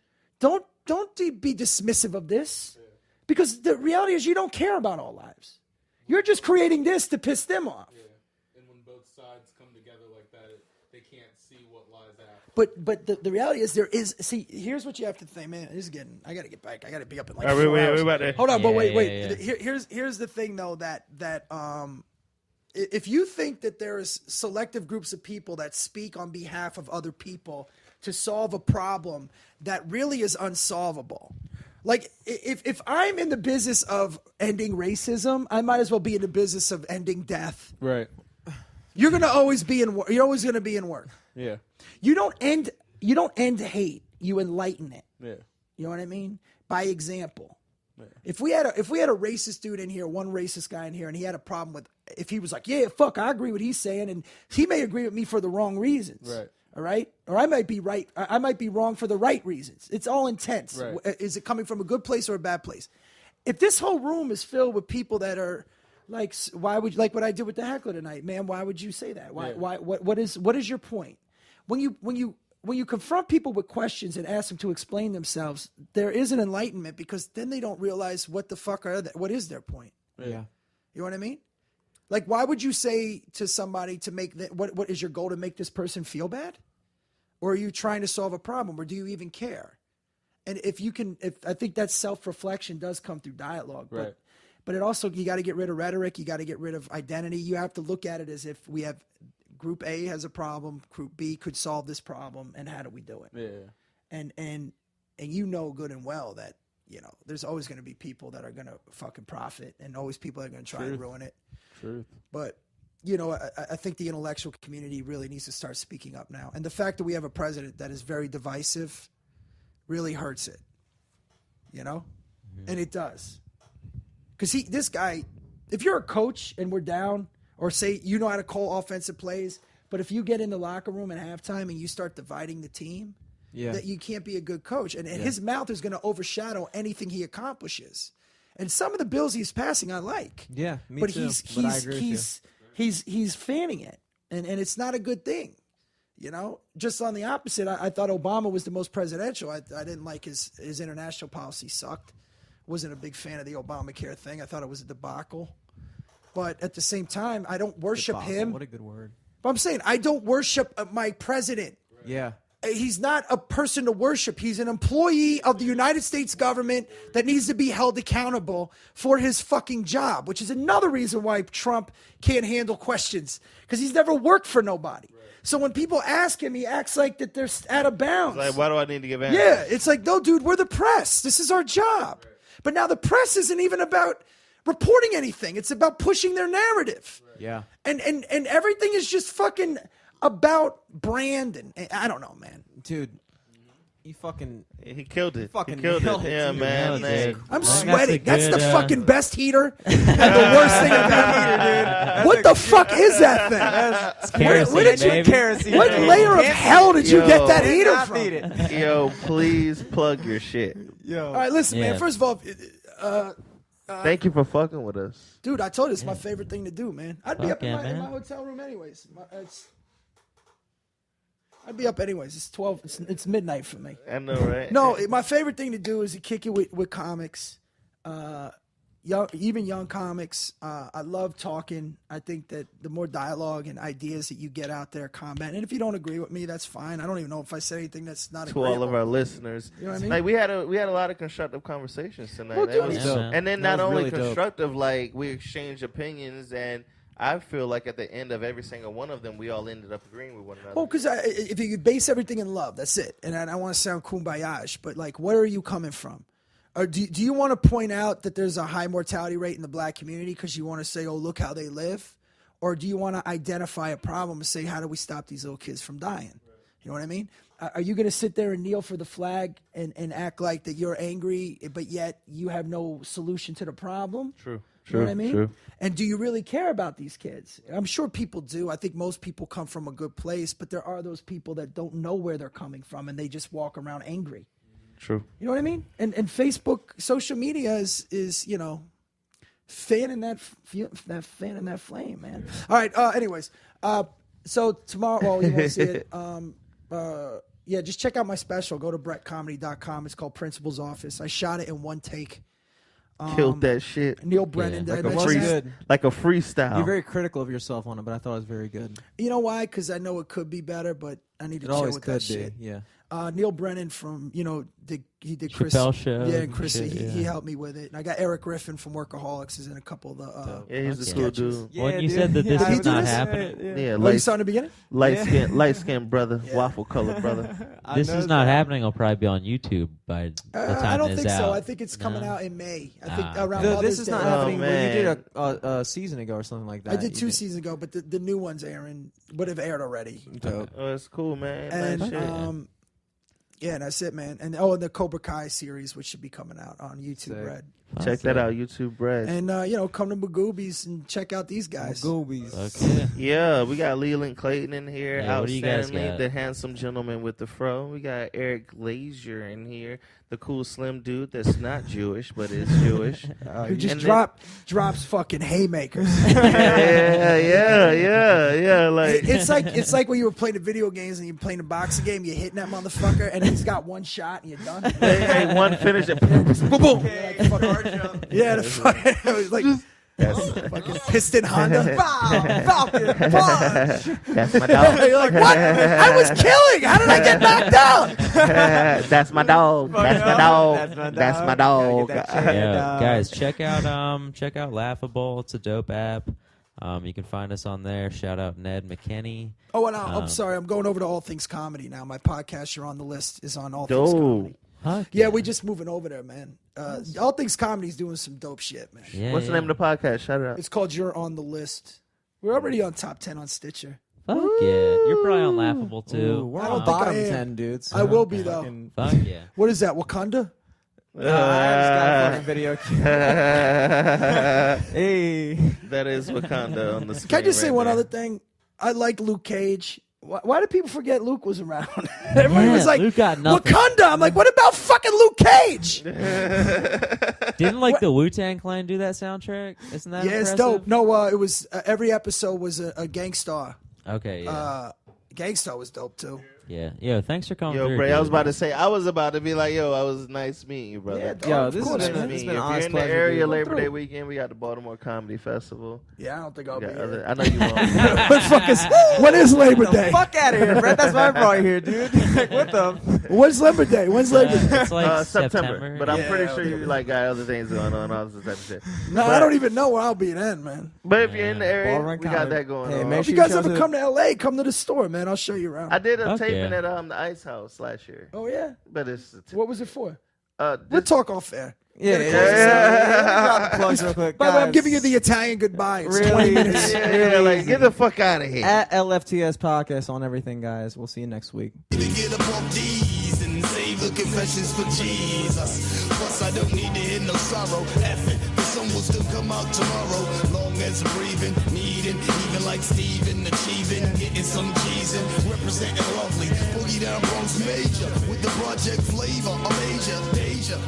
be dismissive of this, because the reality is you don't care about all lives. You're just creating this to piss them off. Yeah. And when both sides come together like that, they can't see what lies after. But the reality is here's what you have to think, man. I got to get back. I got to be up in like 4 We're hours. about to, Hold on, but wait. Yeah. Here's the thing though, that if you think that there is selective groups of people that speak on behalf of other people to solve a problem that really is unsolvable, like if I'm in the business of ending racism, I might as well be in the business of ending death. Right. You're gonna always be in work. You're always gonna be in work. Yeah. You don't end hate. You enlighten it. Yeah. You know what I mean? By example. Yeah. If we had a racist dude in here, one racist guy in here, and he had a problem with, if he was like, yeah, fuck, I agree with what he's saying, and he may agree with me for the wrong reasons. Right. All right? Or I might be right. I might be wrong for the right reasons. It's all intense. Right. Is it coming from a good place or a bad place? If this whole room is filled with people that are like, why would you, like what I did with the heckler tonight, man? Why would you say that? Why? What is your point? When you confront people with questions and ask them to explain themselves, there is an enlightenment, because then they don't realize what the fuck what is their point. Yeah. You know what I mean? Like, why would you say to somebody to make that? What is your goal, to make this person feel bad, or are you trying to solve a problem, or do you even care? And if I think that self-reflection does come through dialogue, Right. But it also, you got to get rid of rhetoric. You got to get rid of identity. You have to look at it as if we have Group A has a problem, Group B could solve this problem, and how do we do it? Yeah. And you know good and well that there's always going to be people that are going to fucking profit, and always people that are going to try and ruin it. Truth. But I think the intellectual community really needs to start speaking up now. And the fact that we have a president that is very divisive, really hurts it. You know? And it does. Because this guy, if you're a coach and we're down, or say you know how to call offensive plays, but if you get in the locker room at halftime and you start dividing the team, that you can't be a good coach. And his mouth is going to overshadow anything he accomplishes. And some of the bills he's passing I like. Yeah, me but too. But I agree with you. He's fanning it. And it's not a good thing. You know, just on the opposite, I thought Obama was the most presidential. I didn't like his international policy sucked. Wasn't a big fan of the Obamacare thing. I thought it was a debacle. But at the same time, I don't worship him. What a good word. But I'm saying I don't worship my president. Yeah. He's not a person to worship. He's an employee of the United States government that needs to be held accountable for his fucking job, which is another reason why Trump can't handle questions, because he's never worked for nobody. So when people ask him, he acts like that they're out of bounds. Like, why do I need to give answers? Yeah, it's like, no, dude, we're the press. This is our job. But now the press isn't even about reporting anything. It's about pushing their narrative. Yeah. And everything is just fucking about brand and I don't know, man. Dude, he He killed it. Fucking he killed nailed it. it, Yeah, dude. man. Nailed it. I'm That's sweating. a That's good, the fucking best heater and the worst thing about What the fuck is that thing? It's kerosene, Where did you- baby. kerosene? What layer of hell did you get that heater Not from? need it. Yo, please plug your shit. Yo. All right, listen, man. Yeah. First of all, Thank you for fucking with us. dude, I told you it's my favorite thing to do, man. I'd be Fuck up in yeah, my, in man. my hotel room anyways. I'd be up anyways. It's 12. It's midnight for me. I know, right? No, my favorite thing to do is to kick it with comics, young comics. I love talking. I think that the more dialogue and ideas that you get out there, comment. And if you don't agree with me, that's fine. I don't even know if I said anything that's not to agreeable. all of our listeners. You know what I mean? Like we had a lot of constructive conversations tonight. Well, That dude, was it's dope. and then That not was only really dope. constructive, like we exchanged opinions, and I feel like at the end of every single one of them, we all ended up agreeing with one another. Well, because if you base everything in love, that's it. And I don't want to sound kumbaya, but like, where are you coming from? Or do you want to point out that there's a high mortality rate in the black community because you want to say, oh, look how they live? Or do you want to identify a problem and say, how do we stop these little kids from dying? You know what I mean? Are you going to sit there and kneel for the flag and act like that you're angry, but yet you have no solution to the problem? True. You know what I mean? True. And do you really care about these kids? I'm sure people do. I think most people come from a good place, but there are those people that don't know where they're coming from and they just walk around angry. True. You know what I mean? And Facebook, social media is you know, fanning that flame, man. All right. Anyways, so tomorrow, well, you won't see it. Yeah, just check out my special. Go to BretComedy.com. It's called Principal's Office. I shot it in one take. Killed that shit. Neil Brennan Yeah, did. like I a mentioned free- that. good. Like a freestyle. You're very critical of yourself on it, but I thought it was very good. You know why? Because I know it could be better, but I need to It chill always with could that be. shit. Yeah. Neil Brennan from, he did Chris. Chappelle Show Yeah, and and Chris, shit, he yeah. helped me with it. And I got Eric Griffin from Workaholics is in a couple of the. Yeah, he's a Okay. cool sketches. dude. When you dude. said that this Did he is do not this? happening, Yeah, What you saw in the beginning? light skinned brother, waffle color brother. this is not happening. It'll probably be on YouTube by the time I don't it's think out. so. I think it's coming No? out in May. I think Ah, around This Mother's is Day. not Oh, happening. Well, you did man. a season ago or something like that. I did You 2 seasons ago, but the new one's airing. Would have aired already. Dope. Oh, it's cool, man. And Nice shit. yeah, that's it, man. And and the Cobra Kai series, which should be coming out on YouTube Sick. Red. Check that out, YouTube Bread. And come to Magoobies and check out these guys. Goobies. Okay. Yeah, we got Leland Clayton in here. Yeah, what do you guys Outstandingly, got? the handsome gentleman with the fro. We got Eric Glazier in here, the cool slim dude that's not Jewish but is Jewish. Who just and then- drops fucking haymakers. yeah. Like It's like when you were playing the video games and you're playing the boxing game, you're hitting that motherfucker, and he's got one shot and you're done. hey, one finish. Boom, boom. Yeah, the fucking it was like fucking piston Honda. Falcon punch. That's my dog. You're like, what? I was killing. How did I get knocked out? That's my dog. That's my dog. That's my dog. Yeah, guys, check out Laughable. It's a dope app. You can find us on there. Shout out Ned McKinney. Oh, and I'm sorry. I'm going over to All Things Comedy now. My podcast, You're on the List, is on All Things Comedy. Dope. Huh? Yeah, we just moving over there, man. All Things Comedy's doing some dope shit, man. Yeah, What's the name of the podcast? Shout it out. It's called You're on the List. We're already on top 10 on Stitcher. Fuck yeah. You're probably on Laughable too. We're I on don't think I bottom am. 10, dudes. I will be though. Fuck yeah. What is that? Wakanda? I just got a fucking video. Hey. That is Wakanda on the screen. Can I just say right one there. other thing? I like Luke Cage. Why did people forget Luke was around? Everybody was like, Luke got nothing. Wakanda. I'm like, what about fucking Luke Cage? Didn't like the Wu-Tang Clan do that soundtrack? Isn't that Yeah, it's impressive? dope. No, it was every episode was a Gangstar. Okay, yeah. Gangstar was dope too. Yeah. Yo, thanks for coming Yo, through. Bray, I was dude. about to say, I was about to be like, yo, I was nice meeting you, brother. Yeah, dog, Yo, of this course, has been, man. this has If been you're an honest in the pleasure. area dude. Labor through. Day weekend, we got the Baltimore Comedy Festival. Yeah, I don't think I'll We be got here. other, I know you won't. What the fuck is? When is Labor Day? Fuck out of here, Brett. That's why I brought you here, dude. Like, what the? When's Labor Day? When's Labor Day? It's like September. But I'm Yeah, pretty okay, sure you okay. like got other things going on, all this type of shit. No, I don't even know where I'll be then, man. But if you're in the area, Ballroom we got Comedy. that going Hey, on. make If sure you guys show ever to- come to LA, come to the store, man. I'll show you around. I did a Fuck taping yeah. at the Ice House last year. Oh yeah. But it's What was it for? this- We'll talk off air. Yeah, Gotta yeah, close this out. yeah. Let me drop the plugs real quick. By the way, I'm Guys, giving you the Italian goodbye. It's Really? 20 minutes. yeah, like get the fuck out of here. at LFTS Podcast on everything, guys. We'll see you next week. To get up off these and save the confessions for Jesus. Plus, I don't need to hear no sorrow. F it, the sun will still come out tomorrow. Long as I'm breathing, needing, even like Steven, achieving, getting some cheese in, representing lovely. Boogie down Bronx major with the project flavor. A major, Deja.